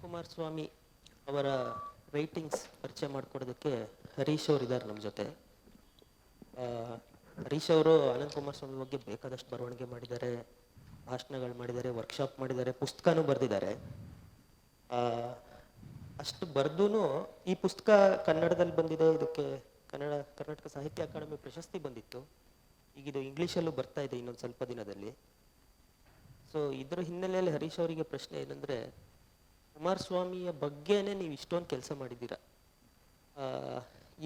ಕುಮಾರ್ ಸ್ವಾಮಿ ಅವರ ರೈಟಿಂಗ್ಸ್ ಪರಿಚಯ ಮಾಡಿಕೊಡೋದಕ್ಕೆ ಹರೀಶ್ ಅವರು ಇದ್ದಾರೆ ನಮ್ಮ ಜೊತೆ. ಹರೀಶ್ ಅವರು ಅನಂತ್ ಕುಮಾರ್ ಸ್ವಾಮಿ ಬಗ್ಗೆ ಬೇಕಾದಷ್ಟು ಬರವಣಿಗೆ ಮಾಡಿದ್ದಾರೆ, ಭಾಷಣಗಳು ಮಾಡಿದ್ದಾರೆ, ವರ್ಕ್ಶಾಪ್ ಮಾಡಿದ್ದಾರೆ, ಪುಸ್ತಕನೂ ಬರೆದಿದ್ದಾರೆ. ಅಷ್ಟು ಬರ್ದೂ ಈ ಪುಸ್ತಕ ಕನ್ನಡದಲ್ಲಿ ಬಂದಿದೆ. ಇದಕ್ಕೆ ಕರ್ನಾಟಕ ಸಾಹಿತ್ಯ ಅಕಾಡೆಮಿ ಪ್ರಶಸ್ತಿ ಬಂದಿತ್ತು. ಈಗ ಇದು ಇಂಗ್ಲೀಷಲ್ಲೂ ಬರ್ತಾ ಇದೆ ಇನ್ನೊಂದು ಸ್ವಲ್ಪ ದಿನದಲ್ಲಿ. ಸೊ ಇದರ ಹಿನ್ನೆಲೆಯಲ್ಲಿ ಹರೀಶ್ ಅವರಿಗೆ ಪ್ರಶ್ನೆ ಏನಂದ್ರೆ, ಕುಮಾರಸ್ವಾಮಿಯ ಬಗ್ಗೆನೇ ನೀವು ಇಷ್ಟೊಂದು ಕೆಲಸ ಮಾಡಿದ್ದೀರಾ,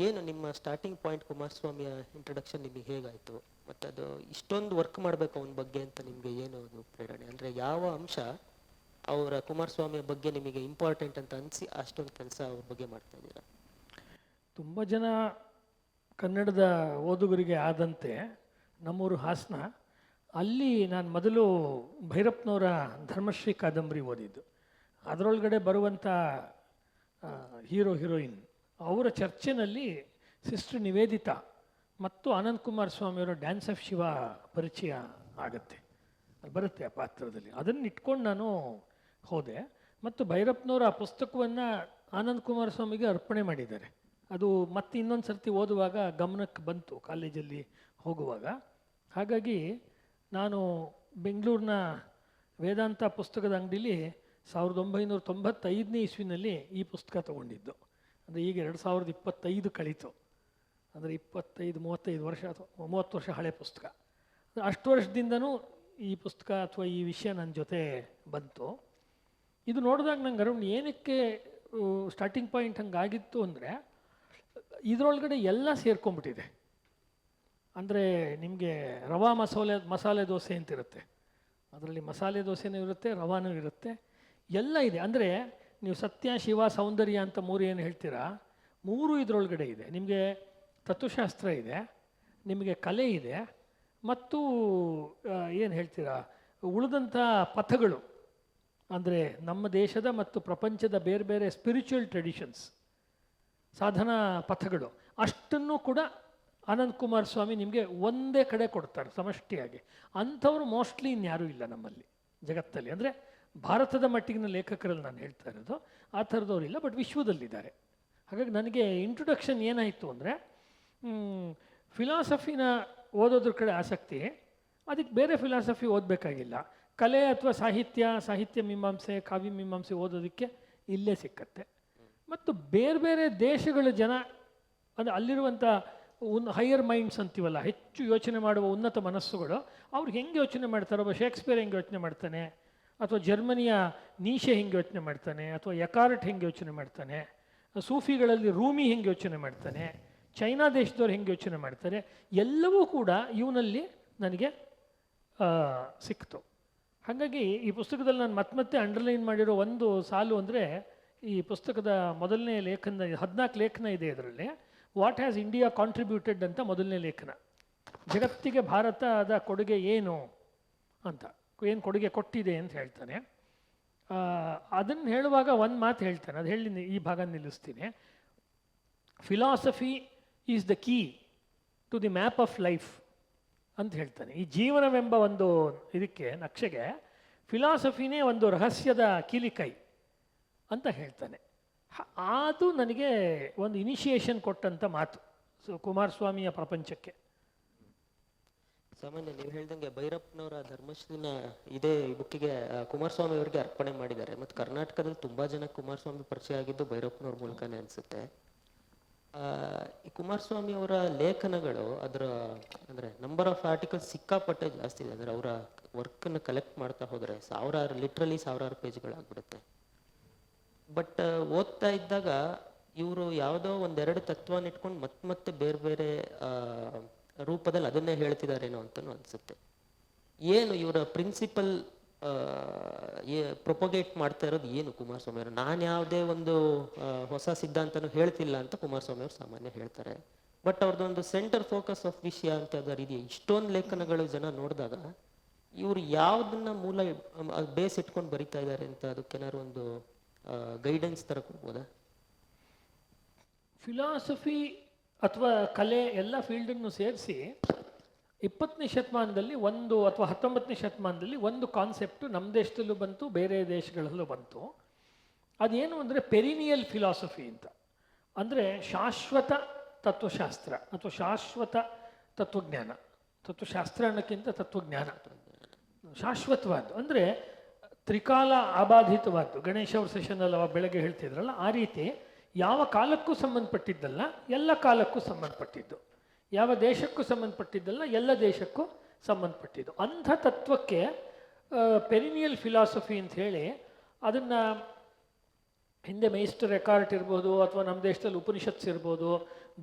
ಏನು ನಿಮ್ಮ ಸ್ಟಾರ್ಟಿಂಗ್ ಪಾಯಿಂಟ್? ಕುಮಾರಸ್ವಾಮಿಯ ಇಂಟ್ರಡಕ್ಷನ್ ನಿಮಗೆ ಹೇಗಾಯಿತು, ಮತ್ತು ಅದು ಇಷ್ಟೊಂದು ವರ್ಕ್ ಮಾಡಬೇಕು ಅವನ ಬಗ್ಗೆ ಅಂತ ನಿಮಗೆ ಏನು ಅದು ಪ್ರೇರಣೆ? ಅಂದರೆ ಯಾವ ಅಂಶ ಅವರ ಕುಮಾರಸ್ವಾಮಿಯ ಬಗ್ಗೆ ನಿಮಗೆ ಇಂಪಾರ್ಟೆಂಟ್ ಅಂತ ಅನಿಸಿ ಅಷ್ಟೊಂದು ಕೆಲಸ ಅವ್ರ ಬಗ್ಗೆ ಮಾಡ್ತಾ ಇದ್ದೀರಾ? ತುಂಬ ಜನ ಕನ್ನಡದ ಓದುಗರಿಗೆ ಆದಂತೆ ನಮ್ಮೂರು ಹಾಸನ, ಅಲ್ಲಿ ನಾನು ಮೊದಲು ಭೈರಪ್ಪನವರ ಧರ್ಮಶ್ರೀ ಕಾದಂಬರಿ ಓದಿದ್ದು. ಅದರೊಳಗಡೆ ಬರುವಂಥ ಹೀರೋ ಹೀರೋಯಿನ್ ಅವರ ಚರ್ಚೆನಲ್ಲಿ ಸಿಸ್ಟರ್ ನಿವೇದಿತಾ ಮತ್ತು ಅನಂತ್ ಕುಮಾರ್ ಸ್ವಾಮಿಯವರ ಡ್ಯಾನ್ಸ್ ಆಫ್ ಶಿವ ಪರಿಚಯ ಆಗುತ್ತೆ, ಬರುತ್ತೆ ಆ ಪಾತ್ರದಲ್ಲಿ. ಅದನ್ನು ಇಟ್ಕೊಂಡು ನಾನು ಹೋದೆ. ಮತ್ತು ಭೈರಪ್ಪನವರ ಆ ಪುಸ್ತಕವನ್ನು ಆನಂದ್ ಕುಮಾರ್ ಸ್ವಾಮಿಗೆ ಅರ್ಪಣೆ ಮಾಡಿದ್ದಾರೆ. ಅದು ಮತ್ತೆ ಇನ್ನೊಂದು ಸರ್ತಿ ಓದುವಾಗ ಗಮನಕ್ಕೆ ಬಂತು ಕಾಲೇಜಲ್ಲಿ ಹೋಗುವಾಗ. ಹಾಗಾಗಿ ನಾನು ಬೆಂಗಳೂರಿನ ವೇದಾಂತ ಪುಸ್ತಕದ ಅಂಗಡಿಲಿ 1995ನೇ ಇಸ್ವಿನಲ್ಲಿ ಈ ಪುಸ್ತಕ ತೊಗೊಂಡಿದ್ದು. ಅಂದರೆ ಈಗ 2025 ಕಳೀತು. ಅಂದರೆ 25-35 ವರ್ಷ ಅಥವಾ 30 ವರ್ಷ ಹಳೆ ಪುಸ್ತಕ. ಅಷ್ಟು ವರ್ಷದಿಂದನೂ ಈ ಪುಸ್ತಕ ಅಥವಾ ಈ ವಿಷಯ ನನ್ನ ಜೊತೆ ಬಂತು. ಇದು ನೋಡಿದಾಗ ನಂಗೆ ಅರುಣ್ ಏನಕ್ಕೆ ಸ್ಟಾರ್ಟಿಂಗ್ ಪಾಯಿಂಟ್ ಹಂಗಾಗಿತ್ತು ಅಂದರೆ, ಇದರೊಳಗಡೆ ಎಲ್ಲ ಸೇರ್ಕೊಂಡ್ಬಿಟ್ಟಿದೆ. ಅಂದರೆ ನಿಮಗೆ ರವಾ ಮಸಾಲೆ ದೋಸೆ ಅಂತಿರುತ್ತೆ, ಅದರಲ್ಲಿ ಮಸಾಲೆ ದೋಸೆನೂ ಇರುತ್ತೆ, ರವಾನೂ ಇರುತ್ತೆ, ಎಲ್ಲ ಇದೆ. ಅಂದರೆ ನೀವು ಸತ್ಯ, ಶಿವ, ಸೌಂದರ್ಯ ಅಂತ ಮೂರು ಏನು ಹೇಳ್ತೀರಾ, ಮೂರು ಇದರೊಳಗಡೆ ಇದೆ. ನಿಮಗೆ ತತ್ವಶಾಸ್ತ್ರ ಇದೆ, ನಿಮಗೆ ಕಲೆ ಇದೆ, ಮತ್ತು ಏನು ಹೇಳ್ತೀರಾ ಉಳಿದಂಥ ಪಥಗಳು, ಅಂದರೆ ನಮ್ಮ ದೇಶದ ಮತ್ತು ಪ್ರಪಂಚದ ಬೇರೆ ಬೇರೆ ಸ್ಪಿರಿಚುವಲ್ ಟ್ರೆಡಿಷನ್ಸ್, ಸಾಧನಾ ಪಥಗಳು, ಅಷ್ಟನ್ನು ಕೂಡ ಅನಂತ್ ಕುಮಾರ್ ಸ್ವಾಮಿ ನಿಮಗೆ ಒಂದೇ ಕಡೆ ಕೊಡ್ತಾರೆ ಸಮಷ್ಟಿಯಾಗಿ. ಅಂಥವ್ರು ಮೋಸ್ಟ್ಲಿ ಇನ್ಯಾರೂ ಇಲ್ಲ ನಮ್ಮಲ್ಲಿ ಜಗತ್ತಲ್ಲಿ. ಅಂದರೆ ಭಾರತದ ಮಟ್ಟಿಗಿನ ಲೇಖಕರಲ್ಲಿ ನಾನು ಹೇಳ್ತಾ ಇರೋದು, ಆ ಥರದವ್ರಿಲ್ಲ, ಬಟ್ ವಿಶ್ವದಲ್ಲಿದ್ದಾರೆ. ಹಾಗಾಗಿ ನನಗೆ ಇಂಟ್ರೊಡಕ್ಷನ್ ಏನಾಯಿತು ಅಂದರೆ, ಫಿಲಾಸಫಿನ ಓದೋದ್ರ ಕಡೆ ಆಸಕ್ತಿ. ಅದಕ್ಕೆ ಬೇರೆ ಫಿಲಾಸಫಿ ಓದಬೇಕಾಗಿಲ್ಲ. ಕಲೆ ಅಥವಾ ಸಾಹಿತ್ಯ ಮೀಮಾಂಸೆ, ಕಾವ್ಯ ಮೀಮಾಂಸೆ ಓದೋದಕ್ಕೆ ಇಲ್ಲೇ ಸಿಕ್ಕತ್ತೆ. ಮತ್ತು ಬೇರೆ ಬೇರೆ ದೇಶಗಳ ಜನ, ಅಂದರೆ ಅಲ್ಲಿರುವಂಥ ಹೈಯರ್ ಮೈಂಡ್ಸ್ ಅಂತೀವಲ್ಲ, ಹೆಚ್ಚು ಯೋಚನೆ ಮಾಡುವ ಉನ್ನತ ಮನಸ್ಸುಗಳು, ಅವ್ರು ಹೆಂಗೆ ಯೋಚನೆ ಮಾಡ್ತಾರೆ? ಒಬ್ಬ ಶೇಕ್ಸ್ಪಿಯರ್ ಹೆಂಗೆ ಯೋಚನೆ ಮಾಡ್ತಾನೆ, ಅಥವಾ ಜರ್ಮನಿಯ ನೀಶೆ ಹೆಂಗೆ ಯೋಚನೆ ಮಾಡ್ತಾನೆ, ಅಥವಾ ಯಕಾರ್ಟ್ ಹೆಂಗೆ ಯೋಚನೆ ಮಾಡ್ತಾನೆ, ಸೂಫಿಗಳಲ್ಲಿ ರೂಮಿ ಹೆಂಗೆ ಯೋಚನೆ ಮಾಡ್ತಾನೆ, ಚೈನಾ ದೇಶದವ್ರು ಹೆಂಗೆ ಯೋಚನೆ ಮಾಡ್ತಾರೆ, ಎಲ್ಲವೂ ಕೂಡ ಇವನಲ್ಲಿ ನನಗೆ ಸಿಕ್ತು. ಹಾಗಾಗಿ ಈ ಪುಸ್ತಕದಲ್ಲಿ ನಾನು ಮತ್ತೆ ಅಂಡರ್ಲೈನ್ ಮಾಡಿರೋ ಒಂದು ಸಾಲು ಅಂದರೆ, ಈ ಪುಸ್ತಕದ ಮೊದಲನೇ ಲೇಖನ, 14 ಲೇಖನ ಇದೆ ಇದರಲ್ಲಿ. ವಾಟ್ ಹ್ಯಾಸ್ ಇಂಡಿಯಾ ಕಾಂಟ್ರಿಬ್ಯೂಟೆಡ್ ಅಂತ ಮೊದಲನೇ ಲೇಖನ. ಜಗತ್ತಿಗೆ ಭಾರತದ ಕೊಡುಗೆ ಏನು ಅಂತ, ಏನು ಕೊಡುಗೆ ಕೊಟ್ಟಿದೆ ಅಂತ ಹೇಳ್ತಾನೆ. ಅದನ್ನು ಹೇಳುವಾಗ ಒಂದು ಮಾತು ಹೇಳ್ತಾನೆ, ಅದು ಹೇಳಿ ಈ ಭಾಗ ನಿಲ್ಲಿಸ್ತೀನಿ. Philosophy is the key to the map of life ಅಂತ ಹೇಳ್ತಾನೆ. ಈ ಜೀವನವೆಂಬ ಒಂದು ಇದಕ್ಕೆ, ನಕ್ಷೆಗೆ ಫಿಲಾಸಫಿನೇ ಒಂದು ರಹಸ್ಯದ ಕೀಲಿಕೈ ಅಂತ ಹೇಳ್ತಾನೆ. ಅದು ನನಗೆ ಒಂದು ಇನಿಷಿಯೇಷನ್ ಕೊಟ್ಟಂಥ ಮಾತು ಕುಮಾರಸ್ವಾಮಿಯ ಪ್ರಪಂಚಕ್ಕೆ. ಸಾಮಾನ್ಯ ನೀವು ಹೇಳ್ದಂಗೆ ಭೈರಪ್ಪನವರ ಧರ್ಮಶ್ರೀನ ಇದೇ ಬುಕ್ಕಿಗೆ ಕುಮಾರಸ್ವಾಮಿ ಅವರಿಗೆ ಅರ್ಪಣೆ ಮಾಡಿದ್ದಾರೆ. ಮತ್ತು ಕರ್ನಾಟಕದಲ್ಲಿ ತುಂಬ ಜನ ಕುಮಾರಸ್ವಾಮಿ ಪರಿಚಯ ಆಗಿದ್ದು ಭೈರಪ್ಪನವ್ರ ಮೂಲಕನೇ ಅನಿಸುತ್ತೆ. ಈ ಕುಮಾರಸ್ವಾಮಿ ಅವರ ಲೇಖನಗಳು, ಅದರ ಅಂದರೆ ನಂಬರ್ ಆಫ್ ಆರ್ಟಿಕಲ್ಸ್ ಸಿಕ್ಕಾಪಟ್ಟೆ ಜಾಸ್ತಿ ಇದೆ. ಅಂದರೆ ಅವರ ವರ್ಕನ್ನು ಕಲೆಕ್ಟ್ ಮಾಡ್ತಾ ಹೋದರೆ ಸಾವಿರಾರು ಪೇಜ್ಗಳಾಗ್ಬಿಡುತ್ತೆ. ಬಟ್ ಓದ್ತಾ ಇದ್ದಾಗ ಇವರು ಯಾವುದೋ ಒಂದೆರಡು ತತ್ವನ ಇಟ್ಕೊಂಡು ಮತ್ತೆ ಬೇರೆ ಬೇರೆ ರೂಪದಲ್ಲಿ ಅದನ್ನೇ ಹೇಳ್ತಿದ್ದಾರೇನೋ ಅಂತಲೂ ಅನಿಸುತ್ತೆ. ಏನು ಇವರ ಪ್ರಿನ್ಸಿಪಲ್ ಪ್ರೊಪಗೇಟ್ ಮಾಡ್ತಾ ಇರೋದು ಏನು ಕುಮಾರಸ್ವಾಮಿ ಅವರು? ನಾನು ಯಾವುದೇ ಒಂದು ಹೊಸ ಸಿದ್ಧಾಂತನೂ ಹೇಳ್ತಿಲ್ಲ ಅಂತ ಕುಮಾರಸ್ವಾಮಿ ಅವರು ಸಾಮಾನ್ಯ ಹೇಳ್ತಾರೆ. ಬಟ್ ಅವ್ರದ್ದೊಂದು ಸೆಂಟರ್ ಫೋಕಸ್ ಆಫ್ ವಿಷಯ ಅಂತ ಯಾವ್ದಾರು ಇದೆಯಾ? ಇಷ್ಟೊಂದು ಲೇಖನಗಳು ಜನ ನೋಡಿದಾಗ ಇವರು ಯಾವುದನ್ನ ಮೂಲ ಬೇಸ್ ಇಟ್ಕೊಂಡು ಬರಿತಾ ಇದ್ದಾರೆ ಅಂತ ಅದಕ್ಕೇನಾದ್ರು ಒಂದು ಗೈಡೆನ್ಸ್ ಥರ ಕೊಡ್ಬೋದಾ? ಫಿಲಾಸಫಿ ಅಥವಾ ಕಲೆ ಎಲ್ಲ ಫೀಲ್ಡನ್ನು ಸೇರಿಸಿ 20ನೇ ಶತಮಾನದಲ್ಲಿ ಒಂದು, ಅಥವಾ 19ನೇ ಶತಮಾನದಲ್ಲಿ ಒಂದು ಕಾನ್ಸೆಪ್ಟು ನಮ್ಮ ದೇಶದಲ್ಲೂ ಬಂತು, ಬೇರೆ ದೇಶಗಳಲ್ಲೂ ಬಂತು. ಅದೇನು ಅಂದರೆ ಪೆರಿನಿಯಲ್ ಫಿಲಾಸಫಿ ಅಂತ. ಅಂದರೆ ಶಾಶ್ವತ ತತ್ವಶಾಸ್ತ್ರ ಅಥವಾ ಶಾಶ್ವತ ತತ್ವಜ್ಞಾನ. ತತ್ವಶಾಸ್ತ್ರ ಅನ್ನೋಕ್ಕಿಂತ ತತ್ವಜ್ಞಾನ ಶಾಶ್ವತವಾದ್ದು, ಅಂದರೆ ತ್ರಿಕಾಲ ಅಬಾಧಿತವಾದ್ದು. ಗಣೇಶ ಅವ್ರ ಸೆಷನಲ್ಲಿ ಬೆಳಗ್ಗೆ ಹೇಳ್ತಿದ್ರಲ್ಲ, ಆ ರೀತಿ ಯಾವ ಕಾಲಕ್ಕೂ ಸಂಬಂಧಪಟ್ಟಿದ್ದಲ್ಲ, ಎಲ್ಲ ಕಾಲಕ್ಕೂ ಸಂಬಂಧಪಟ್ಟಿದ್ದು. ಯಾವ ದೇಶಕ್ಕೂ ಸಂಬಂಧಪಟ್ಟಿದ್ದಲ್ಲ, ಎಲ್ಲ ದೇಶಕ್ಕೂ ಸಂಬಂಧಪಟ್ಟಿದ್ದು. ಅಂಥ ತತ್ವಕ್ಕೆ ಪೆರಿನಿಯಲ್ ಫಿಲಾಸಫಿ ಅಂತ ಹೇಳಿ ಅದನ್ನು ಹಿಂದೆ ಮೈಸ್ಟರ್ ಎಕಾರ್ಟ್ ಇರ್ಬೋದು, ಅಥವಾ ನಮ್ಮ ದೇಶದಲ್ಲಿ ಉಪನಿಷತ್ಸ್ ಇರ್ಬೋದು,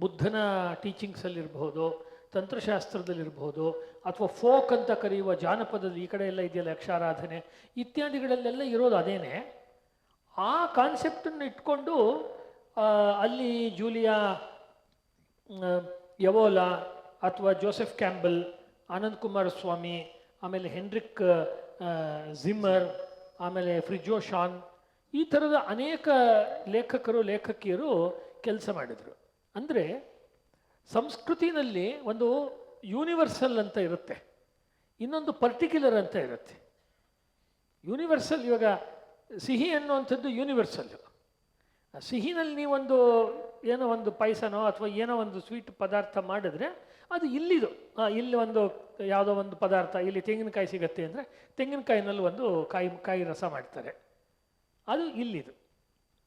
ಬುದ್ಧನ ಟೀಚಿಂಗ್ಸಲ್ಲಿರ್ಬೋದು, ತಂತ್ರಶಾಸ್ತ್ರದಲ್ಲಿರ್ಬೋದು, ಅಥವಾ ಫೋಕ್ ಅಂತ ಕರೆಯುವ ಜಾನಪದದಲ್ಲಿ ಈ ಕಡೆ ಎಲ್ಲ ಇದೆಯಲ್ಲ ಯಕ್ಷಾರಾಧನೆ ಇತ್ಯಾದಿಗಳಲ್ಲೆಲ್ಲ ಇರೋದು ಅದೇನೆ. ಆ ಕಾನ್ಸೆಪ್ಟನ್ನು ಇಟ್ಕೊಂಡು ಅಲ್ಲಿ ಜೂಲಿಯಾ ಯವೋಲಾ ಅಥವಾ ಜೋಸೆಫ್ ಕ್ಯಾಂಬಲ್, ಆನಂದ್ ಕುಮಾರ್ ಸ್ವಾಮಿ, ಆಮೇಲೆ ಹೆನ್ರಿಕ್ ಜಿಮ್ಮರ್, ಆಮೇಲೆ ಫ್ರಿಜೋ ಶಾನ್, ಈ ಥರದ ಅನೇಕ ಲೇಖಕರು ಲೇಖಕಿಯರು ಕೆಲಸ ಮಾಡಿದರು. ಅಂದರೆ ಸಂಸ್ಕೃತಿನಲ್ಲಿ ಒಂದು ಯೂನಿವರ್ಸಲ್ ಅಂತ ಇರುತ್ತೆ, ಇನ್ನೊಂದು ಪರ್ಟಿಕ್ಯುಲರ್ ಅಂತ ಇರುತ್ತೆ. ಯೂನಿವರ್ಸಲ್, ಇವಾಗ ಸಿಹಿ ಅನ್ನುವಂಥದ್ದು ಯೂನಿವರ್ಸಲ್ಲು. ಸಿಹಿನಲ್ಲಿ ನೀವೊಂದು ಏನೋ ಒಂದು ಪಾಯಸನೋ ಅಥವಾ ಏನೋ ಒಂದು ಸ್ವೀಟ್ ಪದಾರ್ಥ ಮಾಡಿದ್ರೆ ಅದು ಇಲ್ಲಿದು. ಇಲ್ಲಿ ಒಂದು ಯಾವುದೋ ಒಂದು ಪದಾರ್ಥ, ಇಲ್ಲಿ ತೆಂಗಿನಕಾಯಿ ಸಿಗತ್ತೆ ಅಂದರೆ ತೆಂಗಿನಕಾಯಿನಲ್ಲಿ ಒಂದು ಕಾಯಿ ರಸ ಮಾಡ್ತಾರೆ, ಅದು ಇಲ್ಲಿದು.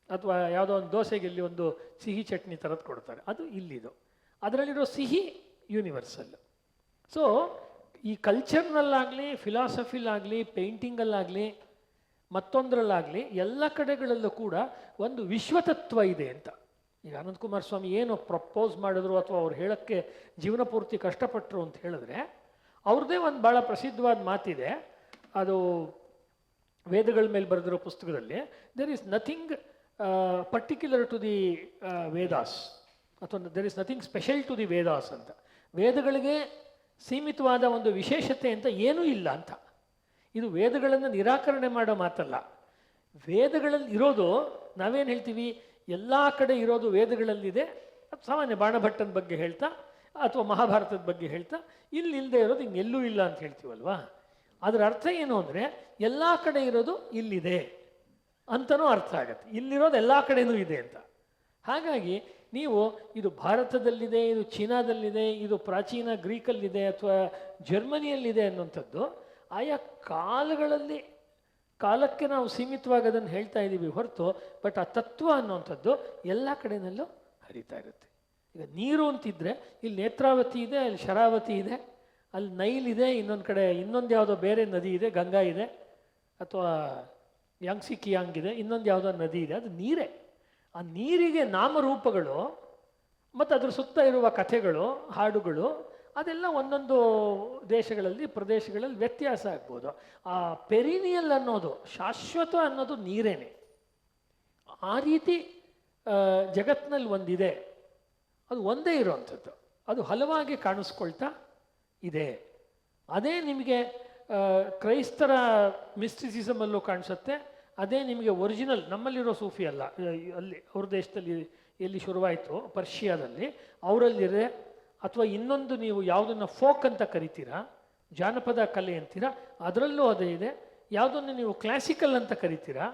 ಅಥವಾ ಯಾವುದೋ ಒಂದು ದೋಸೆಗೆ ಇಲ್ಲಿ ಒಂದು ಸಿಹಿ ಚಟ್ನಿ ಥರದ್ದು ಕೊಡ್ತಾರೆ, ಅದು ಇಲ್ಲಿದು. ಅದರಲ್ಲಿರೋ ಸಿಹಿ ಯೂನಿವರ್ಸಲ್. ಸೊ ಈ ಕಲ್ಚರ್ನಲ್ಲಾಗಲಿ, ಫಿಲಾಸಫಿಲಾಗಲಿ, ಪೇಂಟಿಂಗಲ್ಲಾಗಲಿ, ಮತ್ತೊಂದರಲ್ಲಾಗಲಿ ಎಲ್ಲ ಕಡೆಗಳಲ್ಲೂ ಕೂಡ ಒಂದು ವಿಶ್ವತತ್ವ ಇದೆ ಅಂತ. ಈಗ ಆನಂದ್ ಕುಮಾರ್ ಸ್ವಾಮಿ ಏನು ಪ್ರಪೋಸ್ ಮಾಡಿದ್ರು ಅಥವಾ ಅವ್ರು ಹೇಳೋಕ್ಕೆ ಜೀವನ ಪೂರ್ತಿ ಕಷ್ಟಪಟ್ಟರು ಅಂತ ಹೇಳಿದ್ರೆ, ಅವ್ರದ್ದೇ ಒಂದು ಭಾಳ ಪ್ರಸಿದ್ಧವಾದ ಮಾತಿದೆ. ಅದು ವೇದಗಳ ಮೇಲೆ ಬರೆದಿರೋ ಪುಸ್ತಕದಲ್ಲಿ, there is nothing particular to the Vedas, ಅಥವಾ there is nothing special to the Vedas ಅಂತ. ವೇದಗಳಿಗೆ ಸೀಮಿತವಾದ ಒಂದು ವಿಶೇಷತೆ ಅಂತ ಏನೂ ಇಲ್ಲ ಅಂತ. ಇದು ವೇದಗಳನ್ನು ನಿರಾಕರಣೆ ಮಾಡೋ ಮಾತಲ್ಲ. ವೇದಗಳಲ್ಲಿ ಇರೋದು, ನಾವೇನು ಹೇಳ್ತೀವಿ, ಎಲ್ಲ ಕಡೆ ಇರೋದು ವೇದಗಳಲ್ಲಿದೆ. ಸಾಮಾನ್ಯ ಬಾಣಭಟ್ಟನ ಬಗ್ಗೆ ಹೇಳ್ತಾ ಅಥವಾ ಮಹಾಭಾರತದ ಬಗ್ಗೆ ಹೇಳ್ತಾ ಇಲ್ಲಿ ಇಲ್ಲದೆ ಇರೋದು ಇನ್ನೆಲ್ಲೂ ಇಲ್ಲ ಅಂತ ಹೇಳ್ತೀವಲ್ವಾ. ಅದರ ಅರ್ಥ ಏನು ಅಂದರೆ ಎಲ್ಲ ಕಡೆ ಇರೋದು ಇಲ್ಲಿದೆ ಅಂತನೂ ಅರ್ಥ ಆಗತ್ತೆ. ಇಲ್ಲಿರೋದು ಎಲ್ಲ ಕಡೆನೂ ಇದೆ ಅಂತ. ಹಾಗಾಗಿ ನೀವು ಇದು ಭಾರತದಲ್ಲಿದೆ, ಇದು ಚೀನಾದಲ್ಲಿದೆ, ಇದು ಪ್ರಾಚೀನ ಗ್ರೀಕಲ್ಲಿದೆ ಅಥವಾ ಜರ್ಮನಿಯಲ್ಲಿದೆ ಅನ್ನುವಂಥದ್ದು ಆಯಾ ಕಾಲಗಳಲ್ಲಿ ಕಾಲಕ್ಕೆ ನಾವು ಸೀಮಿತವಾಗಿ ಅದನ್ನು ಹೇಳ್ತಾ ಇದ್ದೀವಿ ಹೊರತು, ಬಟ್ ಆ ತತ್ವ ಅನ್ನುವಂಥದ್ದು ಎಲ್ಲ ಕಡೆಯಲ್ಲೂ ಹರಿತಾ ಇರುತ್ತೆ. ಈಗ ನೀರು ಅಂತಿದ್ರೆ ಇಲ್ಲಿ ನೇತ್ರಾವತಿ ಇದೆ, ಅಲ್ಲಿ ಶರಾವತಿ ಇದೆ, ಅಲ್ಲಿ ನೈಲ್ ಇದೆ, ಇನ್ನೊಂದು ಕಡೆ ಇನ್ನೊಂದು ಯಾವುದೋ ಬೇರೆ ನದಿ ಇದೆ, ಗಂಗಾ ಇದೆ, ಅಥವಾ ಯಾಂಗ್ಸಿ ಕಿಯಾಂಗ್ ಇದೆ, ಇನ್ನೊಂದು ಯಾವುದೋ ನದಿ ಇದೆ, ಅದು ನೀರೇ. ಆ ನೀರಿಗೆ ನಾಮರೂಪಗಳು ಮತ್ತು ಅದ್ರ ಸುತ್ತ ಇರುವ ಕಥೆಗಳು, ಹಾಡುಗಳು, ಅದೆಲ್ಲ ಒಂದೊಂದು ದೇಶಗಳಲ್ಲಿ ಪ್ರದೇಶಗಳಲ್ಲಿ ವ್ಯತ್ಯಾಸ ಆಗ್ಬೋದು. ಆ ಪೆರಿನಿಯಲ್ ಅನ್ನೋದು, ಶಾಶ್ವತ ಅನ್ನೋದು ನೀರೇನೆ. ಆ ರೀತಿ ಜಗತ್ತಿನಲ್ಲಿ ಒಂದಿದೆ, ಅದು ಒಂದೇ ಇರುವಂಥದ್ದು, ಅದು ಹಲವಾಗಿ ಕಾಣಿಸ್ಕೊಳ್ತಾ ಇದೆ. ಅದೇ ನಿಮಗೆ ಕ್ರೈಸ್ತರ ಮಿಸ್ಟಿಸಿಸಮಲ್ಲೂ ಕಾಣಿಸುತ್ತೆ. ಅದೇ ನಿಮಗೆ ಒರಿಜಿನಲ್ ನಮ್ಮಲ್ಲಿರೋ ಸೂಫಿ ಅಲ್ಲ, ಅಲ್ಲಿ ಅವ್ರ ದೇಶದಲ್ಲಿ ಎಲ್ಲಿ ಶುರುವಾಯಿತು ಪರ್ಷಿಯಾದಲ್ಲಿ ಅವರಲ್ಲಿದೆ. ಅಥವಾ ಇನ್ನೊಂದು ನೀವು ಯಾವುದನ್ನು ಫೋಕ್ ಅಂತ ಕರಿತೀರಾ, ಜಾನಪದ ಕಲೆ ಅಂತೀರಾ, ಅದರಲ್ಲೂ ಅದೇ ಇದೆ. ಯಾವುದನ್ನು ನೀವು ಕ್ಲಾಸಿಕಲ್ ಅಂತ ಕರಿತೀರಾ,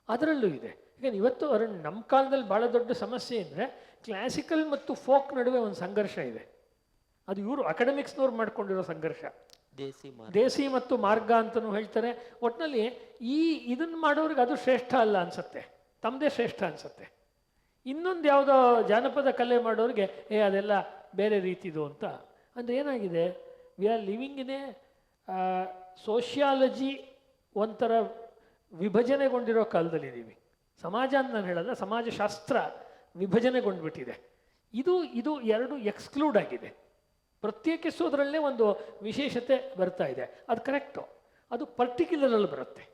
ಅದರಲ್ಲೂ ಇದೆ. ಈಗ ಇವತ್ತು ನಮ್ಮ ಕಾಲದಲ್ಲಿ ಭಾಳ ದೊಡ್ಡ ಸಮಸ್ಯೆ ಅಂದರೆ ಕ್ಲಾಸಿಕಲ್ ಮತ್ತು ಫೋಕ್ ನಡುವೆ ಒಂದು ಸಂಘರ್ಷ ಇದೆ. ಅದು ಇವರು ಅಕಾಡೆಮಿಕ್ಸ್ನವ್ರು ಮಾಡ್ಕೊಂಡಿರೋ ಸಂಘರ್ಷ. ದೇಸಿ ಮತ್ತು ಮಾರ್ಗ ಅಂತಲೂ ಹೇಳ್ತಾರೆ. ಒಟ್ಟಿನಲ್ಲಿ ಇದನ್ನು ಮಾಡೋರಿಗೆ ಅದು ಶ್ರೇಷ್ಠ ಅಲ್ಲ ಅನಿಸುತ್ತೆ, ತಮ್ಮದೇ ಶ್ರೇಷ್ಠ ಅನಿಸುತ್ತೆ. ಇನ್ನೊಂದು ಯಾವುದೋ ಜಾನಪದ ಕಲೆ ಮಾಡೋರಿಗೆ ಅದೆಲ್ಲ ಬೇರೆ ರೀತಿದು ಅಂತ. ಅಂದರೆ ಏನಾಗಿದೆ, we are living in a sociology ಒಂಥರ ವಿಭಜನೆಗೊಂಡಿರೋ ಕಾಲದಲ್ಲಿದ್ದೀವಿ. ಸಮಾಜ ಅಂತ ನಾನು ಹೇಳಲ್ಲ, ಸಮಾಜಶಾಸ್ತ್ರ ವಿಭಜನೆಗೊಂಡ್ಬಿಟ್ಟಿದೆ. ಇದು ಎರಡು ಎಕ್ಸ್ಕ್ಲೂಡ್ ಆಗಿದೆ. ಪ್ರತ್ಯೇಕಿಸೋದ್ರಲ್ಲೇ ಒಂದು ವಿಶೇಷತೆ ಬರ್ತಾ ಇದೆ, ಅದು ಕರೆಕ್ಟು. ಅದು ಪರ್ಟಿಕ್ಯುಲರಲ್ಲಿ ಬರುತ್ತೆ.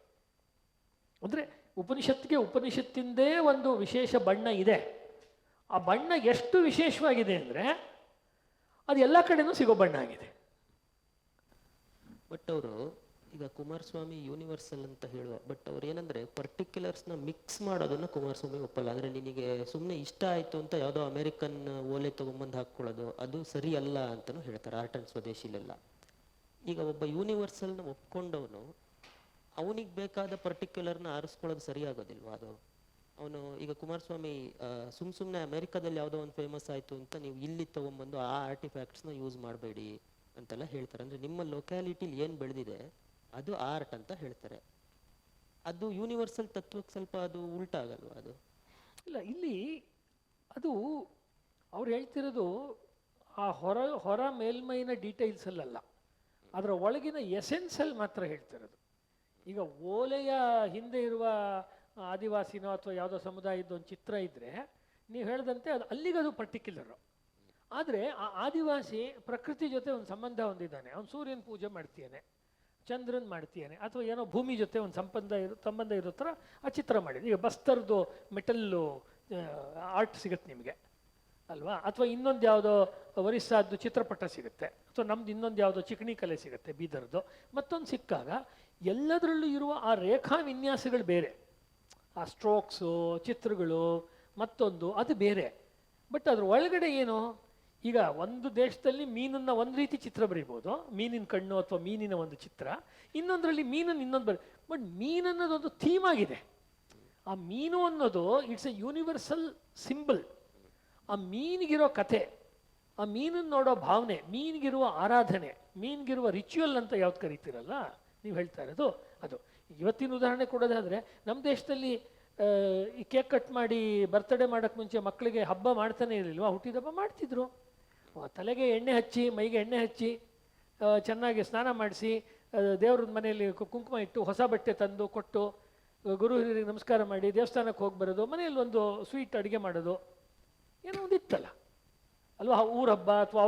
ಅಂದರೆ ಉಪನಿಷತ್ತಿಂದೇ ಒಂದು ವಿಶೇಷ ಬಣ್ಣ ಇದೆ. ಆ ಬಣ್ಣ ಎಷ್ಟು ವಿಶೇಷವಾಗಿದೆ ಅಂದರೆ ಅದು ಎಲ್ಲ ಕಡೆನೂ ಸಿಗೋ ಬಣ್ಣ ಆಗಿದೆ. ಬಟ್ ಅವರು ಈಗ ಕುಮಾರಸ್ವಾಮಿ ಯೂನಿವರ್ಸಲ್ ಅಂತ ಹೇಳುವ, ಬಟ್ ಅವ್ರು ಏನಂದ್ರೆ ಪರ್ಟಿಕ್ಯುಲರ್ಸ್ನ ಮಿಕ್ಸ್ ಮಾಡೋದನ್ನ ಕುಮಾರಸ್ವಾಮಿ ಒಪ್ಪಲ್ಲ. ಅಂದ್ರೆ ನಿನಗೆ ಸುಮ್ಮನೆ ಇಷ್ಟ ಆಯ್ತು ಅಂತ ಯಾವುದೋ ಅಮೆರಿಕನ್ ಓಲೆ ತಗೊಂಬಂದು ಹಾಕ್ಕೊಳ್ಳೋದು ಅದು ಸರಿ ಅಲ್ಲ ಅಂತಲೂ ಹೇಳ್ತಾರೆ ಆರ್ಟ್ ಅಂಡ್ ಸ್ವದೇಶಿಲೆಲ್ಲ. ಈಗ ಒಬ್ಬ ಯೂನಿವರ್ಸಲ್ನ ಒಪ್ಕೊಂಡವನು ಅವನಿಗೆ ಬೇಕಾದ ಪರ್ಟಿಕ್ಯುಲರ್ನ ಆರಿಸ್ಕೊಳ್ಳೋದು ಸರಿ ಆಗೋದಿಲ್ವಾ? ಅದು ಅವನು ಈಗ ಕುಮಾರಸ್ವಾಮಿ ಸುಮ್ಮನೆ ಅಮೆರಿಕಾದಲ್ಲಿ ಯಾವುದೋ ಒಂದು ಫೇಮಸ್ ಆಯಿತು ಅಂತ ನೀವು ಇಲ್ಲಿ ತೊಗೊಂಬಂದು ಆ ಆರ್ಟಿಫ್ಯಾಕ್ಟ್ಸ್ನ ಯೂಸ್ ಮಾಡಬೇಡಿ ಅಂತೆಲ್ಲ ಹೇಳ್ತಾರೆ. ಅಂದರೆ ನಿಮ್ಮ ಲೊಕ್ಯಾಲಿಟಿಲಿ ಏನು ಬೆಳೆದಿದೆ ಅದು ಆರ್ಟ್ ಅಂತ ಹೇಳ್ತಾರೆ. ಅದು ಯೂನಿವರ್ಸಲ್ ತತ್ವಕ್ಕೆ ಸ್ವಲ್ಪ ಅದು ಉಲ್ಟಾ ಆಗಲ್ವಾ ಅದು? ಇಲ್ಲ, ಇಲ್ಲಿ ಅದು ಅವ್ರು ಹೇಳ್ತಿರೋದು ಆ ಹೊರ ಮೇಲ್ಮೈನ ಡೀಟೇಲ್ಸಲ್ಲ, ಅದರ ಒಳಗಿನ ಎಸೆನ್ಸಲ್ಲಿ ಮಾತ್ರ ಹೇಳ್ತಿರೋದು. ಈಗ ಓಲೆಯ ಹಿಂದೆ ಇರುವ ಆದಿವಾಸಿನೋ ಅಥವಾ ಯಾವುದೋ ಸಮುದಾಯದ ಒಂದು ಚಿತ್ರ ಇದ್ದರೆ ನೀವು ಹೇಳ್ದಂತೆ ಅದು ಅಲ್ಲಿಗದು ಪರ್ಟಿಕ್ಯುಲರು. ಆದರೆ ಆ ಆದಿವಾಸಿ ಪ್ರಕೃತಿ ಜೊತೆ ಒಂದು ಸಂಬಂಧ ಹೊಂದಿದ್ದಾನೆ. ಅವನು ಸೂರ್ಯನ ಪೂಜೆ ಮಾಡ್ತೀಯಾನೆ, ಚಂದ್ರನ್ ಮಾಡ್ತೀಯಾನೆ, ಅಥವಾ ಏನೋ ಭೂಮಿ ಜೊತೆ ಒಂದು ಸಂಬಂಧ ಇರೋ ಥರ ಆ ಚಿತ್ರ ಮಾಡಿದೆ. ಈಗ ಬಸ್ತರ್ದು ಮೆಟಲ್ಲು ಆರ್ಟ್ ಸಿಗುತ್ತೆ ನಿಮಗೆ ಅಲ್ವಾ, ಅಥವಾ ಇನ್ನೊಂದು ಯಾವುದೋ ಒರಿಸ್ಸಾದ್ದು ಚಿತ್ರಪಟ ಸಿಗುತ್ತೆ, ಅಥವಾ ನಮ್ದು ಇನ್ನೊಂದು ಯಾವುದೋ ಚಿಕಣಿ ಕಲೆ ಸಿಗುತ್ತೆ ಬೀದರ್ದು. ಮತ್ತೊಂದು ಸಿಕ್ಕಾಗ ಎಲ್ಲದರಲ್ಲೂ ಇರುವ ಆ ರೇಖಾ ವಿನ್ಯಾಸಗಳು ಬೇರೆ, ಆ ಸ್ಟ್ರೋಕ್ಸು ಚಿತ್ರಗಳು ಮತ್ತೊಂದು ಅದು ಬೇರೆ. ಬಟ್ ಅದ್ರ ಒಳಗಡೆ ಏನು, ಈಗ ಒಂದು ದೇಶದಲ್ಲಿ ಮೀನನ್ನು ಒಂದು ರೀತಿ ಚಿತ್ರ ಬರೀಬೋದು, ಮೀನಿನ ಕಣ್ಣು ಅಥವಾ ಮೀನಿನ ಒಂದು ಚಿತ್ರ, ಇನ್ನೊಂದರಲ್ಲಿ ಮೀನನ್ನು ಇನ್ನೊಂದು ಬಟ್ ಮೀನನ್ನೋದೊಂದು ಥೀಮ್ ಆಗಿದೆ. ಆ ಮೀನು ಅನ್ನೋದು ಇಟ್ಸ್ ಎ ಯೂನಿವರ್ಸಲ್ ಸಿಂಬಲ್. ಆ ಮೀನಿಗಿರೋ ಕಥೆ, ಆ ಮೀನನ್ನು ನೋಡೋ ಭಾವನೆ, ಮೀನಿಗಿರುವ ಆರಾಧನೆ, ಮೀನಿಗಿರುವ ರಿಚುವಲ್ ಅಂತ ಯಾವ್ದು ಕರಿತೀರಲ್ಲ ನೀವು ಹೇಳ್ತಾ ಇರೋದು ಅದು. ಇವತ್ತಿನ ಉದಾಹರಣೆ ಕೊಡೋದಾದರೆ ನಮ್ಮ ದೇಶದಲ್ಲಿ ಈ ಕೇಕ್ ಕಟ್ ಮಾಡಿ ಬರ್ತ್ಡೇ ಮಾಡೋಕ್ಕೆ ಮುಂಚೆ ಮಕ್ಕಳಿಗೆ ಹಬ್ಬ ಮಾಡ್ತಾನೆ ಇರಲಿಲ್ವಾ, ಹುಟ್ಟಿದ ಹಬ್ಬ ಮಾಡ್ತಿದ್ರು. ತಲೆಗೆ ಎಣ್ಣೆ ಹಚ್ಚಿ, ಮೈಗೆ ಎಣ್ಣೆ ಹಚ್ಚಿ, ಚೆನ್ನಾಗಿ ಸ್ನಾನ ಮಾಡಿಸಿ, ದೇವ್ರ ಮನೆಯಲ್ಲಿ ಕುಂಕುಮ ಇಟ್ಟು, ಹೊಸ ಬಟ್ಟೆ ತಂದು ಕೊಟ್ಟು, ಗುರು ಹಿರಿಯರಿಗೆ ನಮಸ್ಕಾರ ಮಾಡಿ ದೇವಸ್ಥಾನಕ್ಕೆ ಹೋಗಿ ಬರೋದು, ಮನೆಯಲ್ಲಿ ಒಂದು ಸ್ವೀಟ್ ಅಡುಗೆ ಮಾಡೋದು, ಏನೋ ಒಂದು ಇತ್ತಲ್ಲ ಅಲ್ವಾ. ಊರ ಹಬ್ಬ ಅಥವಾ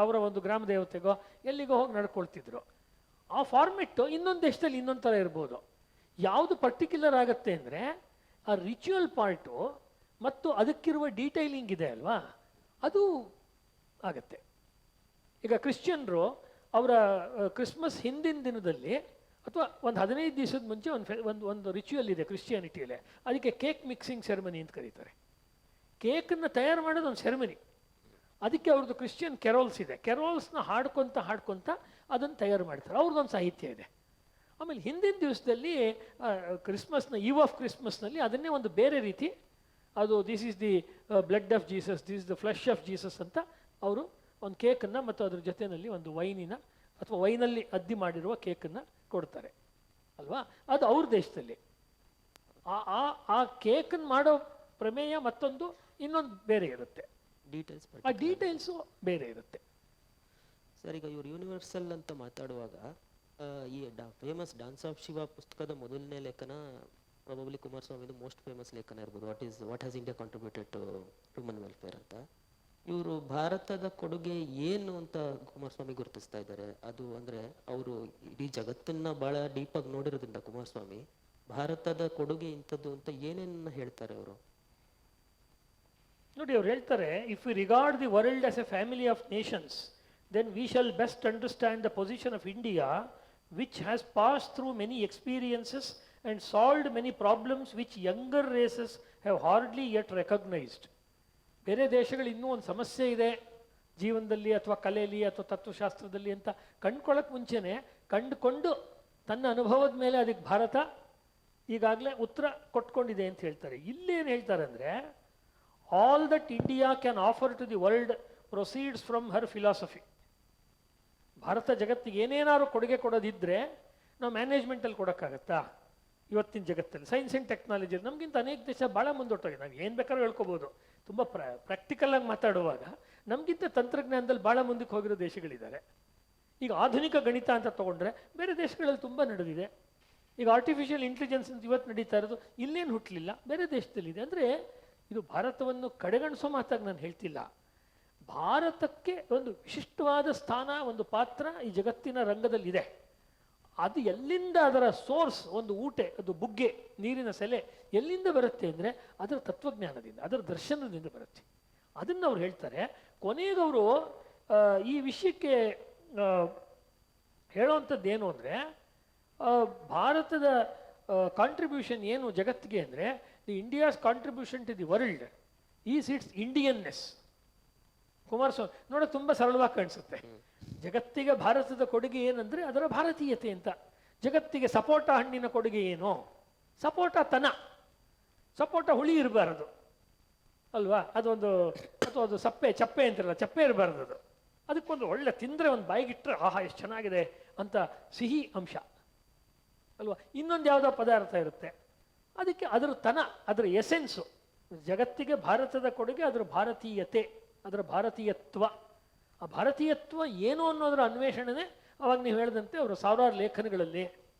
ಅವರ ಒಂದು ಗ್ರಾಮ ದೇವತೆಗೋ ಎಲ್ಲಿಗೋ ಹೋಗಿ ನಡ್ಕೊಳ್ತಿದ್ರು. ಆ ಫಾರ್ಮೆಟ್ಟು ಇನ್ನೊಂದು ದೇಶದಲ್ಲಿ ಇನ್ನೊಂದು ಥರ ಇರ್ಬೋದು. ಯಾವುದು ಪರ್ಟಿಕ್ಯುಲರ್ ಆಗುತ್ತೆ ಅಂದರೆ ಆ ರಿಚುವಲ್ ಪಾರ್ಟು ಮತ್ತು ಅದಕ್ಕಿರುವ ಡೀಟೈಲಿಂಗ್ ಇದೆ ಅಲ್ವಾ, ಅದು ಆಗತ್ತೆ. ಈಗ ಕ್ರಿಶ್ಚಿಯನ್ರು ಅವರ ಕ್ರಿಸ್ಮಸ್ ಹಿಂದಿನ ದಿನದಲ್ಲಿ ಅಥವಾ ಒಂದು 15 ದಿವಸದ ಮುಂಚೆ ಒಂದು ರಿಚುವಲ್ ಇದೆ ಕ್ರಿಶ್ಚಿಯಾನಿಟಿಯಲ್ಲಿ, ಅದಕ್ಕೆ ಕೇಕ್ ಮಿಕ್ಸಿಂಗ್ ಸೆರೆಮನಿ ಅಂತ ಕರೀತಾರೆ. ಕೇಕನ್ನು ತಯಾರು ಮಾಡೋದು ಒಂದು ಸೆರೆಮನಿ, ಅದಕ್ಕೆ ಅವ್ರದ್ದು ಕ್ರಿಶ್ಚಿಯನ್ ಕೆರೋಲ್ಸ್ ಇದೆ. ಕೆರೋಲ್ಸ್ನ ಹಾಡ್ಕೊತ ಅದನ್ನು ತಯಾರು ಮಾಡ್ತಾರೆ, ಅವ್ರದ್ದೊಂದು ಸಾಹಿತ್ಯ ಇದೆ. ಆಮೇಲೆ ಹಿಂದಿನ ದಿವಸದಲ್ಲಿ ಕ್ರಿಸ್ಮಸ್ನ ಈವ್ ಆಫ್ ಕ್ರಿಸ್ಮಸ್ನಲ್ಲಿ ಅದನ್ನೇ ಒಂದು ಬೇರೆ ರೀತಿ, ಅದು this is the blood of Jesus, this is the flesh of Jesus ಅಂತ ಅವರು ಒಂದು ಕೇಕನ್ನು ಮತ್ತು ಅದ್ರ ಜೊತೆಯಲ್ಲಿ ಒಂದು ವೈನಿನ ಅಥವಾ ವೈನಲ್ಲಿ ಅದ್ದಿ ಮಾಡಿರುವ ಕೇಕನ್ನು ಕೊಡ್ತಾರೆ ಅಲ್ವಾ. ಅದು ಅವ್ರ ದೇಶದಲ್ಲಿ ಆ ಕೇಕನ್ನು ಮಾಡೋ ಪ್ರಮೇಯ ಮತ್ತೊಂದು ಇನ್ನೊಂದು ಬೇರೆ ಇರುತ್ತೆ, ಆ ಡೀಟೇಲ್ಸು ಬೇರೆ ಇರುತ್ತೆ. ಸರ್, ಈಗ ಇವರು ಯೂನಿವರ್ಸಲ್ ಅಂತ ಮಾತಾಡುವಾಗ ಈ ಫೇಮಸ್ ಡಾನ್ಸ್ ಆಫ್ ಶಿವ ಪುಸ್ತಕದ ಮೊದಲನೇ ಲೇಖನ ಪ್ರಾಬಬ್ಲಿ ಕುಮಾರಸ್ವಾಮಿದು ಮೋಸ್ಟ್ ಫೇಮಸ್ ಲೇಖನ ಇರ್ಬೋದು, what has India contributed to human welfare ಅಂತ. ಇವರು ಭಾರತದ ಕೊಡುಗೆ ಏನು ಅಂತ ಕುಮಾರಸ್ವಾಮಿ ಗುರುತಿಸ್ತಾ ಇದ್ದಾರೆ. ಅದು ಅಂದರೆ ಅವರು ಇಡೀ ಜಗತ್ತನ್ನ ಭಾಳ ಡೀಪಾಗಿ ನೋಡಿರೋದ್ರಿಂದ ಕುಮಾರಸ್ವಾಮಿ ಭಾರತದ ಕೊಡುಗೆ ಇಂಥದ್ದು ಅಂತ ಏನೇನು ಹೇಳ್ತಾರೆ ಅವರು? ನೋಡಿ, ಅವ್ರು ಹೇಳ್ತಾರೆ, if we regard the world as A family of Nations, then we shall best understand the position of India, which has passed through many experiences and solved many problems which younger races have hardly yet recognized. ಬೇರೆ ದೇಶಗಳು ಇನ್ನೂ ಒಂದು ಸಮಸ್ಯೆ ಇದೆ ಜೀವನದಲ್ಲಿ ಅಥವಾ ಕಲೆಯಲ್ಲಿ ಅಥವಾ ತತ್ವಶಾಸ್ತ್ರದಲ್ಲಿ ಅಂತ ಕಂಡ್ಕೊಳ್ಳೋಕೆ ಮುಂಚೆನೆ ಕಂಡುಕೊಂಡು ತನ್ನ ಅನುಭವದ ಮೇಲೆ ಅದಕ್ಕೆ ಭಾರತ ಈಗಾಗಲೇ ಉತ್ತರ ಕೊಟ್ಕೊಂಡಿದೆ ಅಂತ ಹೇಳ್ತಾರೆ. ಇಲ್ಲೇನು ಹೇಳ್ತಾರೆ ಅಂದರೆ, all that India can offer to the world proceeds from her philosophy. Bharat ಜಗತ್ತಿಗೆ ಏನೇನಾದ್ರು ಕೊಡುಗೆ ಕೊಡೋದಿದ್ದರೆ ನಾವು ಮ್ಯಾನೇಜ್ಮೆಂಟಲ್ಲಿ ಕೊಡೋಕ್ಕಾಗತ್ತಾ? ಇವತ್ತಿನ ಜಗತ್ತಲ್ಲಿ ಸೈನ್ಸ್ ಆ್ಯಂಡ್ ಟೆಕ್ನಾಲಜಿ ನಮಗಿಂತ ಅನೇಕ ದೇಶ ಭಾಳ ಮುಂದೊಟ್ಟೋಗಿದೆ. ನಾವು ಏನು ಬೇಕಾದ್ರೂ ಹೇಳ್ಕೊಬೋದು. ತುಂಬ ಪ್ರಾಕ್ಟಿಕಲಾಗಿ ಮಾತಾಡುವಾಗ ನಮಗಿಂತ ತಂತ್ರಜ್ಞಾನದಲ್ಲಿ ಭಾಳ ಮುಂದಕ್ಕೆ ಹೋಗಿರೋ ದೇಶಗಳಿದ್ದಾರೆ. ಈಗ ಆಧುನಿಕ ಗಣಿತ ಅಂತ ತೊಗೊಂಡ್ರೆ ಬೇರೆ ದೇಶಗಳಲ್ಲಿ ತುಂಬ ನಡೆದಿದೆ. ಈಗ ಆರ್ಟಿಫಿಷಿಯಲ್ ಇಂಟೆಲಿಜೆನ್ಸ್ ಅಂತ ಇವತ್ತು ನಡೀತಾ ಇರೋದು ಇಲ್ಲೇನು ಹುಟ್ಟಲಿಲ್ಲ, ಬೇರೆ ದೇಶದಲ್ಲಿದೆ. ಅಂದರೆ ಇದು ಭಾರತವನ್ನು ಕಡೆಗಣಿಸೋ ಮಾತಾಗಿ ನಾನು ಹೇಳ್ತಿಲ್ಲ. ಭಾರತಕ್ಕೆ ಒಂದು ವಿಶಿಷ್ಟವಾದ ಸ್ಥಾನ, ಒಂದು ಪಾತ್ರ ಈ ಜಗತ್ತಿನ ರಂಗದಲ್ಲಿದೆ. ಅದು ಎಲ್ಲಿಂದ ಅದರ ಸೋರ್ಸ್, ಒಂದು ಊಟೆ, ಅದು ಬುಗ್ಗೆ, ನೀರಿನ ಸೆಲೆ ಎಲ್ಲಿಂದ ಬರುತ್ತೆ ಅಂದರೆ ಅದರ ತತ್ವಜ್ಞಾನದಿಂದ, ಅದರ ದರ್ಶನದಿಂದ ಬರುತ್ತೆ. ಅದನ್ನು ಅವ್ರು ಹೇಳ್ತಾರೆ. ಕೊನೆಗವರು ಈ ವಿಷಯಕ್ಕೆ ಹೇಳೋವಂಥದ್ದು ಏನು ಅಂದರೆ, ಭಾರತದ ಕಾಂಟ್ರಿಬ್ಯೂಷನ್ ಏನು ಜಗತ್ತಿಗೆ ಅಂದರೆ, the India's contribution to the world is its Indianness. Coomaraswamy ನೋಡೋಕೆ ತುಂಬ ಸರಳವಾಗಿ ಕಾಣಿಸುತ್ತೆ. ಜಗತ್ತಿಗೆ ಭಾರತದ ಕೊಡುಗೆ ಏನಂದರೆ ಅದರ ಭಾರತೀಯತೆ ಅಂತ. ಜಗತ್ತಿಗೆ ಸಪೋಟ ಹಣ್ಣಿನ ಕೊಡುಗೆ ಏನು? ಸಪೋಟ ತನ. ಸಪೋಟ ಹುಳಿ ಇರಬಾರದು ಅಲ್ವಾ, ಅದೊಂದು ಅಥವಾ ಅದು ಚಪ್ಪೆ ಅಂತಿರಲ್ಲ, ಚಪ್ಪೆ ಇರಬಾರ್ದು ಅದು. ಅದಕ್ಕೊಂದು ಒಳ್ಳೆ ತಿಂದರೆ ಒಂದು ಬಾಯಿಗಿಟ್ಟರೆ ಆಹಾ ಎಷ್ಟು ಚೆನ್ನಾಗಿದೆ ಅಂತ ಸಿಹಿ ಅಂಶ ಅಲ್ವಾ. ಇನ್ನೊಂದು ಯಾವುದೋ ಪದಾರ್ಥ ಇರುತ್ತೆ, ಅದಕ್ಕೆ ಅದರ ಅದರ ಎಸೆನ್ಸು, ಜಗತ್ತಿಗೆ ಭಾರತದ ಕೊಡುಗೆ ಅದರ ಭಾರತೀಯತೆ, ಅದರ ಭಾರತೀಯತ್ವ. ಆ ಭಾರತೀಯತ್ವ ಏನು ಅನ್ನೋದರ ಅನ್ವೇಷಣೆನೇ ಅವಾಗ ನೀವು ಹೇಳಿದಂತೆ ಅವರ ಸಾವಿರಾರು ಲೇಖನಗಳಲ್ಲಿ,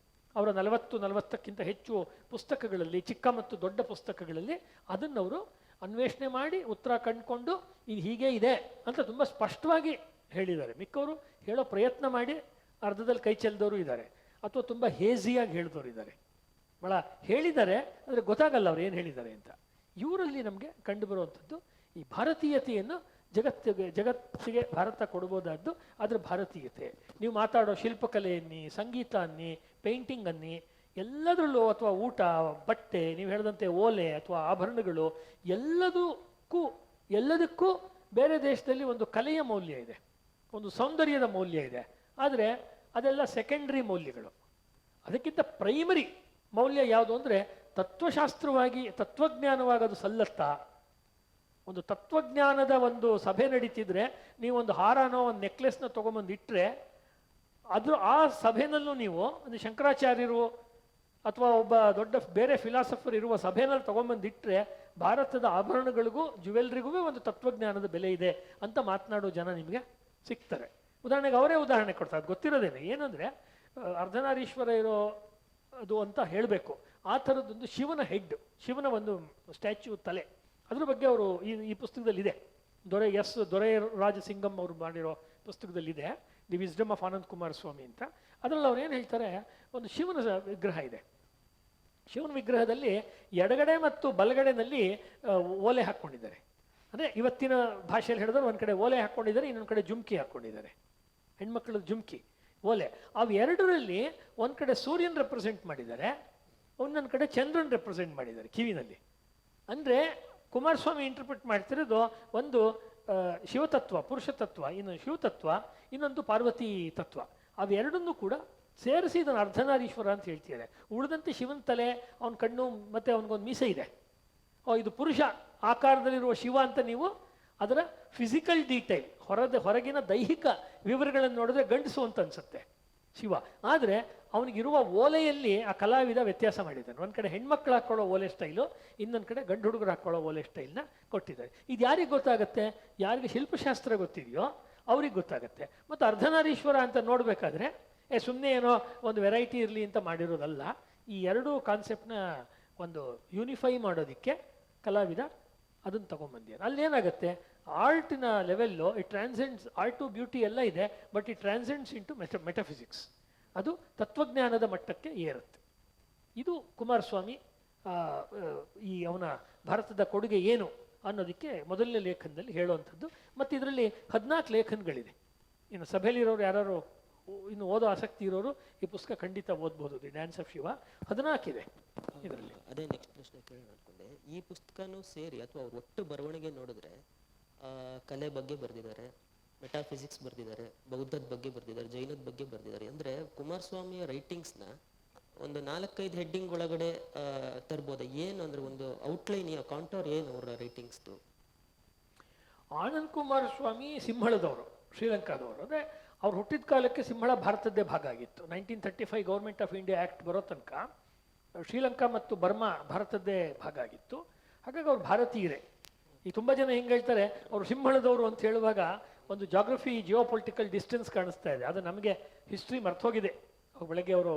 ಅವರ 40-40ಕ್ಕಿಂತ ಹೆಚ್ಚು ಪುಸ್ತಕಗಳಲ್ಲಿ, ಚಿಕ್ಕ ಮತ್ತು ದೊಡ್ಡ ಪುಸ್ತಕಗಳಲ್ಲಿ ಅದನ್ನವರು ಅನ್ವೇಷಣೆ ಮಾಡಿ ಉತ್ತರ ಕಂಡುಕೊಂಡು ಇದು ಹೀಗೆ ಇದೆ ಅಂತ ತುಂಬ ಸ್ಪಷ್ಟವಾಗಿ ಹೇಳಿದ್ದಾರೆ. ಮಿಕ್ಕವರು ಹೇಳೋ ಪ್ರಯತ್ನ ಮಾಡಿ ಅರ್ಧದಲ್ಲಿ ಕೈ ಚೆಲ್ಲಿದವರು ಇದ್ದಾರೆ, ಅಥವಾ ತುಂಬ ಹೇಸಿಯಾಗಿ ಹೇಳಿದವರು ಇದ್ದಾರೆ. ಭಾಳ ಹೇಳಿದ್ದಾರೆ ಆದರೆ ಗೊತ್ತಾಗಲ್ಲ ಅವ್ರು ಏನು ಹೇಳಿದ್ದಾರೆ ಅಂತ. ಇವರಲ್ಲಿ ನಮಗೆ ಕಂಡು ಬರುವಂಥದ್ದು ಈ ಭಾರತೀಯತೆಯನ್ನು ಜಗತ್ತಿಗೆ ಭಾರತ ಕೊಡ್ಬೋದಾದ್ದು ಅದರ ಭಾರತೀಯತೆ. ನೀವು ಮಾತಾಡೋ ಶಿಲ್ಪಕಲೆ ಅನ್ನಿ, ಸಂಗೀತ ಅನ್ನಿ, ಪೇಂಟಿಂಗ್ ಅನ್ನಿ, ಎಲ್ಲದರಲ್ಲೂ, ಅಥವಾ ಊಟ, ಬಟ್ಟೆ, ನೀವು ಹೇಳಿದಂತೆ ಓಲೆ ಅಥವಾ ಆಭರಣಗಳು, ಎಲ್ಲದಕ್ಕೂ ಬೇರೆ ದೇಶದಲ್ಲಿ ಒಂದು ಕಲೆಯ ಮೌಲ್ಯ ಇದೆ, ಒಂದು ಸೌಂದರ್ಯದ ಮೌಲ್ಯ ಇದೆ. ಆದರೆ ಅದೆಲ್ಲ ಸೆಕೆಂಡ್ರಿ ಮೌಲ್ಯಗಳು. ಅದಕ್ಕಿಂತ ಪ್ರೈಮರಿ ಮೌಲ್ಯ ಯಾವುದು ಅಂದರೆ ತತ್ವಜ್ಞಾನವಾಗಿ ಅದು ಸಲ್ಲತ್ತಾ. ಒಂದು ತತ್ವಜ್ಞಾನದ ಒಂದು ಸಭೆ ನಡೀತಿದ್ರೆ ನೀವೊಂದು ಹಾರನೋ ಒಂದು ನೆಕ್ಲೆಸ್ನ ತೊಗೊಂಬಂದು ಇಟ್ಟರೆ ಆ ಸಭೆನಲ್ಲೂ ನೀವು ಒಂದು ಶಂಕರಾಚಾರ್ಯರು ಅಥವಾ ಒಬ್ಬ ದೊಡ್ಡ ಬೇರೆ ಫಿಲಾಸಫರ್ ಇರುವ ಸಭೆನಲ್ಲಿ ತೊಗೊಂಬಂದಿಟ್ಟರೆ ಭಾರತದ ಆಭರಣಗಳಿಗೂ ಜ್ಯುವೆಲ್ರಿಗೂ ಒಂದು ತತ್ವಜ್ಞಾನದ ಬೆಲೆ ಇದೆ ಅಂತ ಮಾತನಾಡೋ ಜನ ನಿಮಗೆ ಸಿಗ್ತಾರೆ. ಉದಾಹರಣೆಗೆ ಅವರೇ ಉದಾಹರಣೆ ಕೊಡ್ತಾರೆ, ಅದು ಗೊತ್ತಿರೋದೇನೆ. ಏನಂದರೆ ಅರ್ಧನಾರೀಶ್ವರ ಇರೋ ಅದು ಅಂತ ಹೇಳಬೇಕು, ಆ ಥರದ್ದೊಂದು ಶಿವನ ಹೆಡ್, ಶಿವನ ಒಂದು ಸ್ಟ್ಯಾಚ್ಯೂ ತಲೆ, ಅದ್ರ ಬಗ್ಗೆ ಅವರು ಈ ಪುಸ್ತಕದಲ್ಲಿದೆ. ದೊರೆ ರಾಜಸಿಂಗಂ ಅವರು ಮಾಡಿರೋ ಪುಸ್ತಕದಲ್ಲಿದೆ, the wisdom of Anand Coomaraswamy ಅಂತ. ಅದರಲ್ಲಿ ಅವ್ರು ಏನು ಹೇಳ್ತಾರೆ, ಒಂದು ಶಿವನ ವಿಗ್ರಹ ಇದೆ. ಶಿವನ ವಿಗ್ರಹದಲ್ಲಿ ಎಡಗಡೆ ಮತ್ತು ಬಲಗಡೆನಲ್ಲಿ ಓಲೆ ಹಾಕ್ಕೊಂಡಿದ್ದಾರೆ. ಅಂದರೆ ಇವತ್ತಿನ ಭಾಷೆಯಲ್ಲಿ ಹೇಳಿದ್ರೆ ಒಂದು ಕಡೆ ಓಲೆ ಹಾಕ್ಕೊಂಡಿದ್ದಾರೆ, ಇನ್ನೊಂದು ಕಡೆ ಜುಮ್ಕಿ ಹಾಕ್ಕೊಂಡಿದ್ದಾರೆ, ಹೆಣ್ಮಕ್ಳ ಜುಮ್ಕಿ ಓಲೆ. ಅವೆರಡರಲ್ಲಿ ಒಂದು ಕಡೆ ಸೂರ್ಯನ ರೆಪ್ರೆಸೆಂಟ್ ಮಾಡಿದ್ದಾರೆ, ಒಂದೊಂದು ಕಡೆ ಚಂದ್ರನ್ ರೆಪ್ರೆಸೆಂಟ್ ಮಾಡಿದ್ದಾರೆ ಕಿವಿನಲ್ಲಿ. ಅಂದರೆ ಕುಮಾರಸ್ವಾಮಿ ಇಂಟರ್ಪ್ರಿಟ್ ಮಾಡ್ತಿರೋದು ಒಂದು ಶಿವತತ್ವ, ಪುರುಷತತ್ವ, ಇನ್ನೊಂದು ಶಿವತತ್ವ, ಇನ್ನೊಂದು ಪಾರ್ವತಿ ತತ್ವ. ಅವೆರಡನ್ನೂ ಕೂಡ ಸೇರಿಸಿ ಇದನ್ನು ಅರ್ಧನಾರೀಶ್ವರ ಅಂತ ಹೇಳ್ತಿದ್ದಾರೆ. ಉಳಿದಂತೆ ಶಿವನ ತಲೆ, ಅವನ ಕಣ್ಣು, ಮತ್ತು ಅವನಿಗೊಂದು ಮೀಸೆ ಇದೆ. ಇದು ಪುರುಷ ಆಕಾರದಲ್ಲಿರುವ ಶಿವ ಅಂತ ನೀವು ಅದರ ಫಿಸಿಕಲ್ ಡೀಟೇಲ್, ಹೊರಗಿನ ದೈಹಿಕ ವಿವರಗಳನ್ನು ನೋಡಿದ್ರೆ ಗಂಡಸು ಅಂತ ಅನ್ಸುತ್ತೆ ಶಿವ. ಆದರೆ ಅವನಿಗಿರುವ ಓಲೆಯಲ್ಲಿ ಆ ಕಲಾವಿದ ವ್ಯತ್ಯಾಸ ಮಾಡಿದ್ದಾನೆ. ಒಂದು ಕಡೆ ಹೆಣ್ಮಕ್ಳು ಹಾಕ್ಕೊಳ್ಳೋ ಓಲೆ ಸ್ಟೈಲು, ಇನ್ನೊಂದು ಕಡೆ ಗಂಡು ಹುಡುಗರು ಹಾಕ್ಕೊಳ್ಳೋ ಓಲೆ ಸ್ಟೈಲ್ನ ಕೊಟ್ಟಿದ್ದಾರೆ. ಇದು ಯಾರಿಗೆ ಗೊತ್ತಾಗುತ್ತೆ? ಯಾರಿಗೆ ಶಿಲ್ಪಶಾಸ್ತ್ರ ಗೊತ್ತಿದೆಯೋ ಅವ್ರಿಗೆ ಗೊತ್ತಾಗುತ್ತೆ. ಮತ್ತು ಅರ್ಧನಾರೀಶ್ವರ ಅಂತ ನೋಡಬೇಕಾದ್ರೆ ಸುಮ್ಮನೆ ಏನೋ ಒಂದು ವೆರೈಟಿ ಇರಲಿ ಅಂತ ಮಾಡಿರೋದಲ್ಲ. ಈ ಎರಡೂ ಕಾನ್ಸೆಪ್ಟ್ನ ಒಂದು ಯೂನಿಫೈ ಮಾಡೋದಕ್ಕೆ ಕಲಾವಿದ ಅದನ್ನು ತಗೊಂಡ್ಬಂದಿದ್ದಾರೆ. ಅಲ್ಲೇನಾಗುತ್ತೆ, ಆರ್ಟಿನ level it transcends, art to beauty ಎಲ್ಲ ಇದೆ, but it transcends into metaphysics. ಅದು ತತ್ವಜ್ಞಾನದ ಮಟ್ಟಕ್ಕೆ ಏರುತ್ತೆ. ಇದು ಕುಮಾರಸ್ವಾಮಿ ಈ ಅವನ ಭಾರತದ ಕೊಡುಗೆ ಏನು ಅನ್ನೋದಕ್ಕೆ ಮೊದಲನೇ ಲೇಖನದಲ್ಲಿ ಹೇಳುವಂಥದ್ದು. ಮತ್ತು ಇದರಲ್ಲಿ 14 ಲೇಖನಗಳಿದೆ. ಇನ್ನು ಸಭೆಯಲ್ಲಿರೋರು ಯಾರು ಇನ್ನು ಓದೋ ಆಸಕ್ತಿ ಇರೋರು ಈ ಪುಸ್ತಕ ಖಂಡಿತ ಓದ್ಬೋದು. ದಿ ಡ್ಯಾನ್ಸ್ ಆಫ್ ಶಿವ 14 ಇದೆ ಇದರಲ್ಲಿ. ಅದೇ ನೆಕ್ಸ್ಟ್ ಪ್ರಶ್ನೆ ಕೇಳೋಣ ಅನ್ಕೊಂಡೆ. ಈ ಪುಸ್ತಕನೂ ಸೇರಿ ಅಥವಾ ಅವ್ರ ಒಟ್ಟು ಬರವಣಿಗೆ ನೋಡಿದ್ರೆ ಕಲೆ ಬಗ್ಗೆ ಬರೆದಿದ್ದಾರೆ, ಮೆಟಾಫಿಸಿಕ್ಸ್ ಬರೆದಿದ್ದಾರೆ, ಬೌದ್ಧದ ಬಗ್ಗೆ ಬರೆದಿದ್ದಾರೆ, ಜೈನದ ಬಗ್ಗೆ ಬರೆದಿದ್ದಾರೆ. ಅಂದರೆ ಕುಮಾರಸ್ವಾಮಿಯ ರೈಟಿಂಗ್ಸ್ನ ಒಂದು 4-5 ಹೆಡ್ಡಿಂಗ್ ಒಳಗಡೆ ತರ್ಬೋದ? ಏನು ಅಂದರೆ ಒಂದು ಔಟ್ಲೈನ್, ಕಾಂಟೋರ್ ಏನು ಅವರ ರೈಟಿಂಗ್ಸ್ದು? ಆನಂದ್ ಕುಮಾರಸ್ವಾಮಿ ಸಿಂಹಳದವರು, ಶ್ರೀಲಂಕಾದವರು. ಅಂದರೆ ಅವ್ರು ಹುಟ್ಟಿದ ಕಾಲಕ್ಕೆ ಸಿಂಹಳ ಭಾರತದ್ದೇ ಭಾಗ ಆಗಿತ್ತು. 1935 ಗೌರ್ಮೆಂಟ್ ಆಫ್ ಇಂಡಿಯಾ ಆ್ಯಕ್ಟ್ ಬರೋ ತನಕ ಶ್ರೀಲಂಕಾ ಮತ್ತು ಬರ್ಮಾ ಭಾರತದ್ದೇ ಭಾಗ ಆಗಿತ್ತು. ಹಾಗಾಗಿ ಅವ್ರು ಭಾರತೀಯರೇ. ಈ ತುಂಬ ಜನ ಹೆಂಗೆ ಹೇಳ್ತಾರೆ, ಅವರು ಸಿಂಹಳದವರು ಅಂತ ಹೇಳುವಾಗ ಒಂದು ಜಾಗ್ರಫಿ, ಜಿಯೋಪೊಲಿಟಿಕಲ್ ಡಿಸ್ಟೆನ್ಸ್ ಕಾಣಿಸ್ತಾ ಇದೆ. ಅದು ನಮಗೆ ಹಿಸ್ಟ್ರಿ ಮರ್ತೋಗಿದೆ. ಬೆಳಗ್ಗೆ ಅವರು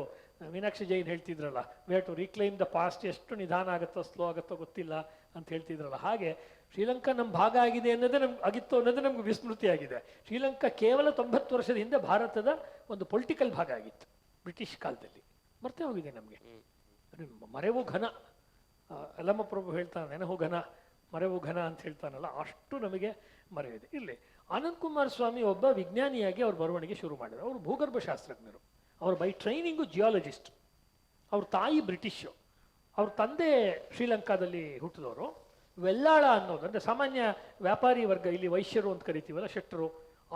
ಮೀನಾಕ್ಷಿ ಜೈನ್ ಹೇಳ್ತಿದ್ರಲ್ಲ, we have to reclaim the past. ಎಷ್ಟು ನಿಧಾನ ಆಗುತ್ತೋ ಸ್ಲೋ ಆಗುತ್ತೋ ಗೊತ್ತಿಲ್ಲ ಅಂತ ಹೇಳ್ತಿದ್ರಲ್ಲ, ಹಾಗೆ ಶ್ರೀಲಂಕಾ ನಮ್ಮ ಭಾಗ ಆಗಿದೆ ಅನ್ನೋದೇ ನಮ್ಗೆ ವಿಸ್ಮೃತಿ ಆಗಿದೆ. ಶ್ರೀಲಂಕಾ ಕೇವಲ 90 ವರ್ಷದ ಹಿಂದೆ ಭಾರತದ ಒಂದು ಪೊಲಿಟಿಕಲ್ ಭಾಗ ಆಗಿತ್ತು ಬ್ರಿಟಿಷ್ ಕಾಲದಲ್ಲಿ. ಮರ್ತೇ ಹೋಗಿದೆ ನಮಗೆ. ಮರೆವು ಘನ, ಅಲ್ಲಮಪ್ರಭು ಹೇಳ್ತಾನೆ, ನೆನಹು ಘನ ಮರೆವು ಘನ ಅಂತ ಹೇಳ್ತಾನಲ್ಲ, ಅಷ್ಟು ನಮಗೆ ಮರೆಯಿದೆ. ಇಲ್ಲಿ ಆನಂದ್ ಕುಮಾರ್ ಸ್ವಾಮಿ ಒಬ್ಬ ವಿಜ್ಞಾನಿಯಾಗಿ ಅವ್ರ ಬರವಣಿಗೆ ಶುರು ಮಾಡಿದ್ರು. ಅವರು ಭೂಗರ್ಭ ಶಾಸ್ತ್ರಜ್ಞರು. ಅವರು ಬೈ ಟ್ರೈನಿಂಗು ಜಿಯಾಲಜಿಸ್ಟ್. ಅವ್ರ ತಾಯಿ ಬ್ರಿಟಿಷು, ಅವ್ರ ತಂದೆ ಶ್ರೀಲಂಕಾದಲ್ಲಿ ಹುಟ್ಟಿದವರು. ವೆಲ್ಲಾಳ ಅನ್ನೋದು ಅಂದರೆ ಸಾಮಾನ್ಯ ವ್ಯಾಪಾರಿ ವರ್ಗ, ಇಲ್ಲಿ ವೈಶ್ಯರು ಅಂತ ಕರಿತೀವಲ್ಲ, ಶೆಟ್ಟರು,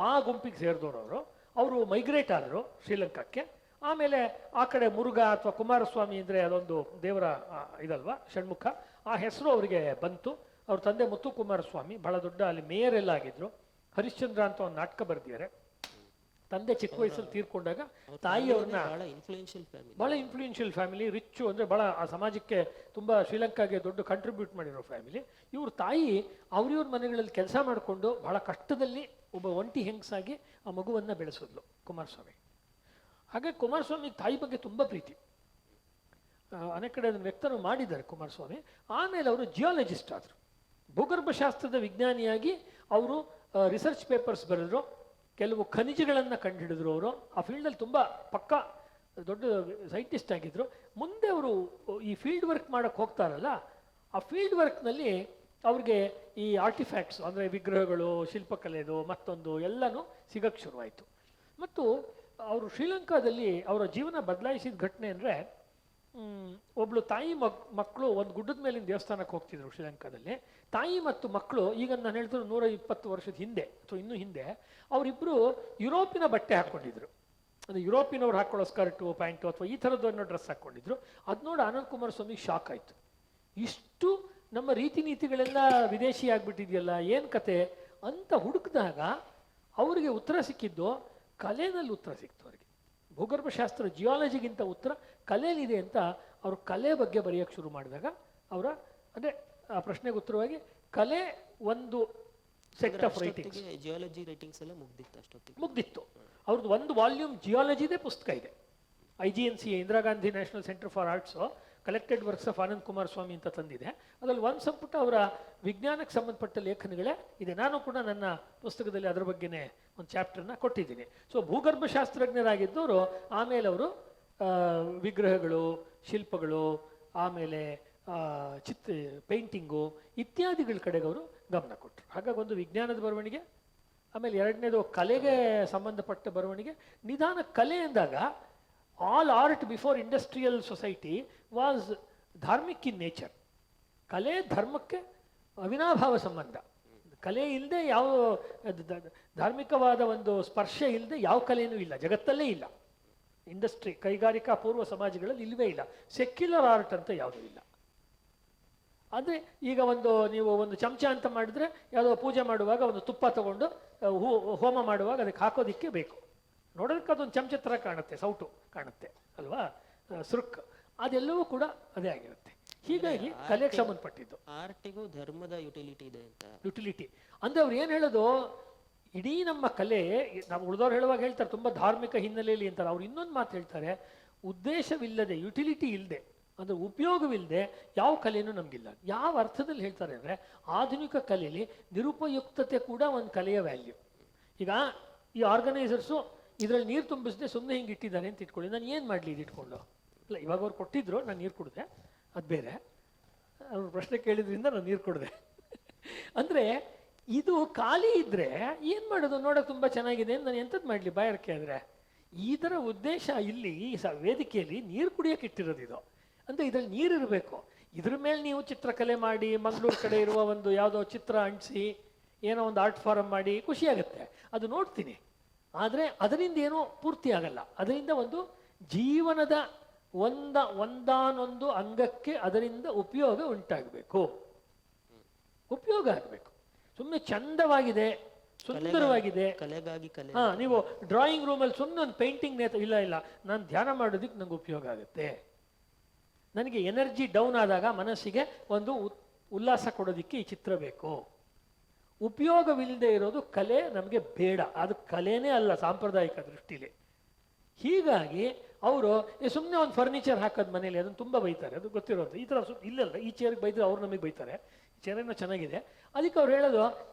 ಆ ಗುಂಪಿಗೆ ಸೇರಿದವರು ಅವರು ಮೈಗ್ರೇಟ್ ಆದರು ಶ್ರೀಲಂಕಾಕ್ಕೆ. ಆಮೇಲೆ ಆ ಕಡೆ ಮುರುಘಾ ಅಥವಾ ಕುಮಾರಸ್ವಾಮಿ ಅಂದರೆ ಅದೊಂದು ದೇವರ ಇದಲ್ವಾ ಷಣ್ಮುಖ, ಆ ಹೆಸರು ಅವರಿಗೆ ಬಂತು. ಅವ್ರ ತಂದೆ ಮುತ್ತು ಕುಮಾರಸ್ವಾಮಿ ಬಹಳ ದೊಡ್ಡ ಅಲ್ಲಿ ಮೇಯರ್ ಎಲ್ಲ ಆಗಿದ್ರು. ಹರಿಶ್ಚಂದ್ರ ಅಂತ ಒಂದು ನಾಟಕ ಬರೆದಿದ್ದಾರೆ. ತಂದೆ ಚಿಕ್ಕ ವಯಸ್ಸಲ್ಲಿ ತೀರ್ಕೊಂಡಾಗ ತಾಯಿ ಅವ್ರನ್ನ ಬಹಳ ಇನ್ಫ್ಲೂಯೆನ್ಷಿಯಲ್ ಫ್ಯಾಮಿಲಿ, ರಿಚ್ಚು ಅಂದರೆ ಬಹಳ ಆ ಸಮಾಜಕ್ಕೆ ತುಂಬ ಶ್ರೀಲಂಕಾಗೆ ದೊಡ್ಡ ಕಂಟ್ರಿಬ್ಯೂಟ್ ಮಾಡಿರೋ ಫ್ಯಾಮಿಲಿ. ಇವ್ರ ತಾಯಿ ಅವ್ರಿವ್ರ ಮನೆಗಳಲ್ಲಿ ಕೆಲಸ ಮಾಡಿಕೊಂಡು ಬಹಳ ಕಷ್ಟದಲ್ಲಿ ಒಬ್ಬ ಒಂಟಿ ಹೆಂಗಸಾಗಿ ಆ ಮಗುವನ್ನು ಬೆಳೆಸಿದ್ಲು ಕುಮಾರಸ್ವಾಮಿ. ಹಾಗೆ ಕುಮಾರಸ್ವಾಮಿ ತಾಯಿ ಬಗ್ಗೆ ತುಂಬ ಪ್ರೀತಿ, ಅನೇಕ ಕಡೆ ಅದನ್ನು ವ್ಯಕ್ತನೂ ಮಾಡಿದ್ದಾರೆ ಕುಮಾರಸ್ವಾಮಿ. ಆಮೇಲೆ ಅವರು ಜಿಯಾಲಜಿಸ್ಟ್ ಆದರು, ಭೂಗರ್ಭಶಾಸ್ತ್ರದ ವಿಜ್ಞಾನಿಯಾಗಿ ಅವರು ರಿಸರ್ಚ್ ಪೇಪರ್ಸ್ ಬರೆದ್ರು, ಕೆಲವು ಖನಿಜಗಳನ್ನು ಕಂಡುಹಿಡಿದ್ರು. ಅವರು ಆ ಫೀಲ್ಡಲ್ಲಿ ತುಂಬ ಪಕ್ಕ ದೊಡ್ಡ ಸೈಂಟಿಸ್ಟ್ ಆಗಿದ್ರು. ಮುಂದೆ ಅವರು ಈ ಫೀಲ್ಡ್ ವರ್ಕ್ ಮಾಡೋಕ್ಕೆ ಹೋಗ್ತಾರಲ್ಲ, ಆ ಫೀಲ್ಡ್ ವರ್ಕ್ನಲ್ಲಿ ಅವ್ರಿಗೆ ಈ ಆರ್ಟಿಫ್ಯಾಕ್ಟ್ಸ್ ಅಂದರೆ ವಿಗ್ರಹಗಳು, ಶಿಲ್ಪಕಲೆದು ಮತ್ತೊಂದು ಎಲ್ಲನೂ ಸಿಗಕ್ಕೆ ಶುರುವಾಯಿತು. ಮತ್ತು ಅವರು ಶ್ರೀಲಂಕಾದಲ್ಲಿ ಅವರ ಜೀವನ ಬದಲಾಯಿಸಿದ ಘಟನೆ ಅಂದರೆ, ಒಬ್ಳು ತಾಯಿ ಮಕ್ಕಳು ಒಂದು ಗುಡ್ಡದ ಮೇಲಿನ ದೇವಸ್ಥಾನಕ್ಕೆ ಹೋಗ್ತಿದ್ರು ಶ್ರೀಲಂಕಾದಲ್ಲಿ. ತಾಯಿ ಮತ್ತು ಮಕ್ಕಳು, ಈಗ ನಾನು ಹೇಳ್ತಿದ್ರು 120 ವರ್ಷದ ಹಿಂದೆ ಅಥವಾ ಇನ್ನೂ ಹಿಂದೆ, ಅವರಿಬ್ಬರು ಯುರೋಪಿನ ಬಟ್ಟೆ ಹಾಕ್ಕೊಂಡಿದ್ರು. ಅಂದರೆ ಯುರೋಪಿನವ್ರು ಹಾಕೊಳ್ಳೋ ಸ್ಕರ್ಟು ಪ್ಯಾಂಟು ಅಥವಾ ಈ ಥರದ್ದು ಅನ್ನೋ ಡ್ರೆಸ್ ಹಾಕ್ಕೊಂಡಿದ್ರು. ಅದು ನೋಡಿ ಆನಂದ್ ಕುಮಾರಸ್ವಾಮಿಗೆ ಶಾಕ್ ಆಯಿತು. ಇಷ್ಟು ನಮ್ಮ ರೀತಿ ನೀತಿಗಳೆಲ್ಲ ವಿದೇಶಿ ಆಗಿಬಿಟ್ಟಿದೆಯಲ್ಲ, ಏನು ಕತೆ ಅಂತ ಹುಡುಕಿದಾಗ ಅವರಿಗೆ ಉತ್ತರ ಸಿಕ್ಕಿದ್ದು ಕಲೆನಲ್ಲಿ ಉತ್ತರ ಸಿಕ್ತು ಅವರಿಗೆ. ಭೂಗರ್ಭಶಾಸ್ತ್ರ ಜಿಯಾಲಜಿಗಿಂತ ಉತ್ತರ ಕಲೆಯಲ್ಲಿದೆ ಅಂತ ಅವರು ಕಲೆ ಬಗ್ಗೆ ಬರೆಯೋಕ್ಕೆ ಶುರು ಮಾಡಿದಾಗ ಅವರ ಅಂದರೆ ಆ ಪ್ರಶ್ನೆಗೆ ಉತ್ತರವಾಗಿ ಕಲೆ ಒಂದು set of writings, geology writings ಎಲ್ಲ ಮುಗ್ದಿತ್ತು. ಅವ್ರದ್ದು ಒಂದು ವಾಲ್ಯೂಮ್ ಜಿಯಾಲಜಿದೇ ಪುಸ್ತಕ ಇದೆ. IGNC Indira Gandhi national centre for arts collected works of Anand Kumaraswamy ಅಂತ ತಂದಿದೆ. ಅದರಲ್ಲಿ ಒಂದು ಸಂಪುಟ ಅವರ ವಿಜ್ಞಾನಕ್ಕೆ ಸಂಬಂಧಪಟ್ಟ ಲೇಖನಗಳೇ ಇದೆ. ನಾನು ಕೂಡ ನನ್ನ ಪುಸ್ತಕದಲ್ಲಿ ಅದರ ಬಗ್ಗೆನೇ ಒಂದು ಚಾಪ್ಟರ್ನ ಕೊಟ್ಟಿದ್ದೀನಿ. ಸೊ ಭೂಗರ್ಭಶಾಸ್ತ್ರಜ್ಞರಾಗಿದ್ದವರು ಆಮೇಲೆ ಅವರು ವಿಗ್ರಹಗಳು, ಶಿಲ್ಪಗಳು, ಆಮೇಲೆ ಪೇಂಟಿಂಗು ಇತ್ಯಾದಿಗಳ ಕಡೆಗೆ ಅವರು ಗಮನ ಕೊಟ್ಟರು. ಹಾಗಾಗಿ ಒಂದು ವಿಜ್ಞಾನದ ಬರವಣಿಗೆ, ಆಮೇಲೆ ಎರಡನೇದು ಕಲೆಗೆ ಸಂಬಂಧಪಟ್ಟ ಬರವಣಿಗೆ. ನಿಧಾನ ಕಲೆ ಎಂದಾಗ all art before industrial society was dharmic in nature. ಕಲೆ ಧರ್ಮಕ್ಕೆ ಅವಿನಾಭಾವ ಸಂಬಂಧ. ಕಲೆ ಇಲ್ಲದೆ ಯಾವ ಧಾರ್ಮಿಕವಾದ ಒಂದು ಸ್ಪರ್ಶ ಇಲ್ಲದೆ ಯಾವ ಕಲೆಯೂ ಇಲ್ಲ, ಜಗತ್ತಲ್ಲೇ ಇಲ್ಲ. ಇಂಡಸ್ಟ್ರಿ ಕೈಗಾರಿಕಾ ಪೂರ್ವ ಸಮಾಜಗಳಲ್ಲಿ ಇಲ್ಲವೇ ಇಲ್ಲ. ಸೆಕ್ಯುಲರ್ ಆರ್ಟ್ ಅಂತ ಯಾವುದೂ ಇಲ್ಲ. ಅಂದರೆ ಈಗ ನೀವು ಒಂದು ಚಮಚ ಅಂತ ಮಾಡಿದ್ರೆ ಯಾವುದೋ ಪೂಜೆ ಮಾಡುವಾಗ ಒಂದು ತುಪ್ಪ ತಗೊಂಡು ಹೋಮ ಮಾಡುವಾಗ ಅದಕ್ಕೆ ಹಾಕೋದಿಕ್ಕೆ ಬೇಕು. ನೋಡೋದಕ್ಕೆ ಅದೊಂದು ಚಮಚ ಥರ ಕಾಣುತ್ತೆ, ಸೌಟು ಕಾಣುತ್ತೆ ಅಲ್ವಾ, ಸುರುಕ್, ಅದೆಲ್ಲವೂ ಕೂಡ ಅದೇ ಆಗಿರುತ್ತೆ. ಹೀಗಾಗಿ ಕಲೆಗೆ ಸಂಬಂಧಪಟ್ಟಿದ್ದು. ಆರ್ಟಿಗೂ ಧರ್ಮದ ಯುಟಿಲಿಟಿ ಇದೆ ಅಂತ. ಯುಟಿಲಿಟಿ ಅಂದರೆ ಅವ್ರು ಏನು ಹೇಳೋದು, ಇಡೀ ನಮ್ಮ ಕಲೆ, ನಾವು ಉಳಿದವ್ರು ಹೇಳುವಾಗ ಹೇಳ್ತಾರೆ ತುಂಬ ಧಾರ್ಮಿಕ ಹಿನ್ನೆಲೆಯಲ್ಲಿ ಅಂತಾರೆ. ಅವ್ರು ಇನ್ನೊಂದು ಮಾತು ಹೇಳ್ತಾರೆ, ಉದ್ದೇಶವಿಲ್ಲದೆ, ಯುಟಿಲಿಟಿ ಇಲ್ಲದೆ, ಅಂದರೆ ಉಪಯೋಗವಿಲ್ಲದೆ ಯಾವ ಕಲೆಯೂ ನಮಗಿಲ್ಲ. ಯಾವ ಅರ್ಥದಲ್ಲಿ ಹೇಳ್ತಾರೆ ಅಂದರೆ, ಆಧುನಿಕ ಕಲೆಯಲ್ಲಿ ನಿರುಪಯುಕ್ತತೆ ಕೂಡ ಒಂದು ಕಲೆಯ ವ್ಯಾಲ್ಯೂ. ಈಗ ಈ ಆರ್ಗನೈಸರ್ಸು ಇದರಲ್ಲಿ ನೀರು ತುಂಬಿಸದೆ ಸುಮ್ಮನೆ ಹಿಂಗೆ ಇಟ್ಟಿದ್ದಾರೆ ಅಂತ ಇಟ್ಕೊಳ್ಳಿ, ನಾನು ಏನು ಮಾಡಲಿ ಇದು ಇಟ್ಕೊಂಡು? ಇಲ್ಲ, ಇವಾಗ ಅವ್ರು ಕೊಟ್ಟಿದ್ರು, ನಾನು ನೀರು ಕುಡಿದೆ, ಅದು ಬೇರೆ. ಅವ್ರು ಪ್ರಶ್ನೆ ಕೇಳಿದ್ರಿಂದ ನಾನು ನೀರು ಕುಡಿದೆ. ಅಂದರೆ ಇದು ಖಾಲಿ ಇದ್ದರೆ ಏನು ಮಾಡೋದು, ನೋಡೋಕೆ ತುಂಬ ಚೆನ್ನಾಗಿದೆ, ನಾನು ಎಂಥದ್ದು ಮಾಡಲಿ ಬಾಯಾರಿಕೆ ಆದರೆ. ಈ ಥರ ಉದ್ದೇಶ ಇಲ್ಲಿ ವೇದಿಕೆಯಲ್ಲಿ ನೀರು ಕುಡಿಯೋಕೆ ಇಟ್ಟಿರೋದು ಇದು. ಅಂದರೆ ಇದರಲ್ಲಿ ನೀರಿರಬೇಕು. ಇದ್ರ ಮೇಲೆ ನೀವು ಚಿತ್ರಕಲೆ ಮಾಡಿ, ಮಂಗಳೂರು ಕಡೆ ಇರುವ ಒಂದು ಯಾವುದೋ ಚಿತ್ರ ಅಂಟಿಸಿ ಏನೋ ಒಂದು ಆರ್ಟ್ ಫಾರಮ್ ಮಾಡಿ ಖುಷಿಯಾಗುತ್ತೆ, ಅದು ನೋಡ್ತೀನಿ. ಆದರೆ ಅದರಿಂದ ಏನೋ ಪೂರ್ತಿ ಆಗಲ್ಲ. ಅದರಿಂದ ಒಂದು ಜೀವನದ ಒಂದಾನೊಂದು ಅಂಗಕ್ಕೆ ಅದರಿಂದ ಉಪಯೋಗ ಉಂಟಾಗಬೇಕು, ಉಪಯೋಗ ಆಗಬೇಕು. ಸುಮ್ಮನೆ ಚಂದವಾಗಿದೆ, ಸುಂದರವಾಗಿದೆ, ನೀವು ಡ್ರಾಯಿಂಗ್ ರೂಮಲ್ಲಿ ಸುಮ್ಮನೆ ಒಂದು ಪೇಂಟಿಂಗ್ ಇಲ್ಲ, ನಾನು ಧ್ಯಾನ ಮಾಡೋದಕ್ಕೆ ನಂಗೆ ಉಪಯೋಗ ಆಗುತ್ತೆ. ನನಗೆ ಎನರ್ಜಿ ಡೌನ್ ಆದಾಗ ಮನಸ್ಸಿಗೆ ಒಂದು ಉಲ್ಲಾಸ ಕೊಡೋದಕ್ಕೆ ಈ ಚಿತ್ರ ಬೇಕು. ಉಪಯೋಗವಿಲ್ಲದೆ ಇರೋದು ಕಲೆ ನಮಗೆ ಬೇಡ, ಅದು ಕಲೆನೇ ಅಲ್ಲ ಸಾಂಪ್ರದಾಯಿಕ ದೃಷ್ಟಿಲಿ. ಹೀಗಾಗಿ ಅವರು ಸುಮ್ಮನೆ ಒಂದು ಫರ್ನಿಚರ್ ಹಾಕೋದು ಮನೇಲಿ, ಅದನ್ನು ತುಂಬ ಬೈತಾರೆ, ಅದು ಗೊತ್ತಿರೋದು. ಈ ಥರ ಇಲ್ಲಲ್ಲ, ಈ ಚೇರ್ಗೆ ಬೈದ್ರೆ ಅವ್ರು ನಮಗೆ ಬೈತಾರೆ, ಚೇರೇನೋ ಚೆನ್ನಾಗಿದೆ. ಅದಕ್ಕೆ ಅವ್ರು ಹೇಳೋದು,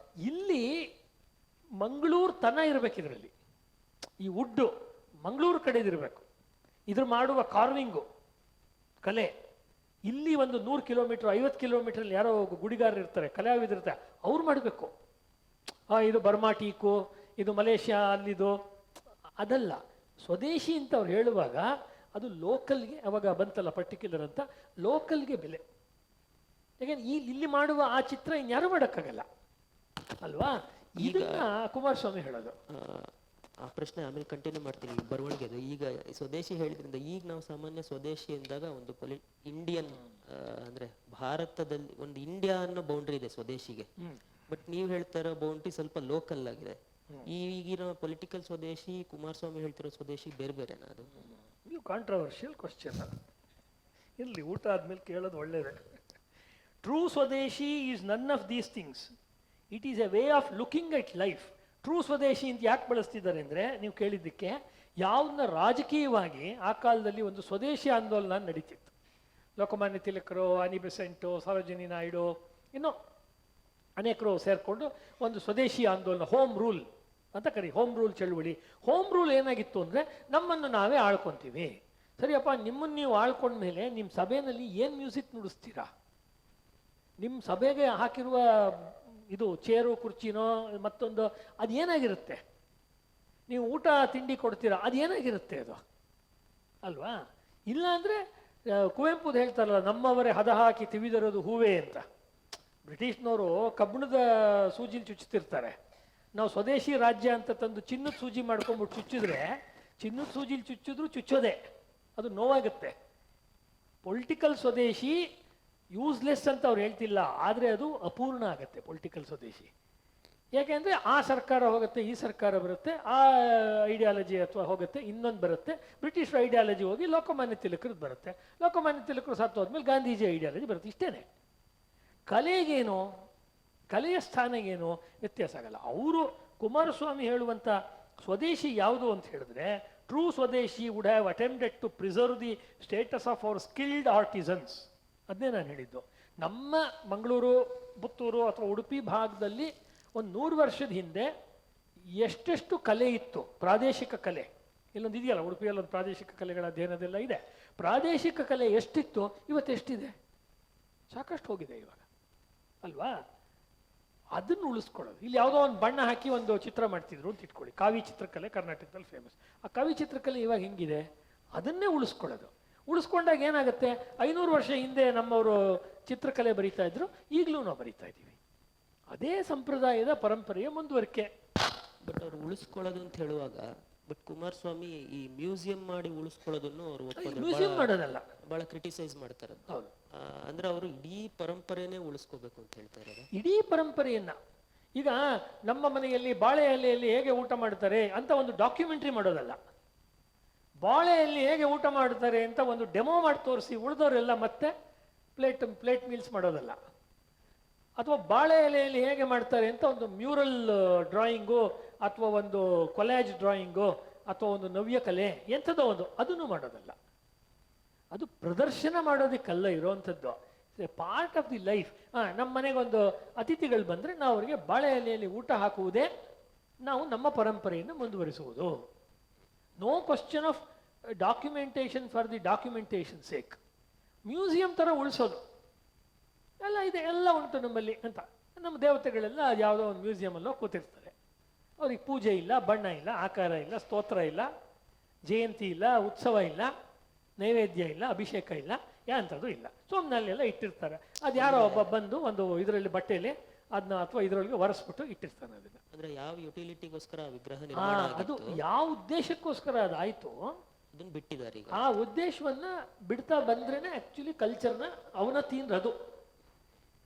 ಇಲ್ಲಿ ಮಂಗಳೂರು ತನ ಇರಬೇಕು, ಇದರಲ್ಲಿ ಈ ವುಡ್ಡು ಮಂಗಳೂರು ಕಡೆದಿರಬೇಕು. ಇದ್ರ ಮಾಡುವ ಕಾರ್ವಿಂಗು ಕಲೆ ಇಲ್ಲಿ ಒಂದು 100 ಕಿಲೋಮೀಟರ್ 50 ಕಿಲೋಮೀಟರ್ ಯಾರೋ ಗುಡಿಗಾರರು ಇರ್ತಾರೆ, ಕಲಾವಿದಿರ್ತಾರೆ, ಅವ್ರು ಮಾಡಬೇಕು. ಇದು ಬರ್ಮಾ ಟೀಕು, ಇದು ಮಲೇಷ್ಯಾ ಅಲ್ಲಿದು, ಅದಲ್ಲ. ಸ್ವದೇಶಿ ಅಂತ ಅವ್ರು ಹೇಳುವಾಗ ಅದು ಲೋಕಲ್ಗೆ, ಅವಾಗ ಬಂತಲ್ಲ ಪರ್ಟಿಕ್ಯುಲರ್ ಅಂತ, ಲೋಕಲ್ಗೆ ಬೆಲೆ. ಯಾಕೆಂದ್ರೆ ಇಲ್ಲಿ ಮಾಡುವ ಆ ಚಿತ್ರ ಇನ್ಯಾರು ಮಾಡೋಕ್ಕಾಗಲ್ಲ ಅಲ್ವಾ. ಇದನ್ನ ಕುಮಾರಸ್ವಾಮಿ ಹೇಳೋದು. ಆ ಪ್ರಶ್ನೆ ಆಮೇಲೆ ಕಂಟಿನ್ಯೂ ಮಾಡ್ತೀನಿ, ಈಗ ಬರವಣಿಗೆದು. ಈಗ ಸ್ವದೇಶಿ ಹೇಳಿದ್ರಿಂದ ಈಗ ನಾವು ಸಾಮಾನ್ಯ ಸ್ವದೇಶಿ ಎಂದಾಗ ಒಂದು ಇಂಡಿಯನ್ ಅಂದ್ರೆ ಭಾರತದಲ್ಲಿ ಒಂದು ಇಂಡಿಯಾ ಅನ್ನೋ ಬೌಂಡ್ರಿ ಇದೆ ಸ್ವದೇಶಿಗೆ. ಬಟ್ ನೀವು ಹೇಳ್ತಾ ಇರೋ ಬೌಂಡ್ರಿ ಸ್ವಲ್ಪ ಲೋಕಲ್ ಆಗಿದೆ. ಈಗಿನ ಪೊಲಿಟಿಕಲ್ ಸ್ವದೇಶಿ, ಕುಮಾರಸ್ವಾಮಿ ಹೇಳ್ತಿರೋ ಸ್ವದೇಶಿ ಬೇರೆ ಬೇರೆನಾ? ಅದು ನೀವು ಕಾಂಟ್ರವರ್ಷಿಯಲ್ ಕ್ವಶನ್. ಇರಲಿ, ಊಟ ಆದ್ಮೇಲೆ ಕೇಳೋದು ಒಳ್ಳೇದೇ. ಟ್ರೂ ಸ್ವದೇಶಿ is none of these things. It is A way of looking at life. True ಸ್ವದೇಶಿ ಅಂತ ಯಾಕೆ ಬಳಸ್ತಿದ್ದಾರೆ ಅಂದರೆ, ನೀವು ಕೇಳಿದ್ದಕ್ಕೆ, ಯಾವನ್ನ ರಾಜಕೀಯವಾಗಿ ಆ ಕಾಲದಲ್ಲಿ ಒಂದು ಸ್ವದೇಶಿ ಆಂದೋಲನ ನಡೀತಿತ್ತು. ಲೋಕಮಾನ್ಯ ತಿಲಕರು, ಆನಿ ಬೆಸೆಂಟು, ಸರೋಜಿನಿ ನಾಯ್ಡು, ಇನ್ನೂ ಅನೇಕರು ಸೇರಿಕೊಂಡು ಒಂದು ಸ್ವದೇಶಿ ಆಂದೋಲನ, ಹೋಮ್ ರೂಲ್ ಅಂತ ಹೋಮ್ ರೂಲ್ ಚಳುವಳಿ. ಹೋಮ್ ರೂಲ್ ಏನಾಗಿತ್ತು ಅಂದರೆ, ನಮ್ಮನ್ನು ನಾವೇ ಆಳ್ಕೊತೀವಿ. ಸರಿಯಪ್ಪ, ನಿಮ್ಮನ್ನು ನೀವು ಆಳ್ಕೊಂಡ್ಮೇಲೆ ನಿಮ್ಮ ಸಭೆಯಲ್ಲಿ ಏನು ಮ್ಯೂಸಿಕ್ ನುಡಿಸ್ತೀರಾ? ನಿಮ್ಮ ಸಭೆಗೆ ಹಾಕಿರುವ ಇದು ಚೇರು ಕುರ್ಚಿನೋ ಮತ್ತೊಂದು ಅದೇನಾಗಿರುತ್ತೆ? ನೀವು ಊಟ ತಿಂಡಿ ಕೊಡ್ತೀರಾ, ಅದೇನಾಗಿರುತ್ತೆ ಅದು ಅಲ್ವಾ? ಇಲ್ಲ ಅಂದರೆ ಕುವೆಂಪುದು ಹೇಳ್ತಾರಲ್ಲ, ನಮ್ಮವರೇ ಹದ ಹಾಕಿ ತಿವಿದಿರೋದು ಹೂವೇ ಅಂತ. ಬ್ರಿಟಿಷ್ನವರು ಕಬ್ಬಿಣದ ಸೂಜಿಲಿ ಚುಚ್ಚುತ್ತಿರ್ತಾರೆ. ನಾವು ಸ್ವದೇಶಿ ರಾಜ್ಯ ಅಂತ ತಂದು ಚಿನ್ನದ ಸೂಜಿ ಮಾಡ್ಕೊಂಡ್ಬಿಟ್ಟು ಚುಚ್ಚಿದ್ರೆ, ಚಿನ್ನದ ಸೂಜಿಲಿ ಚುಚ್ಚಿದ್ರು ಚುಚ್ಚೋದೆ, ಅದು ನೋವಾಗುತ್ತೆ. ಪೊಲಿಟಿಕಲ್ ಸ್ವದೇಶಿ ಯೂಸ್ಲೆಸ್ ಅಂತ ಅವ್ರು ಹೇಳ್ತಿಲ್ಲ, ಆದರೆ ಅದು ಅಪೂರ್ಣ ಆಗುತ್ತೆ ಪೊಲಿಟಿಕಲ್ ಸ್ವದೇಶಿ. ಯಾಕೆಂದರೆ ಆ ಸರ್ಕಾರ ಹೋಗುತ್ತೆ, ಈ ಸರ್ಕಾರ ಬರುತ್ತೆ, ಆ ಐಡಿಯಾಲಜಿ ಅಥವಾ ಹೋಗುತ್ತೆ, ಇನ್ನೊಂದು ಬರುತ್ತೆ. ಬ್ರಿಟಿಷ್ ಐಡಿಯಾಲಜಿ ಹೋಗಿ ಲೋಕಮಾನ್ಯ ತಿಲಕರದ್ದು ಬರುತ್ತೆ, ಲೋಕಮಾನ್ಯ ತಿಲಕರು ಸತ್ತು ಹೋದ್ಮೇಲೆ ಗಾಂಧೀಜಿ ಐಡಿಯಾಲಜಿ ಬರುತ್ತೆ. ಇಷ್ಟೇನೆ. ಕಲೆಗೇನು, ಕಲೆಯ ಸ್ಥಾನಗೇನು ವ್ಯತ್ಯಾಸ ಆಗಲ್ಲ. ಅವರು ಕುಮಾರಸ್ವಾಮಿ ಹೇಳುವಂಥ ಸ್ವದೇಶಿ ಯಾವುದು ಅಂತ ಹೇಳಿದ್ರೆ, true swadeshi would have attempted to preserve the status of our skilled artisans. ಅದನ್ನೇ ನಾನು ಹೇಳಿದ್ದು. ನಮ್ಮ ಮಂಗಳೂರು, ಪುತ್ತೂರು ಅಥವಾ ಉಡುಪಿ ಭಾಗದಲ್ಲಿ ಒಂದು 100 ವರ್ಷದ ಹಿಂದೆ ಎಷ್ಟೆಷ್ಟು ಕಲೆ ಇತ್ತು, ಪ್ರಾದೇಶಿಕ ಕಲೆ. ಇಲ್ಲೊಂದು ಇದೆಯಲ್ಲ, ಉಡುಪಿಯಲ್ಲಿ ಒಂದು ಪ್ರಾದೇಶಿಕ ಕಲೆಗಳ ಅಧ್ಯಯನದೆಲ್ಲ ಇದೆ. ಪ್ರಾದೇಶಿಕ ಕಲೆ ಎಷ್ಟಿತ್ತು, ಇವತ್ತೆಷ್ಟಿದೆ? ಸಾಕಷ್ಟು ಹೋಗಿದೆ ಇವಾಗ ಅಲ್ವಾ? ಅದನ್ನು ಉಳಿಸ್ಕೊಳ್ಳೋದು. ಇಲ್ಲಿ ಯಾವುದೋ ಒಂದು ಬಣ್ಣ ಹಾಕಿ ಒಂದು ಚಿತ್ರ ಮಾಡ್ತಿದ್ರು ಅಂತ ಇಟ್ಕೊಳ್ಳಿ, ಕಾವಿ ಚಿತ್ರಕಲೆ ಕರ್ನಾಟಕದಲ್ಲಿ ಫೇಮಸ್. ಆ ಕಾವಿ ಚಿತ್ರಕಲೆ ಇವಾಗ ಹೆಂಗಿದೆ, ಅದನ್ನೇ ಉಳಿಸ್ಕೊಳ್ಳೋದು. ಉಳಿಸ್ಕೊಂಡಾಗ ಏನಾಗುತ್ತೆ, 500 ವರ್ಷ ಹಿಂದೆ ನಮ್ಮವರು ಚಿತ್ರಕಲೆ ಬರೀತಾ ಇದ್ರು, ಈಗಲೂ ನಾವು ಬರೀತಾ ಇದ್ದೀವಿ. ಅದೇ ಸಂಪ್ರದಾಯದ ಪರಂಪರೆಯ ಮುಂದುವರಿಕೆ. ಬಟ್ ಅವ್ರು ಉಳಿಸ್ಕೊಳ್ಳೋದು ಅಂತ ಹೇಳುವಾಗ, ಬಟ್ ಕುಮಾರಸ್ವಾಮಿ ಈ ಮ್ಯೂಸಿಯಂ ಮಾಡಿ ಉಳಿಸ್ಕೊಳ್ಳೋದನ್ನು ಅವರು ಮ್ಯೂಸಿಯಂ ಮಾಡೋದಲ್ಲ, ಬಹಳ ಕ್ರಿಟಿಸೈಸ್ ಮಾಡ್ತಾರೆ. ಹೌದು. ಅಂದ್ರೆ ಅವರು ಇಡೀ ಪರಂಪರೆನೇ ಉಳಿಸ್ಕೋಬೇಕು ಅಂತ ಹೇಳ್ತಾ ಇದ್ದಾರೆ. ಇಡೀ ಪರಂಪರೆಯನ್ನ. ಈಗ ನಮ್ಮ ಮನೆಯಲ್ಲಿ ಬಾಳೆ ಎಲೆಯಲ್ಲಿ ಹೇಗೆ ಊಟ ಮಾಡ್ತಾರೆ ಅಂತ ಒಂದು ಡಾಕ್ಯುಮೆಂಟ್ರಿ ಮಾಡೋದಲ್ಲ, ಬಾಳೆಯಲ್ಲಿ ಹೇಗೆ ಊಟ ಮಾಡ್ತಾರೆ ಅಂತ ಒಂದು ಡೆಮೋ ಮಾಡಿ ತೋರಿಸಿ ಉಳಿದವರೆಲ್ಲ ಮತ್ತೆ ಪ್ಲೇಟ್ ಮೀಲ್ಸ್ ಮಾಡೋದಲ್ಲ. ಅಥವಾ ಬಾಳೆ ಎಲೆಯಲ್ಲಿ ಹೇಗೆ ಮಾಡ್ತಾರೆ ಅಂತ ಒಂದು ಮ್ಯೂರಲ್ ಡ್ರಾಯಿಂಗು ಅಥವಾ ಒಂದು ಕೊಲ್ಯಾಜ್ ಡ್ರಾಯಿಂಗು ಅಥವಾ ಒಂದು ನವ್ಯ ಕಲೆ ಎಂಥದೋ ಒಂದು, ಅದನ್ನು ಮಾಡೋದಲ್ಲ. ಅದು ಪ್ರದರ್ಶನ ಮಾಡೋದಕ್ಕಲ್ಲ ಇರೋವಂಥದ್ದು, ಪಾರ್ಟ್ ಆಫ್ ದಿ ಲೈಫ್. ನಮ್ಮ ಮನೆಗೊಂದು ಅತಿಥಿಗಳು ಬಂದರೆ ನಾವು ಅವರಿಗೆ ಬಾಳೆ ಎಲೆಯಲ್ಲಿ ಊಟ ಹಾಕುವುದೇ ನಾವು ನಮ್ಮ ಪರಂಪರೆಯನ್ನು ಮುಂದುವರಿಸುವುದು. No question of documentation for the documentation sake. Museum ಥರ ಉಳಿಸೋದು ಎಲ್ಲ ಇದೆ, ಎಲ್ಲ ಉಂಟು ನಮ್ಮಲ್ಲಿ ಅಂತ. ನಮ್ಮ ದೇವತೆಗಳೆಲ್ಲ ಯಾವುದೋ ಒಂದು ಮ್ಯೂಸಿಯಮಲ್ಲೋ ಕೂತಿರ್ತಾರೆ. ಅವ್ರಿಗೆ ಪೂಜೆ ಇಲ್ಲ, ಬಣ್ಣ ಇಲ್ಲ, ಆಕಾರ ಇಲ್ಲ, ಸ್ತೋತ್ರ ಇಲ್ಲ, ಜಯಂತಿ ಇಲ್ಲ, ಉತ್ಸವ ಇಲ್ಲ, ನೈವೇದ್ಯ ಇಲ್ಲ, ಅಭಿಷೇಕ ಇಲ್ಲ, ಯಾಂಥದ್ದು ಇಲ್ಲ. ಸೋಮ್ನಲ್ಲೆಲ್ಲ ಇಟ್ಟಿರ್ತಾರೆ. ಅದು ಯಾರೋ ಒಬ್ಬ ಬಂದು ಒಂದು ಇದರಲ್ಲಿ ಬಟ್ಟೆಯಲ್ಲಿ ಅದನ್ನ ಅಥವಾ ಇದರೊಳಗೆ ಒರೆಸ್ಬಿಟ್ಟು ಇಟ್ಟಿರ್ತಾನೆ ಅದನ್ನ. ಅಂದ್ರೆ ಯಾವ ಯುಟಿಲಿಟಿಗೋಸ್ಕರ ವಿಗ್ರಹ ಅದು ಯಾವ ಉದ್ದೇಶಕ್ಕೋಸ್ಕರ ಅದಾಯ್ತು ಅದನ್ನ ಬಿಟ್ಟಿದ್ದಾರೆ ಈಗ. ಆ ಉದ್ದೇಶವನ್ನ ಬಿಡ್ತಾ ಬಂದ್ರೇನೆ ಆಕ್ಚುಲಿ ಕಲ್ಚರ್ನ ಅವನತಿ ಅದು.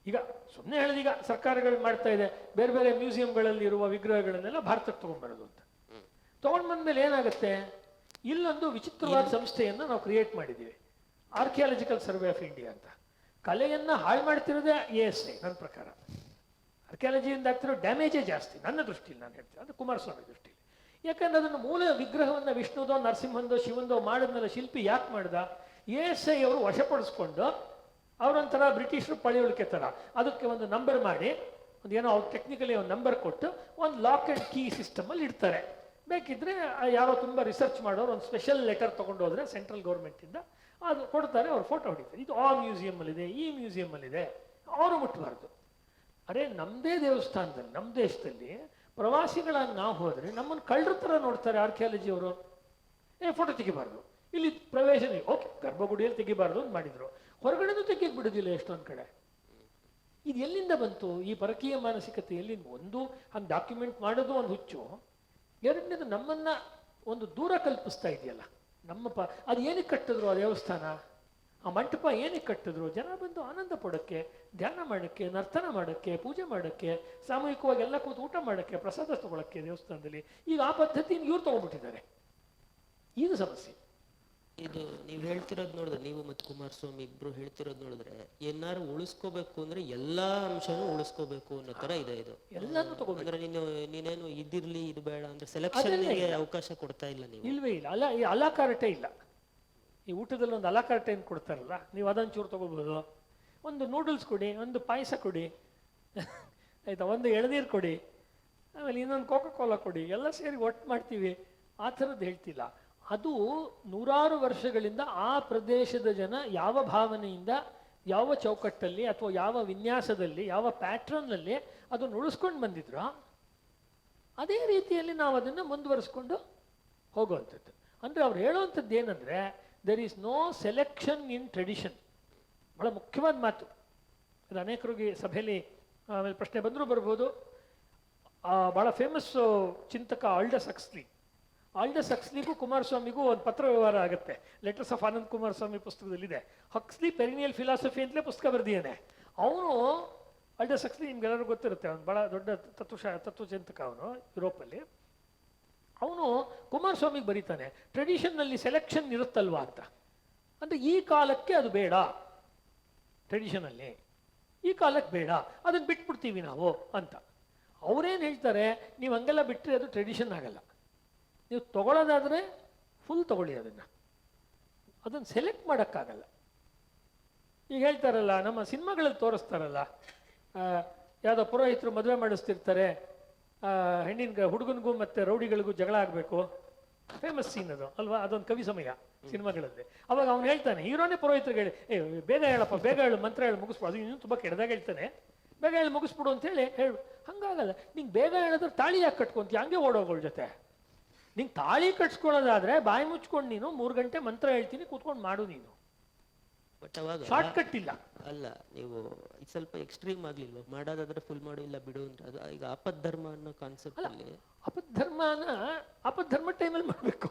ಈಗ ಸುಮ್ಮನೆ ಹೇಳಿದೀಗ ಸರ್ಕಾರಗಳು ಮಾಡ್ತಾ ಇದೆ, ಬೇರೆ ಬೇರೆ ಮ್ಯೂಸಿಯಂಗಳಲ್ಲಿ ಇರುವ ವಿಗ್ರಹಗಳನ್ನೆಲ್ಲ ಭಾರತಕ್ಕೆ ತಗೊಂಡ್ಬರೋದು ಅಂತ. ತಗೊಂಡ್ ಬಂದ್ಮೇಲೆ ಏನಾಗುತ್ತೆ, ಇಲ್ಲೊಂದು ವಿಚಿತ್ರವಾದ ಸಂಸ್ಥೆಯನ್ನು ನಾವು ಕ್ರಿಯೇಟ್ ಮಾಡಿದ್ದೀವಿ, ಆರ್ಕಿಯಾಲಜಿಕಲ್ ಸರ್ವೆ ಆಫ್ ಇಂಡಿಯಾ ಅಂತ. ಕಲೆಯನ್ನ ಹಾಳು ಮಾಡ್ತಿರೋದೇ ASI ನನ್ನ ಪ್ರಕಾರ. ಆರ್ಕಿಯಾಲಜಿಯಿಂದ ಆಗ್ತಿರೋ ಡ್ಯಾಮೇಜೇ ಜಾಸ್ತಿ ನನ್ನ ದೃಷ್ಟಿಲಿ, ನಾನು ಹೇಳ್ತೀನಿ, ಅದು ಕುಮಾರಸ್ವಾಮಿ ದೃಷ್ಟಿಲಿ. ಯಾಕಂದ್ರೆ ಅದನ್ನು ಮೂಲ ವಿಗ್ರಹವನ್ನು ವಿಷ್ಣುದೋ ನರಸಿಂಹಂದೋ ಶಿವಂದೋ ಮಾಡಿದ್ಮೇಲೆ ಶಿಲ್ಪಿ ಯಾಕೆ ಮಾಡ್ದ, ASI ಅವರು ವಶಪಡಿಸ್ಕೊಂಡು ಅವರೊಂಥರ ಬ್ರಿಟಿಷರು ಪಳೆಯುಳಿಕೆ ಥರ ಅದಕ್ಕೆ ಒಂದು ನಂಬರ್ ಮಾಡಿ, ಒಂದು ಏನೋ ಅವ್ರು ಟೆಕ್ನಿಕಲಿ ಒಂದು ನಂಬರ್ ಕೊಟ್ಟು ಒಂದು ಲಾಕ್ ಆ್ಯಂಡ್ ಕೀ ಸಿಸ್ಟಮಲ್ಲಿ ಇಡ್ತಾರೆ. ಬೇಕಿದ್ರೆ ಯಾರೋ ತುಂಬ ರಿಸರ್ಚ್ ಮಾಡೋರು ಒಂದು ಸ್ಪೆಷಲ್ ಲೆಟರ್ ತೊಗೊಂಡು ಹೋದರೆ ಸೆಂಟ್ರಲ್ ಗೌರ್ಮೆಂಟಿಂದ ಅದು ಕೊಡ್ತಾರೆ, ಅವ್ರು ಫೋಟೋ ಹೊಡಿತಾರೆ. ಇದು ಆ ಮ್ಯೂಸಿಯಮ್ಮಲ್ಲಿದೆ, ಈ ಮ್ಯೂಸಿಯಮ್ಮಲ್ಲಿದೆ, ಅವರು ಮುಟ್ಟಬಾರ್ದು. ಅರೆ ನಮ್ಮದೇ ದೇವಸ್ಥಾನದಲ್ಲಿ, ನಮ್ಮ ದೇಶದಲ್ಲಿ ಪ್ರವಾಸಿಗಳಾಗಿ ನಾವು ಹೋದರೆ ನಮ್ಮನ್ನು ಕಳ್ಳರ ಥರ ನೋಡ್ತಾರೆ ಆರ್ಕಿಯಾಲಜಿಯವರು. ಫೋಟೋ ತೆಗಿಬಾರ್ದು, ಇಲ್ಲಿ ಪ್ರವೇಶ ಓಕೆ, ಗರ್ಭಗುಡಿಯಲ್ಲಿ ತೆಗಿಬಾರ್ದು ಅಂತ ಮಾಡಿದ್ರು, ಹೊರಗಡೆನೂ ತೆಗಿಯಕ್ಕೆ ಬಿಡೋದಿಲ್ಲ ಎಷ್ಟೊಂದು ಕಡೆ. ಇದು ಎಲ್ಲಿಂದ ಬಂತು ಈ ಪರಕೀಯ ಮಾನಸಿಕತೆ? ಎಲ್ಲಿಂದ? ಒಂದು ಹಂಗೆ ಡಾಕ್ಯುಮೆಂಟ್ ಮಾಡೋದು ಒಂದು ಹುಚ್ಚು, ಎರಡನೇದು ನಮ್ಮನ್ನ ಒಂದು ದೂರ ಕಲ್ಪಿಸ್ತಾ ಇದೆಯಲ್ಲ. ಅದು ಏನಕ್ಕೆ ಕಟ್ಟಿದ್ರು ಆ ದೇವಸ್ಥಾನ, ಆ ಮಂಟಪ ಏನಕ್ಕೆ ಕಟ್ಟಿದ್ರು? ಜನ ಬಂದು ಆನಂದ ಪಡೋಕ್ಕೆ, ಧ್ಯಾನ ಮಾಡೋಕ್ಕೆ, ನರ್ತನ ಮಾಡೋಕ್ಕೆ, ಪೂಜೆ ಮಾಡೋಕ್ಕೆ, ಸಾಮೂಹಿಕವಾಗಿ ಎಲ್ಲ ಕೂತು ಊಟ ಮಾಡೋಕ್ಕೆ, ಪ್ರಸಾದ ತಗೊಳ್ಳೋಕ್ಕೆ ದೇವಸ್ಥಾನದಲ್ಲಿ. ಈಗ ಆ ಪದ್ಧತಿನ ಇವ್ರು ತಗೊಂಡ್ಬಿಟ್ಟಿದ್ದಾರೆ. ಇದು ಸಮಸ್ಯೆ. ಇದು ನೀವು ಹೇಳ್ತಿರೋದು ನೋಡಿದ್ರೆ, ನೀವು ಮತ್ತು ಕುಮಾರಸ್ವಾಮಿ ಇಬ್ರು ಹೇಳ್ತಿರೋದು ನೋಡಿದ್ರೆ, ಏನಾರು ಉಳಿಸ್ಕೋಬೇಕು ಅಂದ್ರೆ ಎಲ್ಲಾ ಅಂಶನೂ ಉಳಿಸ್ಕೋಬೇಕು ಅನ್ನೋ ತರ ಇದೆ ಇದು. ಎಲ್ಲಾನು ತಗೋಬೇಕು. ಅಂದ್ರೆ ನೀನೇನು ಇದಿರ್ಲಿ ಇದು ಬೇಡ ಅಂದ್ರೆ ಸೆಲೆಕ್ಷನ್ಗೆ ಅವಕಾಶ ಕೊಡ್ತಾ ಇಲ್ಲ ನೀವು. ಇಲ್ವೇ ಇಲ್ಲ. ಈ ಅಲಾಕಾರಟೆ ಇಲ್ಲ. ಈ ಊಟದಲ್ಲಿ ಒಂದು ಅಲಾಕಾರಟೆ ಏನು ಕೊಡ್ತಾರಲ್ಲ, ನೀವು ಅದೊಂಚೂರು ತಗೋಬಹುದು. ಒಂದು ನೂಡಲ್ಸ್ ಕೊಡಿ, ಒಂದು ಪಾಯಸ ಕೊಡಿ, ಆಯ್ತಾ, ಒಂದು ಎಳನೀರು ಕೊಡಿ, ಆಮೇಲೆ ಇನ್ನೊಂದು ಕೋಕಾ ಕೋಲಾ ಕೊಡಿ, ಎಲ್ಲ ಸೇರಿ ಒಟ್ಟು ಮಾಡ್ತೀವಿ, ಆ ಥರದ್ದು ಹೇಳ್ತಿಲ್ಲ. ಅದು ನೂರಾರು ವರ್ಷಗಳಿಂದ ಆ ಪ್ರದೇಶದ ಜನ ಯಾವ ಭಾವನೆಯಿಂದ, ಯಾವ ಚೌಕಟ್ಟಲ್ಲಿ ಅಥವಾ ಯಾವ ವಿನ್ಯಾಸದಲ್ಲಿ, ಯಾವ ಪ್ಯಾಟ್ರನ್ನಲ್ಲಿ ಅದನ್ನು ಉಳಿಸ್ಕೊಂಡು ಬಂದಿದ್ರು, ಅದೇ ರೀತಿಯಲ್ಲಿ ನಾವು ಅದನ್ನು ಮುಂದುವರಿಸ್ಕೊಂಡು ಹೋಗುವಂಥದ್ದು. ಅಂದರೆ ಅವ್ರು ಹೇಳುವಂಥದ್ದು ಏನಂದರೆ, there is no selection in tradition. ಬಹಳ ಮುಖ್ಯವಾದ ಮಾತು ಇದು. ಅನೇಕರಿಗೆ ಸಭೆಯಲ್ಲಿ ಆಮೇಲೆ ಪ್ರಶ್ನೆ ಬಂದರೂ ಬರ್ಬೋದು. ಭಾಳ ಫೇಮಸ್ಸು ಚಿಂತಕ ಆಲ್ಡಸ್ ಹಕ್ಸ್ಲಿಗೂ ಕುಮಾರಸ್ವಾಮಿಗೂ ಒಂದು ಪತ್ರ ವ್ಯವಹಾರ ಆಗುತ್ತೆ. ಲೆಟರ್ಸ್ ಆಫ್ ಆನಂದ್ ಕುಮಾರಸ್ವಾಮಿ ಪುಸ್ತಕದಲ್ಲಿದೆ. ಹಕ್ಸ್ಲಿ ಪೆರಿನಿಯಲ್ ಫಿಲಾಸಫಿ ಅಂತಲೇ ಪುಸ್ತಕ ಬರೆದಿದ್ದಾನೆ. ಅವನು ಆಲ್ಡಸ್ ಹಕ್ಸ್ಲಿ ನಿಮ್ಗೆಲ್ಲರಿಗೂ ಗೊತ್ತಿರುತ್ತೆ, ಅವನು ಭಾಳ ದೊಡ್ಡ ತತ್ವಚಿಂತಕ ಅವನು ಯುರೋಪಲ್ಲಿ. ಅವನು ಕುಮಾರಸ್ವಾಮಿಗೆ ಬರೀತಾನೆ, ಟ್ರೆಡಿಷನ್ನಲ್ಲಿ ಸೆಲೆಕ್ಷನ್ ಇರುತ್ತಲ್ವಾ ಅಂತ. ಅಂದರೆ ಈ ಕಾಲಕ್ಕೆ ಅದು ಬೇಡ, ಟ್ರೆಡಿಷನಲ್ಲಿ ಈ ಕಾಲಕ್ಕೆ ಬೇಡ, ಅದನ್ನು ಬಿಟ್ಬಿಡ್ತೀವಿ ನಾವು ಅಂತ. ಅವರೇನು ಹೇಳ್ತಾರೆ, ನೀವು ಹಂಗೆಲ್ಲ ಬಿಟ್ಟರೆ ಅದು ಟ್ರೆಡಿಷನ್ ಆಗಲ್ಲ. ನೀವು ತಗೊಳ್ಳೋದಾದರೆ ಫುಲ್ ತಗೊಳ್ಳಿ, ಅದನ್ನು ಸೆಲೆಕ್ಟ್ ಮಾಡೋಕ್ಕಾಗಲ್ಲ. ಈಗ ಹೇಳ್ತಾರಲ್ಲ, ನಮ್ಮ ಸಿನಿಮಾಗಳಲ್ಲಿ ತೋರಿಸ್ತಾರಲ್ಲ, ಯಾವುದೋ ಪುರೋಹಿತರು ಮದುವೆ ಮಾಡಿಸ್ತಿರ್ತಾರೆ, ಹುಡುಗನಿಗೂ ಮತ್ತು ರೌಡಿಗಳಿಗೂ ಜಗಳ ಆಗಬೇಕು. ಫೇಮಸ್ ಸೀನ್ ಅದು ಅಲ್ವಾ, ಅದೊಂದು ಕವಿ ಸಮಯ ಸಿನಿಮಾಗಳಲ್ಲಿ. ಅವಾಗ ಅವ್ನು ಹೇಳ್ತಾನೆ, ಹೀರೋನೇ ಪುರೋಹಿತರಿಗೆ ಹೇಳಿ, ಬೇಗ ಹೇಳಪ್ಪ, ಬೇಗ ಹೇಳು, ಮಂತ್ರ ಹೇಳಿ ಮುಗಿಸ್ಬಿಡು. ಅದು ಇನ್ನೂ ತುಂಬ ಕೆಟ್ಟದಾಗ ಹೇಳ್ತಾನೆ, ಬೇಗ ಹೇಳಿ ಮುಗಿಸ್ಬಿಡು ಅಂತೇಳಿ ಹೇಳು. ಹಂಗಾಗಲ್ಲ. ನಿಂಗೆ ಬೇಗ ಹೇಳಿದ್ರೆ ತಾಳಿ ಯಾಕೆ ಕಟ್ಕೊಂತೀಯ, ಹಂಗೆ ಓಡೋಗಳ ಜೊತೆ. ನಿಂಗೆ ತಾಳಿ ಕಟ್ಸ್ಕೊಳ್ಳೋದಾದ್ರೆ ಬಾಯಿ ಮುಚ್ಕೊಂಡು ನೀನು 3 ಗಂಟೆ ಮಂತ್ರ ಹೇಳ್ತೀನಿ, ಕೂತ್ಕೊಂಡು ಮಾಡು ನೀನು. ಬಟ್ ಅವಾಗ ಶಾರ್ಟ್ ಕಟ್ ಇಲ್ಲ. ಅಲ್ಲ, ನೀವು ಸ್ವಲ್ಪ ಎಕ್ಸ್ಟ್ರೀಮ್ ಆಗ್ಲಿಲ್ವ? ಮಾಡೋದಾದ್ರೆ ಫುಲ್ ಮಾಡು, ಇಲ್ಲ ಬಿಡು ಅಂತ. ಅದು ಈಗ ಆಪದ್ಧರ್ಮ ಅನ್ನೋ ಕಾನ್ಸೆಪ್ಟ್ ಅಲ್ಲಿ ಆಪದ್ಧರ್ಮ ಟೈಮಲ್ಲಿ ಮಾಡಬೇಕು.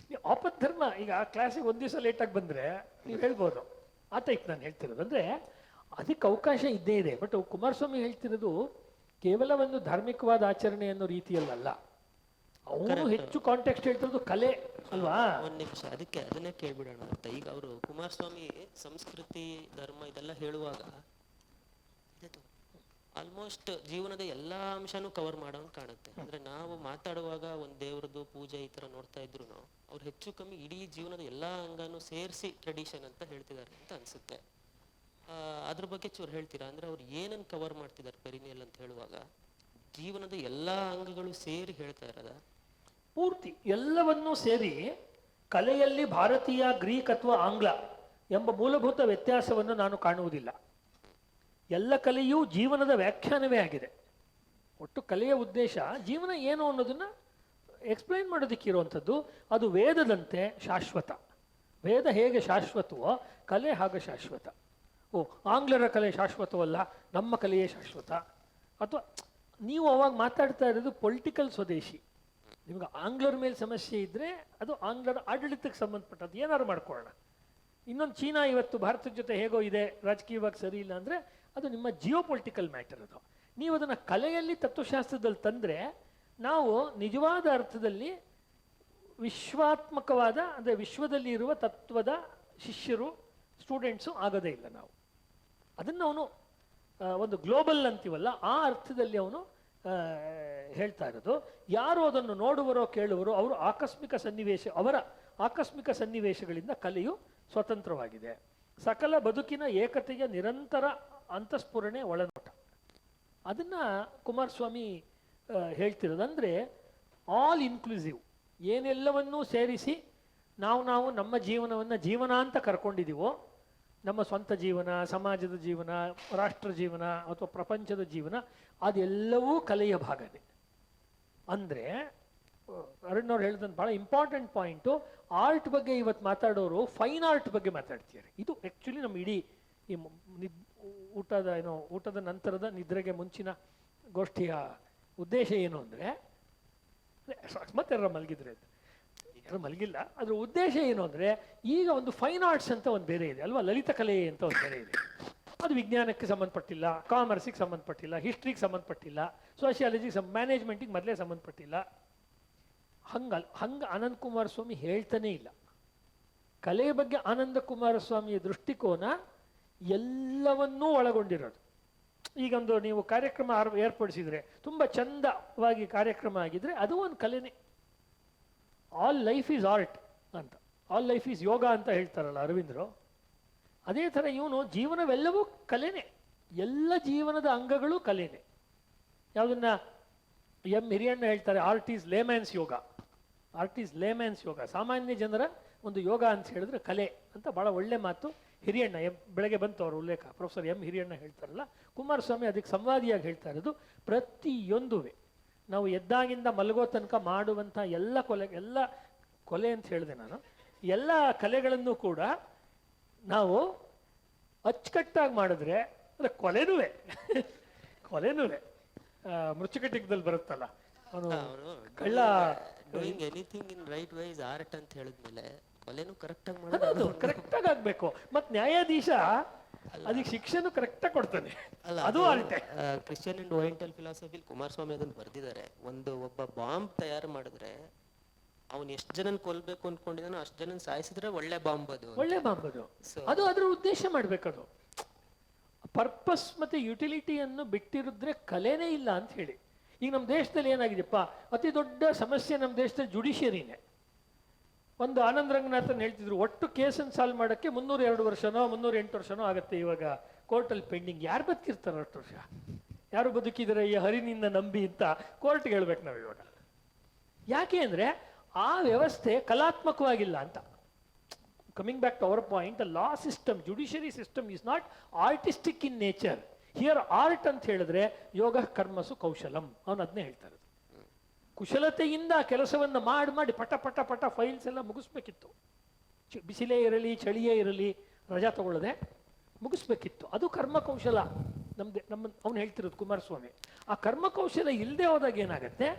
ನೀವು ಆಪದ್ಧರ್ಮ ಈಗ ಕ್ಲಾಸಿಗೆ ಒಂದು ದಿವಸ ಲೇಟಾಗಿ ಬಂದರೆ ನೀವು ಹೇಳ್ಬೋದು, ಆ ಟೈಪ್ ನಾನು ಹೇಳ್ತಿರೋದು. ಅಂದರೆ ಅದಕ್ಕೆ ಅವಕಾಶ ಇದ್ದೇ ಇದೆ. ಬಟ್ ಕುಮಾರಸ್ವಾಮಿ ಹೇಳ್ತಿರೋದು ಕೇವಲ ಒಂದು ಧಾರ್ಮಿಕವಾದ ಆಚರಣೆ ಅನ್ನೋ ರೀತಿಯಲ್ಲ. ಅವನು ಹೆಚ್ಚು ಕಾಂಟೆಕ್ಸ್ಟ್ ಹೇಳ್ತಿರೋದು ಕಲೆ ಅಲ್ವಾ. ಒಂದ್ ನಿಮಿಷ, ಅದನ್ನೇ ಕೇಳ್ಬಿಡೋಣ ಅಂತ. ಈಗ ಅವರು ಕುಮಾರಸ್ವಾಮಿ ಸಂಸ್ಕೃತಿ ಧರ್ಮ ಇದೆಲ್ಲ ಹೇಳುವಾಗ ಆಲ್ಮೋಸ್ಟ್ ಜೀವನದ ಎಲ್ಲಾ ಅಂಶನೂ ಕವರ್ ಮಾಡೋಂಗ್ ಕಾಣುತ್ತೆ. ಅಂದ್ರೆ ನಾವು ಮಾತಾಡುವಾಗ ಒಂದ್ ದೇವ್ರದ್ದು ಪೂಜೆ ಈ ತರ ನೋಡ್ತಾ ಇದ್ರು, ಅವ್ರು ಹೆಚ್ಚು ಕಮ್ಮಿ ಇಡೀ ಜೀವನದ ಎಲ್ಲಾ ಅಂಗನೂ ಸೇರಿಸಿ ಟ್ರೆಡಿಷನ್ ಅಂತ ಹೇಳ್ತಿದ್ದಾರೆ ಅಂತ ಅನ್ಸುತ್ತೆ. ಅದ್ರ ಬಗ್ಗೆ ಚೂರು ಹೇಳ್ತೀರಾ? ಅಂದ್ರೆ ಅವ್ರು ಏನನ್ನ ಕವರ್ ಮಾಡ್ತಿದ್ದಾರೆ ಪೆರಿನಿಯಲ್ ಅಂತ ಹೇಳುವಾಗ? ಜೀವನದ ಎಲ್ಲಾ ಅಂಗಗಳು ಸೇರಿ ಹೇಳ್ತಾ ಇರೋದ? ಪೂರ್ತಿ ಎಲ್ಲವನ್ನೂ ಸೇರಿ ಕಲೆಯಲ್ಲಿ ಭಾರತೀಯ, ಗ್ರೀಕ್ ಅಥವಾ ಆಂಗ್ಲ ಎಂಬ ಮೂಲಭೂತ ವ್ಯತ್ಯಾಸವನ್ನು ನಾನು ಕಾಣುವುದಿಲ್ಲ. ಎಲ್ಲ ಕಲೆಯೂ ಜೀವನದ ವ್ಯಾಖ್ಯಾನವೇ ಆಗಿದೆ. ಒಟ್ಟು ಕಲೆಯ ಉದ್ದೇಶ ಜೀವನ ಏನು ಅನ್ನೋದನ್ನ ಎಕ್ಸ್ಪ್ಲೈನ್ ಮಾಡೋದಕ್ಕಿರುವಂಥದ್ದು. ಅದು ವೇದದಂತೆ ಶಾಶ್ವತ. ವೇದ ಹೇಗೆ ಶಾಶ್ವತವೋ ಕಲೆ ಹಾಗೆ ಶಾಶ್ವತ. ಆಂಗ್ಲರ ಕಲೆ ಶಾಶ್ವತವಲ್ಲ, ನಮ್ಮ ಕಲೆಯೇ ಶಾಶ್ವತ. ಅಥವಾ ನೀವು ಅವಾಗ ಮಾತಾಡ್ತಾ ಇರೋದು ಪೊಲಿಟಿಕಲ್ ಸ್ವದೇಶಿ. ನಿಮ್ಗೆ ಆಂಗ್ಲರ ಮೇಲೆ ಸಮಸ್ಯೆ ಇದ್ದರೆ ಅದು ಆಂಗ್ಲರ ಆಡಳಿತಕ್ಕೆ ಸಂಬಂಧಪಟ್ಟದ್ದು, ಏನಾದ್ರು ಮಾಡ್ಕೊಳ್ಳೋಣ. ಇನ್ನೊಂದು ಚೀನಾ ಇವತ್ತು ಭಾರತದ ಜೊತೆ ಹೇಗೋ ಇದೆ, ರಾಜಕೀಯವಾಗಿ ಸರಿ ಇಲ್ಲ ಅಂದರೆ ಅದು ನಿಮ್ಮ ಜಿಯೋ ಪೊಲಿಟಿಕಲ್ ಮ್ಯಾಟರ್. ಅದು ನೀವು ಅದನ್ನು ಕಲೆಯಲ್ಲಿ, ತತ್ವಶಾಸ್ತ್ರದಲ್ಲಿ ತಂದರೆ ನಾವು ನಿಜವಾದ ಅರ್ಥದಲ್ಲಿ ವಿಶ್ವಾತ್ಮಕವಾದ, ಅಂದರೆ ವಿಶ್ವದಲ್ಲಿ ಇರುವ ತತ್ವದ ಶಿಷ್ಯರು, ಸ್ಟೂಡೆಂಟ್ಸು ಆಗೋದೇ ಇಲ್ಲ ನಾವು. ಅದನ್ನು ಅವನು ಒಂದು ಗ್ಲೋಬಲ್ ಅಂತೀವಲ್ಲ, ಆ ಅರ್ಥದಲ್ಲಿ ಅವನು ಹೇಳ್ತಾ ಇರೋದು. ಯಾರು ಅದನ್ನು ನೋಡುವರೋ ಕೇಳುವರೋ ಅವರ ಆಕಸ್ಮಿಕ ಸನ್ನಿವೇಶಗಳಿಂದ ಕಲೆಯು ಸ್ವತಂತ್ರವಾಗಿದೆ. ಸಕಲ ಬದುಕಿನ ಏಕತೆಯ ನಿರಂತರ ಅಂತಸ್ಫುರಣೆ, ಒಳನೋಟ. ಅದನ್ನು ಕುಮಾರಸ್ವಾಮಿ ಹೇಳ್ತಿರೋದು. ಅಂದರೆ ಆಲ್ ಇನ್ಕ್ಲೂಸಿವ್, ಏನೆಲ್ಲವನ್ನೂ ಸೇರಿಸಿ ನಾವು ನಮ್ಮ ಜೀವನವನ್ನು ಜೀವನ ಅಂತ ಕರ್ಕೊಂಡಿದ್ದೀವೋ, ನಮ್ಮ ಸ್ವಂತ ಜೀವನ, ಸಮಾಜದ ಜೀವನ, ರಾಷ್ಟ್ರ ಜೀವನ ಅಥವಾ ಪ್ರಪಂಚದ ಜೀವನ, ಅದೆಲ್ಲವೂ ಕಲೆಯ ಭಾಗನೇ. ಅಂದರೆ ಅರುಣ್ನವ್ರು ಹೇಳಿದಂಥ ಭಾಳ ಇಂಪಾರ್ಟೆಂಟ್ ಪಾಯಿಂಟು, ಆರ್ಟ್ ಬಗ್ಗೆ ಇವತ್ತು ಮಾತಾಡೋರು ಫೈನ್ ಆರ್ಟ್ ಬಗ್ಗೆ ಮಾತಾಡ್ತಿದ್ದಾರೆ. ಇದು ಆ್ಯಕ್ಚುಲಿ ನಮ್ಮ ಇಡೀ ಈ ಊಟದ ನಂತರದ ನಿದ್ರೆಗೆ ಮುಂಚಿನ ಗೋಷ್ಠಿಯ ಉದ್ದೇಶ ಏನು ಅಂದರೆ, ಅಕಸ್ಮಾತ್ ಯಾರು ಮಲಗಿದ್ರೆ ಅಂತ. ಯಾರು ಮಲಗಿಲ್ಲ. ಅದ್ರ ಉದ್ದೇಶ ಏನು ಅಂದರೆ, ಈಗ ಒಂದು ಫೈನ್ ಆರ್ಟ್ಸ್ ಅಂತ ಒಂದು ಬೇರೆ ಇದೆ ಅಲ್ವಾ, ಲಲಿತ ಕಲೆ ಅಂತ ಒಂದು ಬೇರೆ ಇದೆ. ಅದು ವಿಜ್ಞಾನಕ್ಕೆ ಸಂಬಂಧಪಟ್ಟಿಲ್ಲ, ಕಾಮರ್ಸಿಗೆ ಸಂಬಂಧಪಟ್ಟಿಲ್ಲ, ಹಿಸ್ಟ್ರಿಗೆ ಸಂಬಂಧಪಟ್ಟಿಲ್ಲ, ಸೋಷಿಯಾಲಜಿಗೆ ಮ್ಯಾನೇಜ್ಮೆಂಟಿಗೆ ಮೊದಲೇ ಸಂಬಂಧಪಟ್ಟಿಲ್ಲ. ಹಂಗೆ ಅನಂತ ಕುಮಾರಸ್ವಾಮಿ ಹೇಳ್ತಾನೇ ಇಲ್ಲ. ಕಲೆಯ ಬಗ್ಗೆ ಆನಂದ ಕುಮಾರಸ್ವಾಮಿಯ ದೃಷ್ಟಿಕೋನ ಎಲ್ಲವನ್ನೂ ಒಳಗೊಂಡಿರೋದು. ಈಗೊಂದು ನೀವು ಕಾರ್ಯಕ್ರಮ ಏರ್ಪಡಿಸಿದರೆ, ತುಂಬ ಚಂದವಾಗಿ ಕಾರ್ಯಕ್ರಮ ಆಗಿದ್ರೆ ಅದು ಒಂದು ಕಲೆನೇ. ಆಲ್ ಲೈಫ್ ಈಸ್ ಆರ್ಟ್ ಅಂತ, ಆಲ್ ಲೈಫ್ ಈಸ್ ಯೋಗ ಅಂತ ಹೇಳ್ತಾರಲ್ಲ ಅರವಿಂದರು. ಅದೇ ಥರ ಇವನು ಜೀವನವೆಲ್ಲವೂ ಕಲೆನೇ, ಎಲ್ಲ ಜೀವನದ ಅಂಗಗಳು ಕಲೆನೇ. ಯಾವುದನ್ನ ಎಂ ಹಿರಿಯಣ್ಣ ಹೇಳ್ತಾರೆ, art is layman's yoga. Art is layman's yoga, ಸಾಮಾನ್ಯ ಜನರ ಒಂದು ಯೋಗ ಅಂತ ಹೇಳಿದ್ರೆ ಕಲೆ ಅಂತ ಭಾಳ ಒಳ್ಳೆ ಮಾತು ಹಿರಿಯಣ್ಣ. ಬೆಳಗ್ಗೆ ಬಂತು ಅವರ ಉಲ್ಲೇಖ, ಪ್ರೊಫೆಸರ್ ಎಂ ಹಿರಿಯಣ್ಣ ಹೇಳ್ತಾರಲ್ಲ. ಕುಮಾರಸ್ವಾಮಿ ಅದಕ್ಕೆ ಸಂವಾದಿಯಾಗಿ ಹೇಳ್ತಾ ಇರೋದು, ಪ್ರತಿಯೊಂದುವೆ ನಾವು ಎದ್ದಾಗಿಂದ ಮಲಗೋ ತನಕ ಮಾಡುವಂಥ ಎಲ್ಲ ಕೊಲೆ ಅಂತ ಹೇಳಿದೆ ನಾನು, ಎಲ್ಲ ಕಲೆಗಳನ್ನು ಕೂಡ ನಾವು ಅಚ್ಚುಕಟ್ಟಾಗಿ ಮಾಡಿದ್ರೆ ಅದು ಕೊಲೆನುವೆ ಮೃಚ್ಛಕಟಿಕದಲ್ಲಿ ಬರುತ್ತಲ್ಲ, ಅವನು ಕಳ್ಳ doing anything in right way is art ಅಂತ ಹೇಳಿದ್ಮೇಲೆ ಕೊಲೆನೂ ಕರೆಕ್ಟಾಗಿ ಮಾಡೋದು ಕರೆಕ್ಟಾಗಿ ಆಗಬೇಕು. ಮತ್ತು ನ್ಯಾಯಾಧೀಶ ಅದಕ್ಕೆ ಶಿಕ್ಷೆನೂ ಕರೆಕ್ಟಾಗಿ ಕೊಡ್ತಾನೆ, ಅದು ಆರ್ಟೆ. ಕ್ರಿಶ್ಚಿಯನ್ ಅಂಡ್ ಓರಿಯೆಂಟಲ್ ಫಿಲಾಸಫಿಲಿ ಕುಮಾರಸ್ವಾಮಿ ಅದನ್ನು ಬರ್ದಿದ್ದಾರೆ. ಒಬ್ಬ ಬಾಂಬ್ ತಯಾರು ಮಾಡಿದ್ರೆ ಅವನು ಎಷ್ಟು ಜನನ್ ಕೊಲ್ಬೇಕು ಅನ್ಕೊಂಡಿದ್ದಾನೋ ಅಷ್ಟು ಜನನ್ ಸಾಯಿಸಿದ್ರೆ ಒಳ್ಳೆ ಬಾಂಬ್ ಅದು. ಅದು ಅದ್ರ ಉದ್ದೇಶ ಮಾಡ್ಬೇಕದು. ಪರ್ಪಸ್ ಮತ್ತೆ ಯುಟಿಲಿಟಿಯನ್ನು ಬಿಟ್ಟಿರಿದ್ರೆ ಕಲೆನೇ ಇಲ್ಲ ಅಂತ ಹೇಳಿ. ಈಗ ನಮ್ಮ ದೇಶದಲ್ಲಿ ಏನಾಗಿದೆಯಪ್ಪ, ಅತಿ ದೊಡ್ಡ ಸಮಸ್ಯೆ ನಮ್ಮ ದೇಶದಲ್ಲಿ ಜುಡಿಷಿಯರಿನೇ. ಒಂದು ಆನಂದ್ ರಂಗನಾಥನ್ ಹೇಳ್ತಿದ್ರು, ಒಟ್ಟು ಕೇಸನ್ನು ಸಾಲ್ವ್ ಮಾಡೋಕ್ಕೆ 302 ವರ್ಷನೋ 308 ವರ್ಷನೋ ಆಗುತ್ತೆ ಇವಾಗ ಕೋರ್ಟಲ್ಲಿ ಪೆಂಡಿಂಗ್. ಯಾರು ಬದುಕಿರ್ತಾರೆ ಅಷ್ಟು ವರ್ಷ? ಯಾರು ಬದುಕಿದರೆ ಈ ಹರಿನಿಂದ ನಂಬಿ ಅಂತ ಕೋರ್ಟ್ಗೆ ಹೇಳ್ಬೇಕು ನಾವು ಇವಾಗ. ಯಾಕೆ ಅಂದರೆ ಆ ವ್ಯವಸ್ಥೆ ಕಲಾತ್ಮಕವಾಗಿಲ್ಲ ಅಂತ. Coming back to our point, the law system, judiciary system is not artistic in nature. Here art ಅಂತ ಹೇಳಿದ್ರೆ ಯೋಗ ಕರ್ಮಸು ಕೌಶಲಂ, ಅವನು ಅದನ್ನೇ ಹೇಳ್ತಾ ಇರೋದು. ಕುಶಲತೆಯಿಂದ ಕೆಲಸವನ್ನು ಮಾಡಿ ಪಟ ಪಟ ಪಟ ಫೈಲ್ಸ್ ಎಲ್ಲ ಮುಗಿಸ್ಬೇಕಿತ್ತು. ಬಿಸಿಲೇ ಇರಲಿ ಚಳಿಯೇ ಇರಲಿ ರಜಾ ತಗೊಳ್ಳದೆ ಮುಗಿಸ್ಬೇಕಿತ್ತು. ಅದು ಕರ್ಮಕೌಶಲ ಅವನು ಹೇಳ್ತಿರೋದು ಕುಮಾರಸ್ವಾಮಿ. ಆ ಕರ್ಮಕೌಶಲ ಇಲ್ಲದೆ ಹೋದಾಗ ಏನಾಗತ್ತೆ,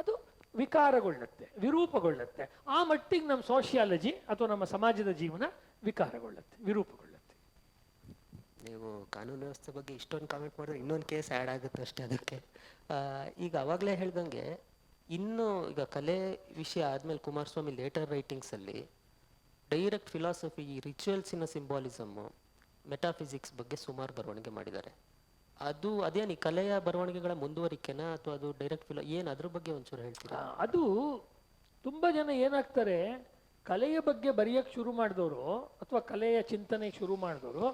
ಅದು ವಿಕಾರಗೊಳ್ಳುತ್ತೆ, ವಿರೂಪಗೊಳ್ಳುತ್ತೆ. ಆ ಮಟ್ಟಿಗೆ ನಮ್ಮ ಸೋಷಿಯಾಲಜಿ ಅಥವಾ ನಮ್ಮ ಸಮಾಜದ ಜೀವನ ವಿಕಾರಗೊಳ್ಳುತ್ತೆ, ವಿರೂಪಗೊಳ್ಳುತ್ತೆ. ನೀವು ಕಾನೂನು ವ್ಯವಸ್ಥೆ ಬಗ್ಗೆ ಇಷ್ಟೊಂದು ಕಾಮೆಂಟ್ ಮಾಡಿದ್ರೆ ಇನ್ನೊಂದು ಕೇಸ್ ಆ್ಯಡ್ ಆಗುತ್ತೆ ಅಷ್ಟೇ ಅದಕ್ಕೆ. ಈಗ ಅವಾಗಲೇ ಹೇಳ್ದಂಗೆ ಇನ್ನು ಈಗ ಕಲೆ ವಿಷಯ ಆದಮೇಲೆ ಕುಮಾರಸ್ವಾಮಿ ಲೇಟರ್ ರೈಟಿಂಗ್ಸಲ್ಲಿ ಡೈರೆಕ್ಟ್ ಫಿಲಾಸಫಿ, ಈ ರಿಚುವಲ್ಸಿನ ಸಿಂಬಾಲಿಸಮ್ಮು, ಮೆಟಾಫಿಸಿಕ್ಸ್ ಬಗ್ಗೆ ಸುಮಾರು ಬರವಣಿಗೆ ಮಾಡಿದ್ದಾರೆ. ಅದೇನು ಈ ಕಲೆಯ ಬರವಣಿಗೆಗಳ ಮುಂದುವರಿಕೆನಾ ಅಥವಾ ಅದು ಡೈರೆಕ್ಟ್ ಏನು ಅದ್ರ ಬಗ್ಗೆ ಒಂಚೂರು ಹೇಳ್ತೀರಾ? ಅದು ತುಂಬ ಜನ ಏನಾಗ್ತಾರೆ, ಕಲೆಯ ಬಗ್ಗೆ ಬರೆಯೋಕ್ಕೆ ಶುರು ಮಾಡಿದವರು ಅಥವಾ ಕಲೆಯ ಚಿಂತನೆಗೆ ಶುರು ಮಾಡಿದವರು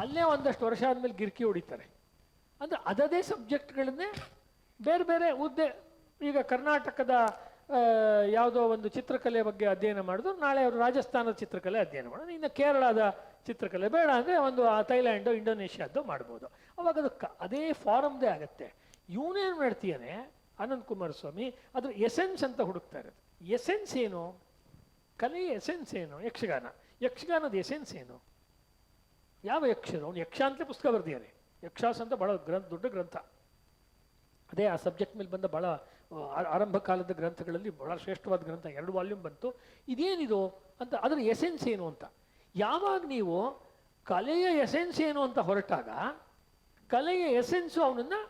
ಅಲ್ಲೇ ಒಂದಷ್ಟು ವರ್ಷ ಆದಮೇಲೆ ಗಿರ್ಕಿ ಹೊಡಿತಾರೆ. ಅಂದರೆ ಅದೇ ಸಬ್ಜೆಕ್ಟ್ಗಳನ್ನೇ ಬೇರೆ ಬೇರೆ ಈಗ ಕರ್ನಾಟಕದ ಯಾವುದೋ ಒಂದು ಚಿತ್ರಕಲೆ ಬಗ್ಗೆ ಅಧ್ಯಯನ ಮಾಡಿದ್ರು, ನಾಳೆ ಅವರು ರಾಜಸ್ಥಾನದ ಚಿತ್ರಕಲೆ ಅಧ್ಯಯನ ಮಾಡೋದು, ಇನ್ನು ಕೇರಳದ ಚಿತ್ರಕಲೆ ಬೇಡ ಅಂದರೆ ಒಂದು ಥೈಲ್ಯಾಂಡು ಇಂಡೋನೇಷ್ಯಾದ್ದು ಮಾಡ್ಬೋದು. ಅವಾಗ ಅದು ಅದೇ ಫಾರಮ್ದೇ ಆಗುತ್ತೆ. ಇವನೇನು ಮಾಡ್ತೀಯಾನೆ ಅನಂತ್ ಕುಮಾರಸ್ವಾಮಿ, ಅದ್ರ ಎಸೆನ್ಸ್ ಅಂತ ಹುಡುಕ್ತಾ ಇರೋದು. ಎಸೆನ್ಸ್ ಏನು? ಕಲೆಯ ಎಸೆನ್ಸ್ ಏನು? ಯಕ್ಷಗಾನದ ಎಸೆನ್ಸ್ ಏನು? ಯಾವ ಯಕ್ಷರು? ಅವನು ಯಕ್ಷ ಅಂತಲೇ ಪುಸ್ತಕ ಬರೆದಿದ್ದಾರೆ. ಯಕ್ಷಾಸ್ ಅಂತ ಭಾಳ ದೊಡ್ಡ ಗ್ರಂಥ. ಅದೇ ಆ ಸಬ್ಜೆಕ್ಟ್ ಮೇಲೆ ಬಂದ ಭಾಳ ಆರಂಭ ಕಾಲದ ಗ್ರಂಥಗಳಲ್ಲಿ ಬಹಳ ಶ್ರೇಷ್ಠವಾದ ಗ್ರಂಥ, 2 ವಾಲ್ಯೂಮ್ ಬಂತು. ಇದೇನಿದು ಅಂತ, ಅದರ ಎಸೆನ್ಸ್ ಏನು ಅಂತ. ಯಾವಾಗ ನೀವು ಕಲೆಯ ಎಸೆನ್ಸ್ ಏನು ಅಂತ ಹೊರಟಾಗ, ಕಲೆಯ ಎಸೆನ್ಸು ಅವನನ್ನು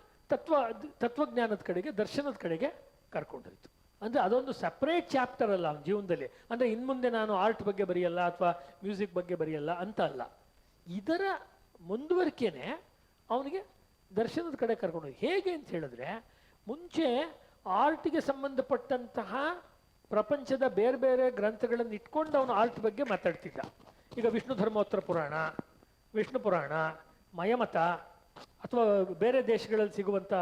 ತತ್ವಜ್ಞಾನದ ಕಡೆಗೆ, ದರ್ಶನದ ಕಡೆಗೆ ಕರ್ಕೊಂಡೋಯ್ತು. ಅಂದರೆ ಅದೊಂದು ಸಪ್ರೇಟ್ ಚಾಪ್ಟರ್ ಅಲ್ಲ ಅವನ ಜೀವನದಲ್ಲಿ. ಅಂದರೆ ಇನ್ಮುಂದೆ ನಾನು ಆರ್ಟ್ ಬಗ್ಗೆ ಬರೆಯಲ್ಲ ಅಥವಾ ಮ್ಯೂಸಿಕ್ ಬಗ್ಗೆ ಬರೆಯಲ್ಲ ಅಂತ ಅಲ್ಲ, ಇದರ ಮುಂದುವರಿಕೆನೇ ಅವನಿಗೆ ದರ್ಶನದ ಕಡೆ ಕರ್ಕೊಂಡೋಗಿ. ಹೇಗೆ ಅಂತ ಹೇಳಿದ್ರೆ, ಮುಂಚೆ ಆರ್ಟ್ಗೆ ಸಂಬಂಧಪಟ್ಟಂತಹ ಪ್ರಪಂಚದ ಬೇರೆ ಬೇರೆ ಗ್ರಂಥಗಳನ್ನು ಇಟ್ಕೊಂಡು ಅವನು ಆರ್ಟ್ ಬಗ್ಗೆ ಮಾತಾಡ್ತಿದ್ದ. ಈಗ ವಿಷ್ಣು ಧರ್ಮೋತ್ತರ ಪುರಾಣ, ವಿಷ್ಣು ಪುರಾಣ, ಮಯಮತ ಅಥವಾ ಬೇರೆ ದೇಶಗಳಲ್ಲಿ ಸಿಗುವಂಥ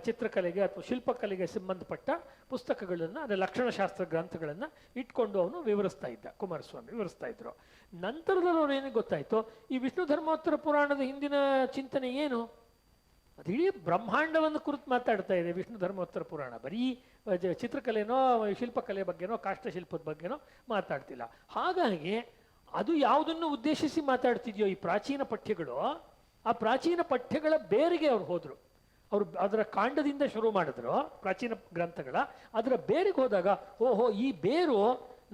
ಚಿತ್ರಕಲೆಗೆ ಅಥವಾ ಶಿಲ್ಪಕಲೆಗೆ ಸಂಬಂಧಪಟ್ಟ ಪುಸ್ತಕಗಳನ್ನು, ಅಂದರೆ ಲಕ್ಷಣಶಾಸ್ತ್ರ ಗ್ರಂಥಗಳನ್ನು ಇಟ್ಕೊಂಡು ಅವನು ವಿವರಿಸ್ತಾ ಇದ್ದ, ಕುಮಾರಸ್ವಾಮಿ ವಿವರಿಸ್ತಾ ಇದ್ರು. ನಂತರದಲ್ಲಿ ಅವ್ರು ಏನಿಗೆ ಗೊತ್ತಾಯಿತು, ಈ ವಿಷ್ಣು ಧರ್ಮೋತ್ತರ ಪುರಾಣದ ಹಿಂದಿನ ಚಿಂತನೆ ಏನು? ಅದು ಇಡೀ ಬ್ರಹ್ಮಾಂಡವನ್ನು ಕುರಿತು ಮಾತಾಡ್ತಾ ಇದೆ ವಿಷ್ಣು ಧರ್ಮೋತ್ತರ ಪುರಾಣ. ಬರೀ ಚಿತ್ರಕಲೆನೋ ಶಿಲ್ಪಕಲೆ ಬಗ್ಗೆನೋ ಕಾಷ್ಟಶಿಲ್ಪದ ಬಗ್ಗೆನೋ ಮಾತಾಡ್ತಿಲ್ಲ. ಹಾಗಾಗಿ ಅದು ಯಾವುದನ್ನು ಉದ್ದೇಶಿಸಿ ಮಾತಾಡ್ತಿದೆಯೋ ಈ ಪ್ರಾಚೀನ ಪಠ್ಯಗಳು, ಆ ಪ್ರಾಚೀನ ಪಠ್ಯಗಳ ಬೇರಿಗೆ ಅವ್ರು ಹೋದರು. ಅವರು ಅದರ ಕಾಂಡದಿಂದ ಶುರು ಮಾಡಿದ್ರು ಪ್ರಾಚೀನ ಗ್ರಂಥಗಳ, ಅದರ ಬೇರಿಗೆ ಹೋದಾಗ ಓಹೋ ಈ ಬೇರು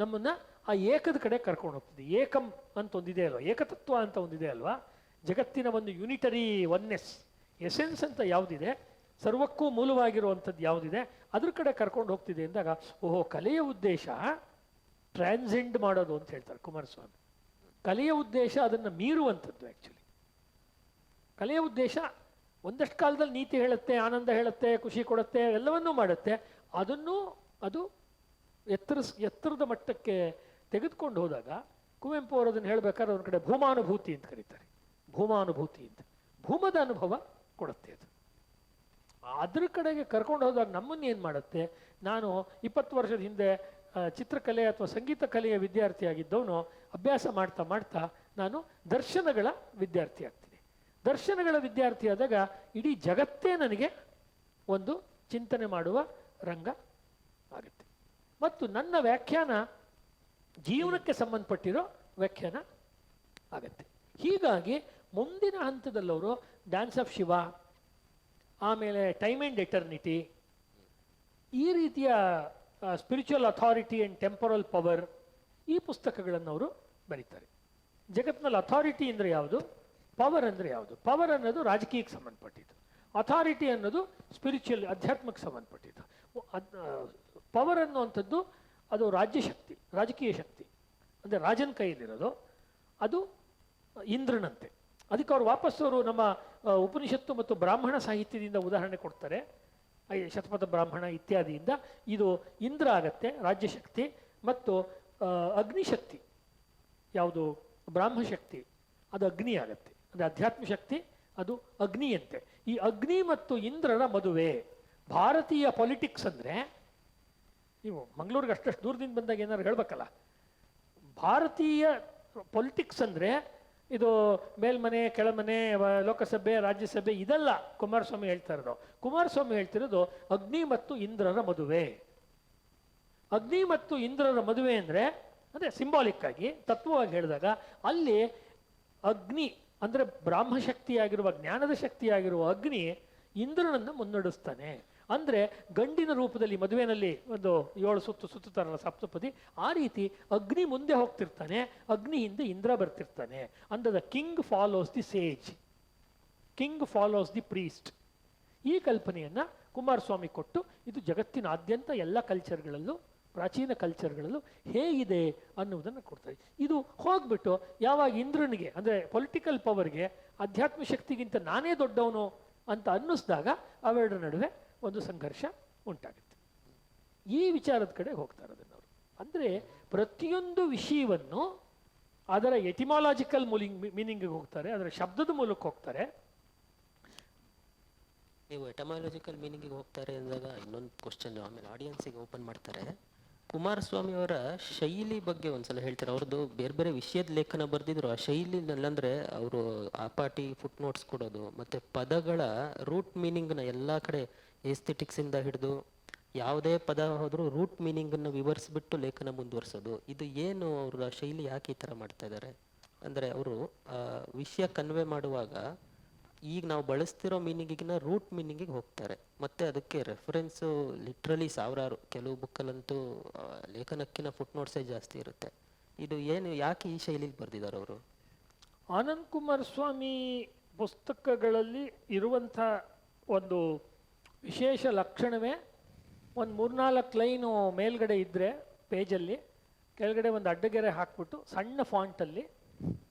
ನಮ್ಮನ್ನ ಆ ಏಕದ ಕಡೆ ಕರ್ಕೊಂಡು ಹೋಗ್ತದೆ. ಏಕಂ ಅಂತ ಒಂದಿದೆ ಅಲ್ವಾ, ಏಕತತ್ವ ಅಂತ ಒಂದಿದೆ ಅಲ್ವಾ, ಜಗತ್ತಿನ ಒಂದು ಯುನಿಟರಿ ಒನ್ನೆಸ್ ಎಸೆನ್ಸ್ ಅಂತ ಯಾವುದಿದೆ, ಸರ್ವಕ್ಕೂ ಮೂಲವಾಗಿರುವಂಥದ್ದು ಯಾವುದಿದೆ ಅದ್ರ ಕಡೆ ಕರ್ಕೊಂಡು ಹೋಗ್ತಿದೆ ಅಂದಾಗ ಓಹೋ ಕಲೆಯ ಉದ್ದೇಶ ಟ್ರಾನ್ಸೆಂಡ್ ಮಾಡೋದು ಅಂತ ಹೇಳ್ತಾರೆ ಕುಮಾರಸ್ವಾಮಿ. ಕಲೆಯ ಉದ್ದೇಶ ಅದನ್ನು ಮೀರುವಂಥದ್ದು. ಆ್ಯಕ್ಚುಲಿ ಕಲೆಯ ಉದ್ದೇಶ ಒಂದಷ್ಟು ಕಾಲದಲ್ಲಿ ನೀತಿ ಹೇಳುತ್ತೆ, ಆನಂದ ಹೇಳುತ್ತೆ, ಖುಷಿ ಕೊಡುತ್ತೆ, ಎಲ್ಲವನ್ನೂ ಮಾಡುತ್ತೆ. ಅದನ್ನು ಅದು ಎತ್ತರದ ಮಟ್ಟಕ್ಕೆ ತೆಗೆದುಕೊಂಡು ಹೋದಾಗ ಕುವೆಂಪು ಅವರು ಅದನ್ನು ಹೇಳ್ಬೇಕಾದ್ರೆ ಒಂದು ಕಡೆ ಭೂಮಾನುಭೂತಿ ಅಂತ ಕರೀತಾರೆ. ಭೂಮಾನುಭೂತಿ ಅಂತ ಭೂಮದ ಅನುಭವ ಕೊಡುತ್ತೆ ಅದು. ಅದ್ರ ಕಡೆಗೆ ಕರ್ಕೊಂಡು ಹೋದಾಗ ನಮ್ಮನ್ನು ಏನು ಮಾಡುತ್ತೆ, ನಾನು 20 ವರ್ಷದ ಹಿಂದೆ ಚಿತ್ರಕಲೆ ಅಥವಾ ಸಂಗೀತ ಕಲೆಯ ವಿದ್ಯಾರ್ಥಿಯಾಗಿದ್ದವನು ಅಭ್ಯಾಸ ಮಾಡ್ತಾ ಮಾಡ್ತಾ ನಾನು ದರ್ಶನಗಳ ವಿದ್ಯಾರ್ಥಿ ಆಗ್ತೀನಿ. ದರ್ಶನಗಳ ವಿದ್ಯಾರ್ಥಿ ಆದಾಗ ಇಡೀ ಜಗತ್ತೇ ನನಗೆ ಒಂದು ಚಿಂತನೆ ಮಾಡುವ ರಂಗ ಆಗುತ್ತೆ. ಮತ್ತು ನನ್ನ ವ್ಯಾಖ್ಯಾನ ಜೀವನಕ್ಕೆ ಸಂಬಂಧಪಟ್ಟಿರೋ ವ್ಯಾಖ್ಯಾನ ಆಗತ್ತೆ. ಹೀಗಾಗಿ ಮುಂದಿನ ಹಂತದಲ್ಲವರು ಡ್ಯಾನ್ಸ್ ಆಫ್ ಶಿವ, ಆಮೇಲೆ ಟೈಮ್ ಆ್ಯಂಡ್ ಎಟರ್ನಿಟಿ, ಈ ರೀತಿಯ spiritual authority and temporal power, ಈ ಪುಸ್ತಕಗಳನ್ನು ಅವರು ಬರೀತಾರೆ. ಜಗತ್ತಿನಲ್ಲಿ ಅಥಾರಿಟಿ ಅಂದರೆ ಯಾವುದು, ಪವರ್ ಅಂದರೆ ಯಾವುದು? ಪವರ್ ಅನ್ನೋದು ರಾಜಕೀಯಕ್ಕೆ ಸಂಬಂಧಪಟ್ಟಿದ್ದು, ಅಥಾರಿಟಿ ಅನ್ನೋದು ಸ್ಪಿರಿಚುವಲ್ ಅಧ್ಯಾತ್ಮಕ್ಕೆ ಸಂಬಂಧಪಟ್ಟಿದ್ದು. ಪವರ್ ಅನ್ನುವಂಥದ್ದು ಅದು ರಾಜ್ಯ ಶಕ್ತಿ, ರಾಜಕೀಯ ಶಕ್ತಿ, ಅಂದರೆ ರಾಜನ ಕೈಯಲ್ಲಿರೋದು, ಅದು ಇಂದ್ರನಂತೆ. ಅದಕ್ಕೆ ಅವರು ವಾಪಸ್ ಅವರು ನಮ್ಮ ಉಪನಿಷತ್ತು ಮತ್ತು ಬ್ರಾಹ್ಮಣ ಸಾಹಿತ್ಯದಿಂದ ಉದಾಹರಣೆ ಕೊಡ್ತಾರೆ. ಶತಪಥ ಬ್ರಾಹ್ಮಣ ಇತ್ಯಾದಿಯಿಂದ ಇದು ಇಂದ್ರ ಆಗತ್ತೆ ರಾಜ್ಯಶಕ್ತಿ, ಮತ್ತು ಅಗ್ನಿಶಕ್ತಿ ಯಾವುದು ಬ್ರಾಹ್ಮಶಕ್ತಿ ಅದು ಅಗ್ನಿ ಆಗತ್ತೆ, ಅಂದರೆ ಅಧ್ಯಾತ್ಮ ಶಕ್ತಿ ಅದು ಅಗ್ನಿಯಂತೆ. ಈ ಅಗ್ನಿ ಮತ್ತು ಇಂದ್ರರ ಮದುವೆ ಭಾರತೀಯ ಪೊಲಿಟಿಕ್ಸ್ ಅಂದರೆ, ನೀವು ಮಂಗಳೂರಿಗೆ ಅಷ್ಟಷ್ಟು ದೂರದಿಂದ ಬಂದಾಗ ಏನಾದ್ರು ಹೇಳ್ಬೇಕಲ್ಲ, ಭಾರತೀಯ ಪೊಲಿಟಿಕ್ಸ್ ಅಂದರೆ ಇದು ಮೇಲ್ಮನೆ ಕೆಳಮನೆ ಲೋಕಸಭೆ ರಾಜ್ಯಸಭೆ ಇದೆಲ್ಲ ಕುಮಾರಸ್ವಾಮಿ ಹೇಳ್ತಾ ಇರೋದು. ಕುಮಾರಸ್ವಾಮಿ ಹೇಳ್ತಿರೋದು ಅಗ್ನಿ ಮತ್ತು ಇಂದ್ರರ ಮದುವೆ. ಅಗ್ನಿ ಮತ್ತು ಇಂದ್ರರ ಮದುವೆ ಅಂದರೆ ಅದೇ ಸಿಂಬಾಲಿಕ್ ಆಗಿ ತತ್ವವಾಗಿ ಹೇಳಿದಾಗ ಅಲ್ಲಿ ಅಗ್ನಿ ಅಂದರೆ ಬ್ರಾಹ್ಮಶಕ್ತಿಯಾಗಿರುವ ಜ್ಞಾನದ ಶಕ್ತಿಯಾಗಿರುವ ಅಗ್ನಿ ಇಂದ್ರನನ್ನು ಮುನ್ನಡೆಸ್ತಾನೆ. ಅಂದರೆ ಗಂಡಿನ ರೂಪದಲ್ಲಿ ಮದುವೆನಲ್ಲಿ ಒಂದು 7 ಸುತ್ತು ಸುತ್ತುತ್ತಾರಲ್ಲ ಸಪ್ತಪದಿ, ಆ ರೀತಿ ಅಗ್ನಿ ಮುಂದೆ ಹೋಗ್ತಿರ್ತಾನೆ, ಅಗ್ನಿ ಹಿಂದೆ ಇಂದ್ರ ಬರ್ತಿರ್ತಾನೆ. And the king follows the sage, king follows the priest. ಈ ಕಲ್ಪನೆಯನ್ನು ಕುಮಾರಸ್ವಾಮಿ ಕೊಟ್ಟು ಇದು ಜಗತ್ತಿನಾದ್ಯಂತ ಎಲ್ಲ ಕಲ್ಚರ್ಗಳಲ್ಲೂ, ಪ್ರಾಚೀನ ಕಲ್ಚರ್ಗಳಲ್ಲೂ ಹೇಗಿದೆ ಅನ್ನುವುದನ್ನು ಕೊಡ್ತಾರೆ. ಇದು ಹೋಗ್ಬಿಟ್ಟು ಯಾವಾಗ ಇಂದ್ರನಿಗೆ ಅಂದರೆ ಪೊಲಿಟಿಕಲ್ ಪವರ್ಗೆ ಅಧ್ಯಾತ್ಮ ಶಕ್ತಿಗಿಂತ ನಾನೇ ದೊಡ್ಡವನು ಅಂತ ಅನ್ನಿಸಿದಾಗ ಅವೆರಡರ ನಡುವೆ ಒಂದು ಸಂಘರ್ಷ ಉಂಟಾಗುತ್ತೆ. ಈ ವಿಚಾರದ ಕಡೆ ಹೋಗ್ತಾರೆ ಅದನ್ನವರು. ಅಂದರೆ ಪ್ರತಿಯೊಂದು ವಿಷಯವನ್ನು ಅದರ ಎಟಿಮಾಲಜಿಕಲ್ ಮೀನಿಂಗಿಗೆ ಹೋಗ್ತಾರೆ, ಅದರ ಶಬ್ದದ ಮೂಲಕ ಹೋಗ್ತಾರೆ. ನೀವು ಎಟಮಾಲಜಿಕಲ್ ಮೀನಿಂಗಿಗೆ ಹೋಗ್ತಾರೆ ಅಂದಾಗ ಇನ್ನೊಂದು ಕ್ವಶನ್ ಆಮೇಲೆ ಆಡಿಯನ್ಸಿಗೆ ಓಪನ್ ಮಾಡ್ತಾರೆ. ಕುಮಾರಸ್ವಾಮಿ ಅವರ ಶೈಲಿ ಬಗ್ಗೆ ಒಂದ್ಸಲ ಹೇಳ್ತಾರೆ. ಅವ್ರದ್ದು ಬೇರೆ ಬೇರೆ ವಿಷಯದ ಲೇಖನ ಬರೆದಿದ್ರು. ಆ ಶೈಲಿನಲ್ಲಂದ್ರೆ ಅವರು ಆಪಾಟಿ ಫುಟ್ ನೋಟ್ಸ್ ಕೊಡೋದು, ಮತ್ತೆ ಪದಗಳ ರೂಟ್ ಮೀನಿಂಗ್ನ ಎಲ್ಲ ಕಡೆ ಏಸ್ಥೆಟಿಕ್ಸಿಂದ ಹಿಡಿದು ಯಾವುದೇ ಪದ ಹೋದರೂ ರೂಟ್ ಮೀನಿಂಗನ್ನು ವಿವರಿಸ್ಬಿಟ್ಟು ಲೇಖನ ಮುಂದುವರಿಸೋದು. ಇದು ಏನು ಅವರ ಶೈಲಿ, ಯಾಕೆ ಈ ಥರ ಮಾಡ್ತಾ ಇದ್ದಾರೆ? ಅಂದರೆ ಅವರು ವಿಷಯ ಕನ್ವೆ ಮಾಡುವಾಗ ಈಗ ನಾವು ಬಳಸ್ತಿರೋ ಮೀನಿಂಗಿನ ರೂಟ್ ಮೀನಿಂಗಿಗೆ ಹೋಗ್ತಾರೆ. ಮತ್ತೆ ಅದಕ್ಕೆ ರೆಫರೆನ್ಸು ಲಿಟ್ರಲಿ ಸಾವಿರಾರು, ಕೆಲವು ಬುಕ್ಕಲ್ಲಂತೂ ಲೇಖನಕ್ಕಿಂತ ಫುಟ್ ನೋಟ್ಸೇ ಜಾಸ್ತಿ ಇರುತ್ತೆ. ಇದು ಏನು, ಯಾಕೆ ಈ ಶೈಲಿಲಿ ಬರೆದಿದ್ದಾರೆ ಅವರು? ಆನಂದ್ ಕುಮಾರಸ್ವಾಮಿ ಪುಸ್ತಕಗಳಲ್ಲಿ ಇರುವಂಥ ಒಂದು ವಿಶೇಷ ಲಕ್ಷಣವೇ ಒಂದು 3-4 ಲೈನು ಮೇಲ್ಗಡೆ ಇದ್ದರೆ ಪೇಜಲ್ಲಿ ಕೆಳಗಡೆ ಒಂದು ಅಡ್ಡಗೆರೆ ಹಾಕ್ಬಿಟ್ಟು ಸಣ್ಣ ಫಾಂಟಲ್ಲಿ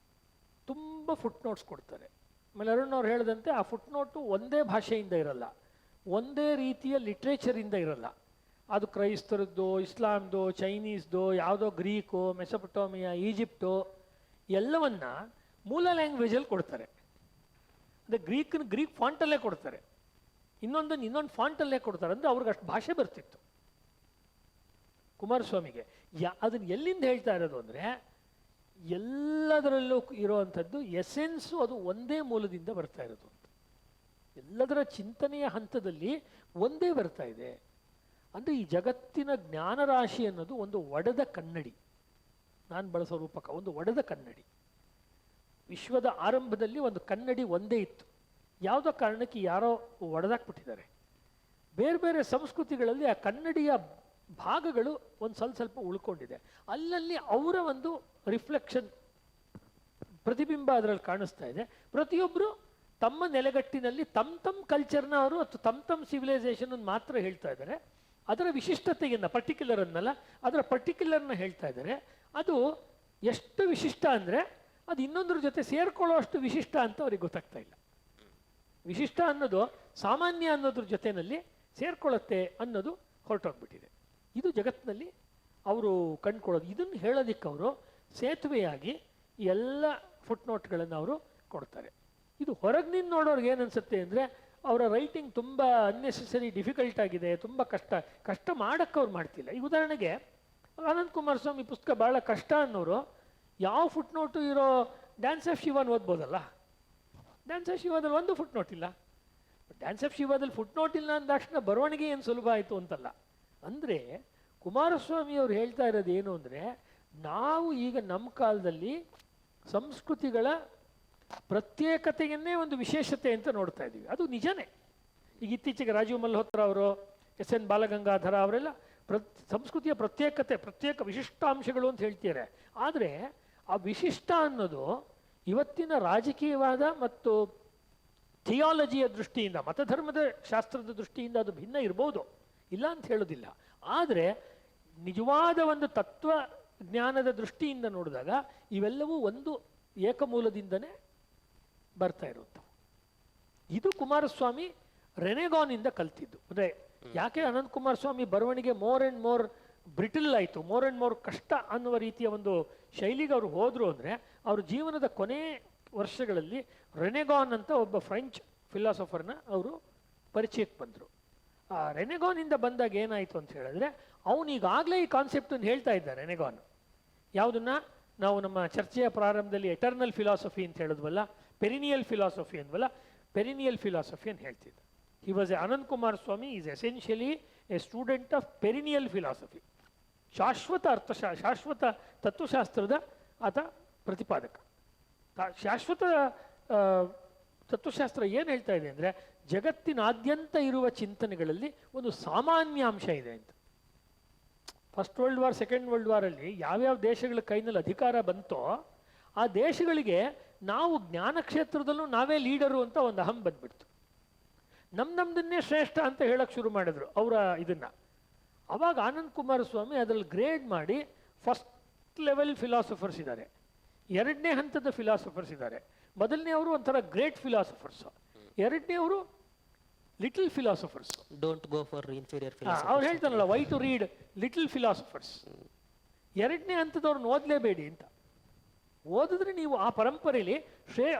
ತುಂಬ ಫುಟ್ ನೋಟ್ಸ್ ಕೊಡ್ತಾರೆ. ಆಮೇಲೆ ಅರುಣ್ ಹೇಳಿದಂತೆ ಆ ಫುಟ್ ನೋಟು ಒಂದೇ ಭಾಷೆಯಿಂದ ಇರಲ್ಲ, ಒಂದೇ ರೀತಿಯ ಲಿಟ್ರೇಚರಿಂದ ಇರಲ್ಲ. ಅದು ಕ್ರೈಸ್ತರದ್ದು, ಇಸ್ಲಾಮ್ದು, ಚೈನೀಸ್ದು, ಯಾವುದೋ ಗ್ರೀಕು, ಮೆಸೊಪೊಟೋಮಿಯಾ, ಈಜಿಪ್ಟು ಎಲ್ಲವನ್ನ ಮೂಲ ಲ್ಯಾಂಗ್ವೇಜಲ್ಲಿ ಕೊಡ್ತಾರೆ. ಅಂದರೆ ಗ್ರೀಕ್ ಫಾಂಟಲ್ಲೇ ಕೊಡ್ತಾರೆ, ಇನ್ನೊಂದು ಫಾಂಟಲ್ಲೇ ಕೊಡ್ತಾರೆ. ಅಂದರೆ ಅವ್ರಿಗೆ ಅಷ್ಟು ಭಾಷೆ ಬರ್ತಿತ್ತು ಕುಮಾರಸ್ವಾಮಿಗೆ. ಅದನ್ನು ಎಲ್ಲಿಂದ ಹೇಳ್ತಾ ಇರೋದು ಅಂದರೆ ಎಲ್ಲದರಲ್ಲೂ ಇರುವಂಥದ್ದು ಎಸೆನ್ಸು ಅದು ಒಂದೇ ಮೂಲದಿಂದ ಬರ್ತಾ ಇರೋದು ಅಂತ. ಎಲ್ಲದರ ಚಿಂತನೆಯ ಹಂತದಲ್ಲಿ ಒಂದೇ ಬರ್ತಾ ಇದೆ. ಅಂದರೆ ಈ ಜಗತ್ತಿನ ಜ್ಞಾನರಾಶಿ ಅನ್ನೋದು ಒಂದು ಒಡೆದ ಕನ್ನಡಿ. ನಾನು ಬಳಸೋ ರೂಪಕ ಒಂದು ಒಡೆದ ಕನ್ನಡಿ. ವಿಶ್ವದ ಆರಂಭದಲ್ಲಿ ಒಂದು ಕನ್ನಡಿ ಒಂದೇ ಇತ್ತು. ಯಾವುದೋ ಕಾರಣಕ್ಕೆ ಯಾರೋ ಒಡೆದಾಕ್ಬಿಟ್ಟಿದ್ದಾರೆ. ಬೇರೆ ಬೇರೆ ಸಂಸ್ಕೃತಿಗಳಲ್ಲಿ ಆ ಕನ್ನಡಿಯ ಭಾಗಗಳು ಒಂದು ಸ್ವಲ್ಪ ಉಳ್ಕೊಂಡಿದೆ. ಅಲ್ಲಲ್ಲಿ ಅವರ ಒಂದು ರಿಫ್ಲೆಕ್ಷನ್, ಪ್ರತಿಬಿಂಬ ಅದರಲ್ಲಿ ಕಾಣಿಸ್ತಾ ಇದೆ. ಪ್ರತಿಯೊಬ್ಬರು ತಮ್ಮ ನೆಲೆಗಟ್ಟಿನಲ್ಲಿ ತಮ್ಮ ಕಲ್ಚರ್ನ ಅವರು ಅಥವಾ ತಮ್ಮ ಸಿವಿಲೈಸೇಷನ್ ಮಾತ್ರ ಹೇಳ್ತಾ ಇದ್ದಾರೆ. ಅದರ ವಿಶಿಷ್ಟತೆಯನ್ನು ಪರ್ಟಿಕ್ಯುಲರ್ ಅನ್ನಲ್ಲ, ಅದರ ಪರ್ಟಿಕ್ಯುಲರ್ನ ಹೇಳ್ತಾ ಇದ್ದಾರೆ. ಅದು ಎಷ್ಟು ವಿಶಿಷ್ಟ ಅಂದರೆ ಅದು ಇನ್ನೊಂದ್ರ ಜೊತೆ ಸೇರ್ಕೊಳ್ಳೋ ಅಷ್ಟು ವಿಶಿಷ್ಟ ಅಂತ ಅವ್ರಿಗೆ ಗೊತ್ತಾಗ್ತಾ ಇಲ್ಲ. ವಿಶಿಷ್ಟ ಅನ್ನೋದು ಸಾಮಾನ್ಯ ಅನ್ನೋದ್ರ ಜೊತೆಯಲ್ಲಿ ಸೇರ್ಕೊಳ್ಳುತ್ತೆ ಅನ್ನೋದು ಹೊರಟೋಗ್ಬಿಟ್ಟಿದೆ. ಇದು ಜಗತ್ತಿನಲ್ಲಿ ಅವರು ಕಂಡುಕೊಳ್ಳೋದು. ಇದನ್ನು ಹೇಳೋದಕ್ಕೆ ಅವರು ಸೇತುವೆಯಾಗಿ ಎಲ್ಲ ಫುಟ್ನೋಟ್ಗಳನ್ನು ಅವರು ಕೊಡ್ತಾರೆ. ಇದು ಹೊರಗಿನಿಂದ ನೋಡೋರ್ಗೆ ಏನು ಅನಿಸುತ್ತೆ ಅಂದರೆ ಅವರ ರೈಟಿಂಗ್ ತುಂಬ ಅನ್ನೆಸೆಸರಿ ಡಿಫಿಕಲ್ಟ್ ಆಗಿದೆ, ತುಂಬ ಕಷ್ಟ ಮಾಡೋಕ್ಕೆ ಅವ್ರು ಮಾಡ್ತಿಲ್ಲ. ಈಗ ಉದಾಹರಣೆಗೆ ಆನಂದ್ ಕುಮಾರಸ್ವಾಮಿ ಪುಸ್ತಕ ಭಾಳ ಕಷ್ಟ ಅನ್ನೋರು ಯಾವ ಫುಟ್ನೋಟು ಇರೋ ಡ್ಯಾನ್ಸ್ ಆಫ್ ಶಿವನ್ ಓದ್ಬೋದಲ್ಲ. ಡ್ಯಾನ್ಸ್ ಆಫ್ ಶಿವದಲ್ಲಿ ಒಂದು ಫುಟ್ನೋಟ್ ಇಲ್ಲ. ಡ್ಯಾನ್ಸ್ ಆಫ್ ಶಿವದಲ್ಲಿ ಫುಟ್ನೋಟ್ ಇಲ್ಲ ಅಂದಾಕ್ಷಣ ಬರವಣಿಗೆ ಏನು ಸುಲಭ ಆಯಿತು ಅಂತಲ್ಲ. ಅಂದರೆ ಕುಮಾರಸ್ವಾಮಿ ಅವರು ಹೇಳ್ತಾ ಇರೋದು ಏನು ಅಂದರೆ, ನಾವು ಈಗ ನಮ್ಮ ಕಾಲದಲ್ಲಿ ಸಂಸ್ಕೃತಿಗಳ ಪ್ರತ್ಯೇಕತೆಯನ್ನೇ ಒಂದು ವಿಶೇಷತೆ ಅಂತ ನೋಡ್ತಾ ಇದ್ದೀವಿ. ಅದು ನಿಜನೇ. ಈಗ ಇತ್ತೀಚೆಗೆ ರಾಜೀವ್ ಮಲ್ಹೋತ್ರ ಅವರು, ಎಸ್ ಎನ್ ಬಾಲಗಂಗಾಧರ ಅವರೆಲ್ಲ ಸಂಸ್ಕೃತಿಯ ಪ್ರತ್ಯೇಕ ವಿಶಿಷ್ಟಾಂಶಗಳು ಅಂತ ಹೇಳ್ತಾರೆ. ಆದರೆ ಆ ವಿಶಿಷ್ಟ ಅನ್ನೋದು ಇವತ್ತಿನ ರಾಜಕೀಯವಾದ ಮತ್ತು ಥಿಯಾಲಜಿಯ ದೃಷ್ಟಿಯಿಂದ, ಮತಧರ್ಮದ ಶಾಸ್ತ್ರದ ದೃಷ್ಟಿಯಿಂದ ಅದು ಭಿನ್ನ ಇರ್ಬೋದು, ಇಲ್ಲ ಅಂತ ಹೇಳೋದಿಲ್ಲ. ಆದರೆ ನಿಜವಾದ ಒಂದು ತತ್ವ ಜ್ಞಾನದ ದೃಷ್ಟಿಯಿಂದ ನೋಡಿದಾಗ ಇವೆಲ್ಲವೂ ಒಂದು ಏಕಮೂಲದಿಂದನೇ ಬರ್ತಾ ಇರುವಂಥವು. ಇದು ಕುಮಾರಸ್ವಾಮಿ ರೆನೆಗಾನಿಂದ ಕಲ್ತಿದ್ದು. ಅಂದರೆ ಯಾಕೆ ಅನಂತ್ ಕುಮಾರಸ್ವಾಮಿ ಬರವಣಿಗೆ ಮೋರ್ ಆ್ಯಂಡ್ ಮೋರ್ ಬ್ರಿಟಲ್ ಆಯಿತು, ಮೋರ್ ಆ್ಯಂಡ್ ಮೋರ್ ಕಷ್ಟ ಅನ್ನುವ ರೀತಿಯ ಒಂದು ಶೈಲಿಗೆ ಅವರು ಹೋದರು ಅಂದರೆ, ಅವ್ರ ಜೀವನದ ಕೊನೆ ವರ್ಷಗಳಲ್ಲಿ ರೆನೆಗಾನ್ ಅಂತ ಒಬ್ಬ ಫ್ರೆಂಚ್ ಫಿಲಾಸಫರ್ನ ಅವರು ಪರಿಚಯಕ್ಕೆ ಬಂದರು. ಆ ರೆನೆಗಾನಿಂದ ಬಂದಾಗ ಏನಾಯಿತು ಅಂತ ಹೇಳಿದ್ರೆ, ಅವನೀಗಾಗಲೇ ಈ ಕಾನ್ಸೆಪ್ಟನ್ನು ಹೇಳ್ತಾ ಇದ್ದ. ರೆನೆಗಾನ್ ಯಾವುದನ್ನು ನಾವು ನಮ್ಮ ಚರ್ಚೆಯ ಪ್ರಾರಂಭದಲ್ಲಿ ಎಟರ್ನಲ್ ಫಿಲಾಸಫಿ ಅಂತ ಹೇಳಿದ್ವಲ್ಲ, ಪೆರಿನಿಯಲ್ ಫಿಲಾಸಫಿ ಅಂದ್ವಲ್ಲ, ಪೆರಿನಿಯಲ್ ಫಿಲಾಸಫಿ ಅಂತ ಹೇಳ್ತಿದ್ದ. He was Anant Coomaraswamy is essentially a student of perennial philosophy. ಶಾಶ್ವತ ತತ್ವಶಾಸ್ತ್ರದ ಆತ ಪ್ರತಿಪಾದಕ. ಶಾಶ್ವತ ತತ್ವಶಾಸ್ತ್ರ ಏನು ಹೇಳ್ತಾ ಇದೆ ಅಂದರೆ, ಜಗತ್ತಿನಾದ್ಯಂತ ಇರುವ ಚಿಂತನೆಗಳಲ್ಲಿ ಒಂದು ಸಾಮಾನ್ಯಾಂಶ ಇದೆ ಅಂತ. First world war, second world ವಾರಲ್ಲಿ ಯಾವ್ಯಾವ ದೇಶಗಳ ಕೈನಲ್ಲಿ ಅಧಿಕಾರ ಬಂತೋ ಆ ದೇಶಗಳಿಗೆ ನಾವು ಜ್ಞಾನ ಕ್ಷೇತ್ರದಲ್ಲೂ ನಾವೇ ಲೀಡರು ಅಂತ ಒಂದು ಅಹಂ ಬಂದ್ಬಿಡ್ತು. ನಮ್ದನ್ನೇ ಶ್ರೇಷ್ಠ ಅಂತ ಹೇಳಕ್ಕೆ ಶುರು ಮಾಡಿದ್ರು ಅವರ ಇದನ್ನು. ಅವಾಗ ಆನಂದ್ ಕುಮಾರಸ್ವಾಮಿ ಅದರಲ್ಲಿ ಗ್ರೇಡ್ ಮಾಡಿ ಫಸ್ಟ್ ಲೆವೆಲ್ ಫಿಲಾಸಫರ್ಸ್ ಇದ್ದಾರೆ, ಎರಡನೇ ಹಂತದ ಫಿಲಾಸಫರ್ಸ್ ಇದ್ದಾರೆ. ಮೊದಲನೇ ಅವರು ಒಂಥರ ಗ್ರೇಟ್ ಫಿಲಾಸಫರ್ಸ್, ಎರಡನೇ ಅವರು little philosophers. Don't go for inferior ಅವ್ರು ಹೇಳ್ತಾನಲ್ಲ, why to read little philosophers. ಎರಡನೇ ಹಂತದವ್ರನ್ನ ಓದಲೇಬೇಡಿ ಅಂತ. ಓದಿದ್ರೆ ನೀವು ಆ ಪರಂಪರೆಯಲ್ಲಿ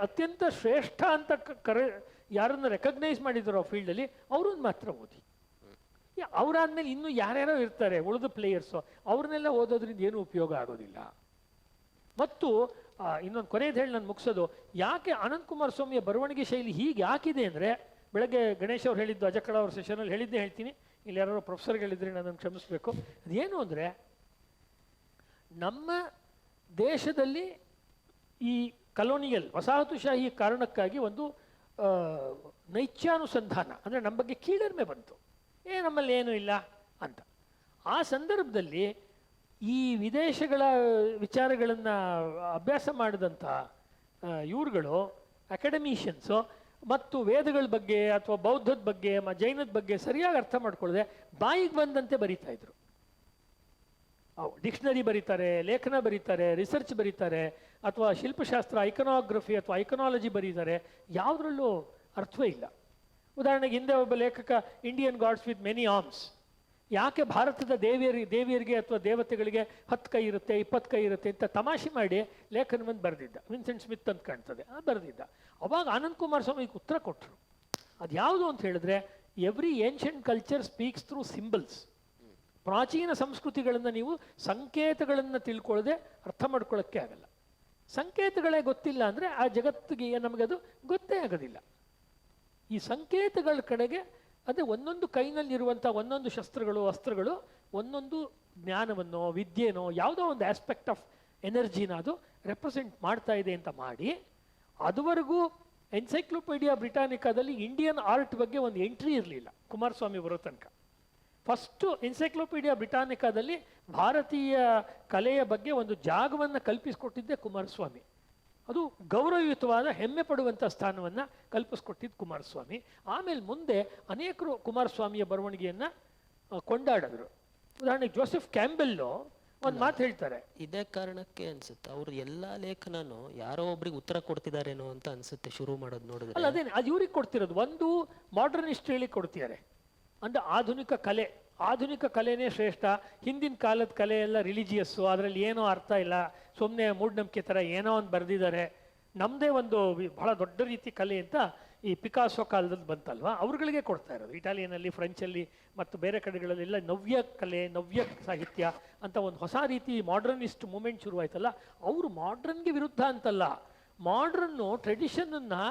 ಅತ್ಯಂತ ಶ್ರೇಷ್ಠ ಅಂತ ಯಾರನ್ನು ರೆಕಗ್ನೈಸ್ ಮಾಡಿದ್ರು ಆ ಫೀಲ್ಡಲ್ಲಿ ಅವ್ರನ್ನ ಮಾತ್ರ ಓದಿ. ಅವರಾದ್ಮೇಲೆ ಇನ್ನೂ ಯಾರ್ಯಾರೋ ಇರ್ತಾರೆ ಉಳಿದ ಪ್ಲೇಯರ್ಸು, ಅವ್ರನ್ನೆಲ್ಲ ಓದೋದ್ರಿಂದ ಏನೂ ಉಪಯೋಗ ಆಗೋದಿಲ್ಲ. ಮತ್ತು ಇನ್ನೊಂದು ಕೊನೆಯದು ಹೇಳಿ ನಾನು ಮುಗಿಸೋದು, ಯಾಕೆ ಅನಂತ್ ಕುಮಾರಸ್ವಾಮಿಯ ಬರವಣಿಗೆ ಶೈಲಿ ಹೀಗೆ ಯಾಕಿದೆ ಅಂದರೆ, ಬೆಳಗ್ಗೆ ಗಣೇಶ್ ಅವ್ರು ಹೇಳಿದ್ದು, ಅಜಕ್ಕಳ ಅವ್ರ ಸೆಷನಲ್ಲಿ ಹೇಳಿದ್ದೇ ಹೇಳ್ತೀನಿ, ಇಲ್ಲಿ ಯಾರೋ ಪ್ರೊಫೆಸರ್ಗಳಿದ್ರೆ ನನ್ನನ್ನು ಕ್ಷಮಿಸಬೇಕು. ಅದೇನು ಅಂದರೆ, ನಮ್ಮ ದೇಶದಲ್ಲಿ ಈ ಕಲೋನಿಯಲ್ ವಸಾಹತುಶಾಹಿ ಕಾರಣಕ್ಕಾಗಿ ಒಂದು ನೈತ್ಯಾನುಸಂಧಾನ, ಅಂದರೆ ನಮ್ಮ ಬಗ್ಗೆ ಕೀಳರಿಮೆ ಬಂತು, ನಮ್ಮಲ್ಲಿ ಏನೂ ಇಲ್ಲ ಅಂತ. ಆ ಸಂದರ್ಭದಲ್ಲಿ ಈ ವಿದೇಶಗಳ ವಿಚಾರಗಳನ್ನು ಅಭ್ಯಾಸ ಮಾಡಿದಂಥ ಇವ್ರುಗಳು, ಅಕಾಡೆಮಿಷಿಯನ್ಸು, ಮತ್ತು ವೇದಗಳ ಬಗ್ಗೆ ಅಥವಾ ಬೌದ್ಧದ ಬಗ್ಗೆ ಜೈನದ ಬಗ್ಗೆ ಸರಿಯಾಗಿ ಅರ್ಥ ಮಾಡ್ಕೊಳ್ಳದೆ ಬಾಯಿಗೆ ಬಂದಂತೆ ಬರೀತಾ ಇದ್ರು. ಡಿಕ್ಷನರಿ ಬರೀತಾರೆ, ಲೇಖನ ಬರೀತಾರೆ, ರಿಸರ್ಚ್ ಬರೀತಾರೆ, ಅಥವಾ ಶಿಲ್ಪಶಾಸ್ತ್ರ, ಐಕನೋಗ್ರಫಿ ಅಥವಾ ಐಕನಾಲಜಿ ಬರೀತಾರೆ. ಯಾವುದ್ರಲ್ಲೂ ಅರ್ಥವೇ ಇಲ್ಲ. ಉದಾಹರಣೆಗೆ ಹಿಂದೆ ಒಬ್ಬ ಲೇಖಕ Indian gods with many arms, ಯಾಕೆ ಭಾರತದ ದೇವಿಯರಿಗೆ ಅಥವಾ ದೇವತೆಗಳಿಗೆ 10 ಕೈ ಇರುತ್ತೆ 20 ಕೈ ಇರುತ್ತೆ ಅಂತ ತಮಾಷೆ ಮಾಡಿ ಲೇಖನವನ್ನು ಬರೆದಿದ್ದ. ವಿನ್ಸೆಂಟ್ ಸ್ಮಿತ್ ಅಂತ ಕಾಣ್ತದೆ, ಬರೆದಿದ್ದ. ಅವಾಗ ಆನಂದ್ ಕುಮಾರಸ್ವಾಮಿಗೆ ಉತ್ತರ ಕೊಟ್ಟರು. ಅದು ಯಾವುದು ಅಂತ ಹೇಳಿದ್ರೆ, every ancient culture speaks through symbols. ಪ್ರಾಚೀನ ಸಂಸ್ಕೃತಿಗಳನ್ನು ನೀವು ಸಂಕೇತಗಳನ್ನು ತಿಳ್ಕೊಳ್ಳದೆ ಅರ್ಥ ಮಾಡ್ಕೊಳ್ಳೋಕ್ಕೆ ಆಗಲ್ಲ. ಸಂಕೇತಗಳೇ ಗೊತ್ತಿಲ್ಲ ಅಂದರೆ ಆ ಜಗತ್ತಿಗೆ ನಮಗದು ಗೊತ್ತೇ ಆಗೋದಿಲ್ಲ. ಈ ಸಂಕೇತಗಳ ಕಡೆಗೆ ಅದೇ ಒಂದೊಂದು ಕೈನಲ್ಲಿರುವಂಥ ಒಂದೊಂದು ಶಸ್ತ್ರಗಳು, ಅಸ್ತ್ರಗಳು ಒಂದೊಂದು ಜ್ಞಾನವನ್ನು, ವಿದ್ಯೆನೋ, ಯಾವುದೋ ಒಂದು ಆಸ್ಪೆಕ್ಟ್ ಆಫ್ ಎನರ್ಜಿನ ಅದು ರೆಪ್ರೆಸೆಂಟ್ ಮಾಡ್ತಾ ಇದೆ ಅಂತ ಮಾಡಿ, ಅದುವರೆಗೂ ಎನ್ಸೈಕ್ಲೋಪೀಡಿಯಾ ಬ್ರಿಟಾನಿಕಾದಲ್ಲಿ ಇಂಡಿಯನ್ ಆರ್ಟ್ ಬಗ್ಗೆ ಒಂದು ಎಂಟ್ರಿ ಇರಲಿಲ್ಲ ಕುಮಾರಸ್ವಾಮಿ ಬರೋ ತನಕ. ಫಸ್ಟು ಎನ್ಸೈಕ್ಲೋಪೀಡಿಯಾ ಬ್ರಿಟಾನಿಕಾದಲ್ಲಿ ಭಾರತೀಯ ಕಲೆಯ ಬಗ್ಗೆ ಒಂದು ಜಾಗವನ್ನು ಕಲ್ಪಿಸಿಕೊಟ್ಟಿದ್ದೆ ಕುಮಾರಸ್ವಾಮಿ. ಅದು ಗೌರವಯುತವಾದ ಹೆಮ್ಮೆ ಪಡುವಂಥ ಸ್ಥಾನವನ್ನು ಕಲ್ಪಿಸ್ಕೊಟ್ಟಿದ್ದು ಕುಮಾರಸ್ವಾಮಿ. ಆಮೇಲೆ ಮುಂದೆ ಅನೇಕರು ಕುಮಾರಸ್ವಾಮಿಯ ಬರವಣಿಗೆಯನ್ನು ಕೊಂಡಾಡಿದ್ರು. ಉದಾಹರಣೆಗೆ ಜೋಸೆಫ್ ಕ್ಯಾಂಬೆಲ್ಲು ಒಂದು ಮಾತು ಹೇಳ್ತಾರೆ. ಇದೇ ಕಾರಣಕ್ಕೆ ಅನ್ಸುತ್ತೆ ಅವ್ರು ಎಲ್ಲಾ ಲೇಖನನು ಯಾರೋ ಒಬ್ರಿಗೆ ಉತ್ತರ ಕೊಡ್ತಿದಾರೇನೋ ಅಂತ ಅನ್ಸುತ್ತೆ ಶುರು ಮಾಡೋದು ನೋಡಿದ್ರೆ. ಅಲ್ಲ, ಅದೇನು ಅದು ಇವ್ರಿಗೆ ಕೊಡ್ತಿರೋದು. ಒಂದು ಮಾಡರ್ನಿಸ್ಟ್ ಹೇಳಿ ಕೊಡ್ತಿದ್ದಾರೆ, ಅಂದರೆ ಆಧುನಿಕ ಕಲೆನೇ ಶ್ರೇಷ್ಠ, ಹಿಂದಿನ ಕಾಲದ ಕಲೆ ಎಲ್ಲ ರಿಲಿಜಿಯಸ್ಸು, ಅದರಲ್ಲಿ ಏನೋ ಅರ್ಥ ಇಲ್ಲ, ಸುಮ್ಮನೆ ಮೂಢನಂಬಿಕೆ ಥರ ಏನೋ ಒಂದು ಬರೆದಿದ್ದಾರೆ, ನಮ್ಮದೇ ಒಂದು ಬಹಳ ದೊಡ್ಡ ರೀತಿ ಕಲೆ ಅಂತ ಈ ಪಿಕಾಸೋ ಕಾಲದಲ್ಲಿ ಬಂತಲ್ವ, ಅವ್ರುಗಳಿಗೆ ಕೊಡ್ತಾ ಇರೋದು. ಇಟಾಲಿಯನಲ್ಲಿ, ಫ್ರೆಂಚಲ್ಲಿ ಮತ್ತು ಬೇರೆ ಕಡೆಗಳಲ್ಲೆಲ್ಲ ನವ್ಯ ಕಲೆ, ನವ್ಯ ಸಾಹಿತ್ಯ ಅಂತ ಒಂದು ಹೊಸ ರೀತಿ ಮಾಡರ್ನಿಸ್ಟ್ ಮೂಮೆಂಟ್ ಶುರುವಾಯ್ತಲ್ಲ, ಅವರು ಮಾಡ್ರನ್ಗೆ ವಿರುದ್ಧ ಅಂತಲ್ಲ, ಮಾಡ್ರನ್ನು ಟ್ರೆಡಿಷನನ್ನು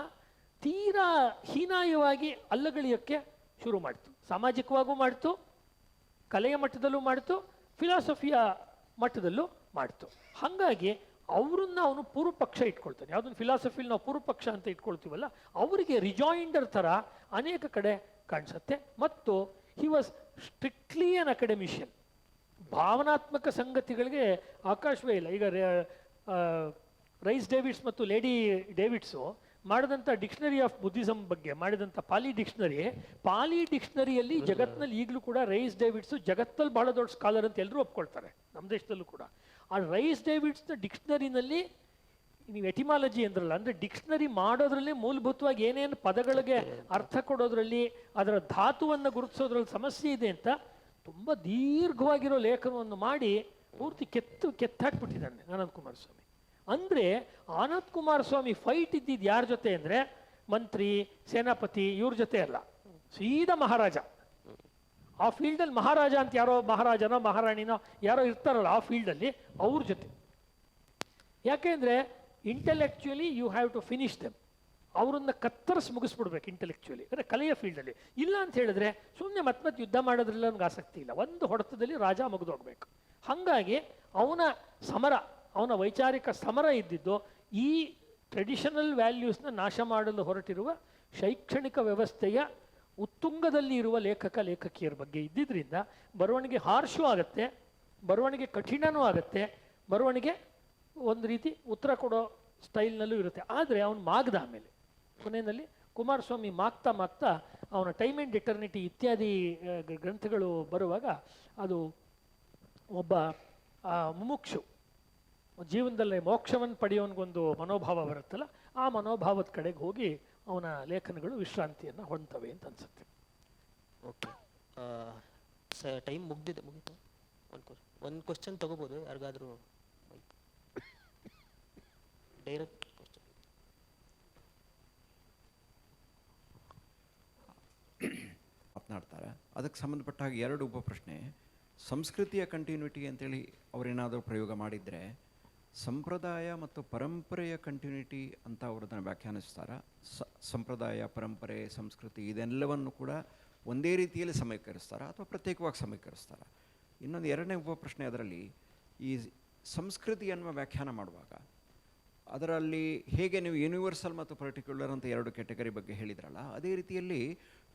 ತೀರಾ ಹೀನಾಯವಾಗಿ ಅಲ್ಲಗಳಿಯೋಕ್ಕೆ ಶುರು ಮಾಡ್ತು. ಸಾಮಾಜಿಕವಾಗೂ ಮಾಡ್ತು, ಕಲೆಯ ಮಟ್ಟದಲ್ಲೂ ಮಾಡ್ತು, ಫಿಲಾಸಫಿಯ ಮಟ್ಟದಲ್ಲೂ ಮಾಡ್ತು. ಹಾಗಾಗಿ ಅವರನ್ನ ಅವನು ಪೂರ್ವ ಪಕ್ಷ ಇಟ್ಕೊಳ್ತಾನೆ. ಯಾವುದನ್ನು ಫಿಲಾಸಫಿಲಿ ನಾವು ಪೂರ್ವ ಪಕ್ಷ ಅಂತ ಇಟ್ಕೊಳ್ತೀವಲ್ಲ, ಅವರಿಗೆ ರಿಜಾಯಿಂಡರ್ ಥರ ಅನೇಕ ಕಡೆ ಕಾಣಿಸುತ್ತೆ. ಮತ್ತು he was strictly an academician. ಭಾವನಾತ್ಮಕ ಸಂಗತಿಗಳಿಗೆ ಅವಕಾಶವೇ ಇಲ್ಲ. ಈಗ ರೈಸ್ ಡೇವಿಡ್ಸ್ ಮತ್ತು ಲೇಡಿ ಡೇವಿಡ್ಸು ಮಾಡಿದಂಥ ಡಿಕ್ಷನರಿ ಆಫ್ ಬುದ್ಧಿಸಮ್ ಬಗ್ಗೆ ಮಾಡಿದಂಥ ಪಾಲಿ ಡಿಕ್ಷನರಿಯಲ್ಲಿ ಜಗತ್ತಿನಲ್ಲಿ ಈಗಲೂ ಕೂಡ ರೈಸ್ ಡೇವಿಡ್ಸು ಜಗತ್ತಲ್ಲಿ ಬಹಳ ದೊಡ್ಡ ಸ್ಕಾಲರ್ ಅಂತ ಎಲ್ಲರೂ ಒಪ್ಕೊಳ್ತಾರೆ, ನಮ್ಮ ದೇಶದಲ್ಲೂ ಕೂಡ. ಆ ರೈಸ್ ಡೇವಿಡ್ಸ್ನ ಡಿಕ್ಷನರಿನಲ್ಲಿ ನೀವು ಎಟಿಮಾಲಜಿ ಅಂದ್ರಲ್ಲ, ಅಂದರೆ ಡಿಕ್ಷನರಿ ಮಾಡೋದ್ರಲ್ಲಿ ಮೂಲಭೂತವಾಗಿ ಏನೇನು ಪದಗಳಿಗೆ ಅರ್ಥ ಕೊಡೋದ್ರಲ್ಲಿ, ಅದರ ಧಾತುವನ್ನು ಗುರುತಿಸೋದ್ರಲ್ಲಿ ಸಮಸ್ಯೆ ಇದೆ ಅಂತ ತುಂಬ ದೀರ್ಘವಾಗಿರೋ ಲೇಖನವನ್ನು ಮಾಡಿ ಪೂರ್ತಿ ಕೆತ್ತಾಕ್ಬಿಟ್ಟಿದ್ದಾನೆ ಆನಂದ್ ಕುಮಾರಸ್ವಾಮಿ. ಅಂದರೆ ಆನಂದ್ ಕುಮಾರಸ್ವಾಮಿ ಫೈಟ್ ಇದ್ದಿದ್ದು ಯಾರ ಜೊತೆ ಅಂದರೆ ಮಂತ್ರಿ, ಸೇನಾಪತಿ ಇವ್ರ ಜೊತೆ ಅಲ್ಲ, ಸೀದಾ ಮಹಾರಾಜ. ಆ ಫೀಲ್ಡಲ್ಲಿ ಮಹಾರಾಜ ಅಂತ ಯಾರೋ ಮಹಾರಾಜನೋ ಮಹಾರಾಣಿನೋ ಯಾರೋ ಇರ್ತಾರಲ್ಲ ಆ ಫೀಲ್ಡಲ್ಲಿ, ಅವ್ರ ಜೊತೆ. ಯಾಕೆಂದರೆ intellectually you have to finish them. ಅವರನ್ನ ಕತ್ತರಿಸಿ ಮುಗಿಸ್ಬಿಡ್ಬೇಕು ಇಂಟೆಲೆಕ್ಚುಯಲಿ, ಅಂದರೆ ಕಲೆಯ ಫೀಲ್ಡಲ್ಲಿ. ಇಲ್ಲ ಅಂತ ಹೇಳಿದ್ರೆ ಸುಮ್ಮನೆ ಮತ್ತೆ ಯುದ್ಧ ಮಾಡೋದ್ರಲ್ಲ ನಮ್ಗೆ ಆಸಕ್ತಿ ಇಲ್ಲ, ಒಂದು ಹೊಡೆತದಲ್ಲಿ ರಾಜ ಮುಗಿದೋಗ್ಬೇಕು. ಹಾಗಾಗಿ ಅವನ ವೈಚಾರಿಕ ಸಮರ ಇದ್ದಿದ್ದು ಈ ಟ್ರೆಡಿಷನಲ್ ವ್ಯಾಲ್ಯೂಸ್ನ ನಾಶ ಮಾಡಲು ಹೊರಟಿರುವ ಶೈಕ್ಷಣಿಕ ವ್ಯವಸ್ಥೆಯ ಉತ್ತುಂಗದಲ್ಲಿ ಇರುವ ಲೇಖಕಿಯರ ಬಗ್ಗೆ ಇದ್ದಿದ್ದರಿಂದ ಬರವಣಿಗೆ ಹಾರ್ಶೂ ಆಗುತ್ತೆ, ಬರವಣಿಗೆ ಕಠಿಣನೂ ಆಗುತ್ತೆ, ಬರವಣಿಗೆ ಒಂದು ರೀತಿ ಉತ್ತರ ಕೊಡೋ ಸ್ಟೈಲ್ನಲ್ಲೂ ಇರುತ್ತೆ. ಆದರೆ ಅವನು ಮಾಗ್ದ ಆಮೇಲೆ ಕೊನೆಯಲ್ಲಿ ಕುಮಾರಸ್ವಾಮಿ ಮಾಗ್ತಾ ಅವನ ಟೈಮ್ ಆ್ಯಂಡ್ ಎಟರ್ನಿಟಿ ಇತ್ಯಾದಿ ಗ್ರಂಥಗಳು ಬರುವಾಗ ಅದು ಒಬ್ಬ ಮುಮುಕ್ಷು ಜೀವನದಲ್ಲಿ ಮೋಕ್ಷವನ್ನು ಪಡೆಯೋನ್ಗೊಂದು ಮನೋಭಾವ ಬರುತ್ತಲ್ಲ, ಆ ಮನೋಭಾವದ ಕಡೆಗೆ ಹೋಗಿ ಅವನ ಲೇಖನಗಳು ವಿಶ್ರಾಂತಿಯನ್ನು ಹೊಂದ್ತವೆ ಅಂತ ಅನ್ಸುತ್ತೆ. ಓಕೆ, ಟೈಮ್ ಮುಗೀತು. ಒಂದು ಕ್ವಶನ್ ತಗೋಬೋದು ಯಾರಿಗಾದ್ರೂ? ಡೈರೆಕ್ಟ್ ಕ್ವಶನ್ ಮಾತನಾಡ್ತಾರೆ. ಅದಕ್ಕೆ ಸಂಬಂಧಪಟ್ಟ ಹಾಗೆ ಎರಡು ಉಪ ಪ್ರಶ್ನೆ. ಸಂಸ್ಕೃತಿಯ ಕಂಟಿನ್ಯೂಟಿ ಅಂತೇಳಿ ಅವರೇನಾದರೂ ಪ್ರಯೋಗ ಮಾಡಿದರೆ, ಸಂಪ್ರದಾಯ ಮತ್ತು ಪರಂಪರೆಯ ಕಂಟಿನ್ಯೂಟಿ ಅಂತ ಅವರು ಅದನ್ನು ವ್ಯಾಖ್ಯಾನಿಸ್ತಾರ. ಸಂಪ್ರದಾಯ, ಪರಂಪರೆ, ಸಂಸ್ಕೃತಿ ಇದೆಲ್ಲವನ್ನು ಕೂಡ ಒಂದೇ ರೀತಿಯಲ್ಲಿ ಸಮೀಕರಿಸ್ತಾರ ಅಥವಾ ಪ್ರತ್ಯೇಕವಾಗಿ ಸಮೀಕರಿಸ್ತಾರ? ಇನ್ನೊಂದು ಎರಡನೇ ಉಪ ಪ್ರಶ್ನೆ, ಅದರಲ್ಲಿ ಈ ಸಂಸ್ಕೃತಿ ಅನ್ನುವ ವ್ಯಾಖ್ಯಾನ ಮಾಡುವಾಗ ಅದರಲ್ಲಿ ಹೇಗೆ ನೀವು ಯೂನಿವರ್ಸಲ್ ಮತ್ತು ಪರ್ಟಿಕ್ಯುಲರ್ ಅಂತ ಎರಡು ಕ್ಯಾಟಗರಿ ಬಗ್ಗೆ ಹೇಳಿದ್ರಲ್ಲ, ಅದೇ ರೀತಿಯಲ್ಲಿ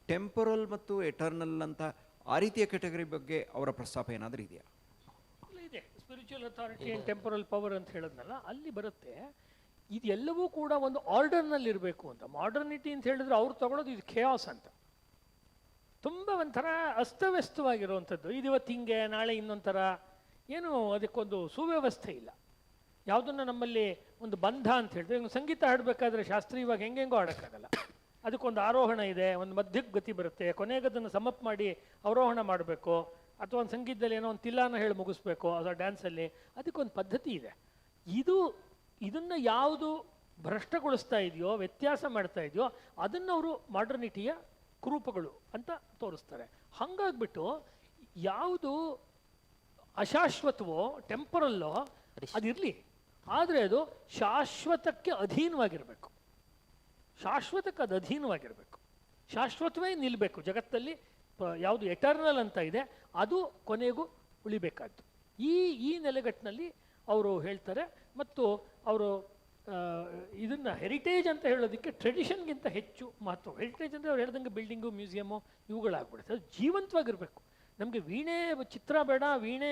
ಟೆಂಪರಲ್ ಮತ್ತು ಎಟರ್ನಲ್ ಅಂತ ಆ ರೀತಿಯ ಕ್ಯಾಟಗರಿ ಬಗ್ಗೆ ಅವರ ಪ್ರಸ್ತಾಪ ಏನಾದರೂ ಇದೆಯಾ? ಇದೆ, spiritual authority and temporal power ಅಂತ ಹೇಳಿದ್ನಲ್ಲ, ಅಲ್ಲಿ ಬರುತ್ತೆ. ಇದೆಲ್ಲವೂ ಕೂಡ ಒಂದು ಆರ್ಡರ್ನಲ್ಲಿ ಇರಬೇಕು ಅಂತ. ಮಾಡರ್ನಿಟಿ ಅಂತ ಹೇಳಿದ್ರೆ ಅವ್ರು ತಗೊಳ್ಳೋದು ಇದು ಖೇಯಾಸ್ ಅಂತ, ತುಂಬ ಒಂಥರ ಅಸ್ತವ್ಯಸ್ತವಾಗಿರುವಂಥದ್ದು. ಇದು ಇವತ್ತು ಹಿಂಗೆ, ನಾಳೆ ಇನ್ನೊಂಥರ, ಏನು ಅದಕ್ಕೊಂದು ಸುವ್ಯವಸ್ಥೆ ಇಲ್ಲ. ಯಾವುದನ್ನು ನಮ್ಮಲ್ಲಿ ಒಂದು ಬಂಧ ಅಂತ ಹೇಳಿದ್ರೆ, ಒಂದು ಸಂಗೀತ ಹಾಡಬೇಕಾದ್ರೆ ಶಾಸ್ತ್ರೀಯವಾಗಿ ಹೆಂಗೆಂಗೋ ಹಾಡೋಕ್ಕಾಗಲ್ಲ. ಅದಕ್ಕೊಂದು ಆರೋಹಣ ಇದೆ, ಒಂದು ಮಧ್ಯಕ್ಕೆ ಗತಿ ಬರುತ್ತೆ, ಕೊನೆಗೆ ಅದನ್ನು ಸಮಪ್ ಮಾಡಿ ಅವರೋಹಣ ಮಾಡಬೇಕು, ಅಥವಾ ಒಂದು ಸಂಗೀತದಲ್ಲಿ ಏನೋ ಒಂದು ತಿಲ್ಲಾನ ಹೇಳಿ ಮುಗಿಸ್ಬೇಕು, ಅಥವಾ ಡ್ಯಾನ್ಸಲ್ಲಿ ಅದಕ್ಕೊಂದು ಪದ್ಧತಿ ಇದೆ. ಇದನ್ನು ಯಾವುದು ಭ್ರಷ್ಟಗೊಳಿಸ್ತಾ ಇದೆಯೋ, ವ್ಯತ್ಯಾಸ ಮಾಡ್ತಾ ಇದೆಯೋ, ಅದನ್ನು ಅವರು ಮಾಡರ್ನಿಟಿಯ ಕುರೂಪಗಳು ಅಂತ ತೋರಿಸ್ತಾರೆ. ಹಾಗಾಗ್ಬಿಟ್ಟು ಯಾವುದು ಅಶಾಶ್ವತವೋ, ಟೆಂಪರಲ್ಲೋ ಅದಿರಲಿ, ಆದರೆ ಅದು ಶಾಶ್ವತಕ್ಕೆ ಅಧೀನವಾಗಿರಬೇಕು. ಶಾಶ್ವತಕ್ಕೆ ಅದು ಅಧೀನವಾಗಿರಬೇಕು. ಶಾಶ್ವತವೇ ನಿಲ್ಲಬೇಕು ಜಗತ್ತಲ್ಲಿ. ಯಾವುದು ಎಟರ್ನಲ್ ಅಂತ ಇದೆ ಅದು ಕೊನೆಗೂ ಉಳಿಬೇಕಾದ್ದು. ಈ ನೆಲೆಗಟ್ಟಿನಲ್ಲಿ ಅವರು ಹೇಳ್ತಾರೆ. ಮತ್ತು ಅವರು ಇದನ್ನು ಹೆರಿಟೇಜ್ ಅಂತ ಹೇಳೋದಕ್ಕೆ ಟ್ರೆಡಿಷನ್ಗಿಂತ ಹೆಚ್ಚು ಮಹತ್ವ. ಹೆರಿಟೇಜ್ ಅಂದರೆ ಅವ್ರು ಹೇಳ್ದಂಗೆ ಬಿಲ್ಡಿಂಗು, ಮ್ಯೂಸಿಯಮು ಇವುಗಳಾಗ್ಬಿಡುತ್ತೆ. ಅದು ಜೀವಂತವಾಗಿರಬೇಕು. ನಮಗೆ ವೀಣೆ ಚಿತ್ರ ಬೇಡ, ವೀಣೆ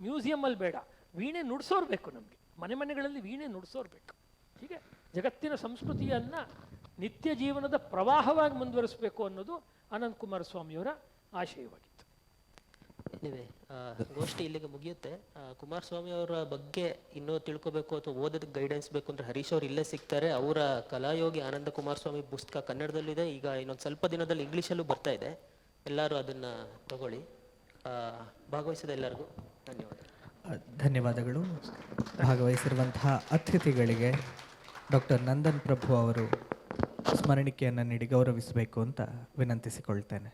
ಮ್ಯೂಸಿಯಮಲ್ಲಿ ಬೇಡ, ವೀಣೆ ನುಡಿಸೋರು ಬೇಕು. ನಮಗೆ ಮನೆಗಳಲ್ಲಿ ವೀಣೆ ನುಡಿಸೋರು ಬೇಕು. ಹೀಗೆ ಜಗತ್ತಿನ ಸಂಸ್ಕೃತಿಯನ್ನು ನಿತ್ಯ ಜೀವನದ ಪ್ರವಾಹವಾಗಿ ಮುಂದುವರಿಸಬೇಕು ಅನ್ನೋದು ಅನಂತ್ ಕುಮಾರಸ್ವಾಮಿಯವರ ಆಶಯವಾಗಿತ್ತು. ಎನಿವೆ, ಗೋಷ್ಠಿ ಇಲ್ಲಿಗೆ ಮುಗಿಯುತ್ತೆ. ಕುಮಾರಸ್ವಾಮಿ ಅವರ ಬಗ್ಗೆ ಇನ್ನೂ ತಿಳ್ಕೊಬೇಕು ಅಥವಾ ಓದೋದಕ್ಕೆ ಗೈಡೆನ್ಸ್ ಬೇಕು ಅಂದರೆ ಹರೀಶ್ ಅವ್ರು ಇಲ್ಲೇ ಸಿಗ್ತಾರೆ. ಅವರ ಕಲಾಯೋಗಿ ಆನಂದ ಕುಮಾರಸ್ವಾಮಿ ಪುಸ್ತಕ ಕನ್ನಡದಲ್ಲಿದೆ, ಈಗ ಇನ್ನೊಂದು ಸ್ವಲ್ಪ ದಿನದಲ್ಲಿ ಇಂಗ್ಲೀಷಲ್ಲೂ ಬರ್ತಾ ಇದೆ. ಎಲ್ಲರೂ ಅದನ್ನು ತಗೊಳ್ಳಿ. ಭಾಗವಹಿಸಿದ ಎಲ್ಲರಿಗೂ ಧನ್ಯವಾದ. ಧನ್ಯವಾದಗಳು. ಭಾಗವಹಿಸಿರುವಂತಹ ಅತಿಥಿಗಳಿಗೆ ಡಾಕ್ಟರ್ ನಂದನ್ ಪ್ರಭು ಅವರು ಸ್ಮರಣಿಕೆಯನ್ನು ನೀಡಿ ಗೌರವಿಸಬೇಕು ಅಂತ ವಿನಂತಿಸಿಕೊಳ್ತೇನೆ.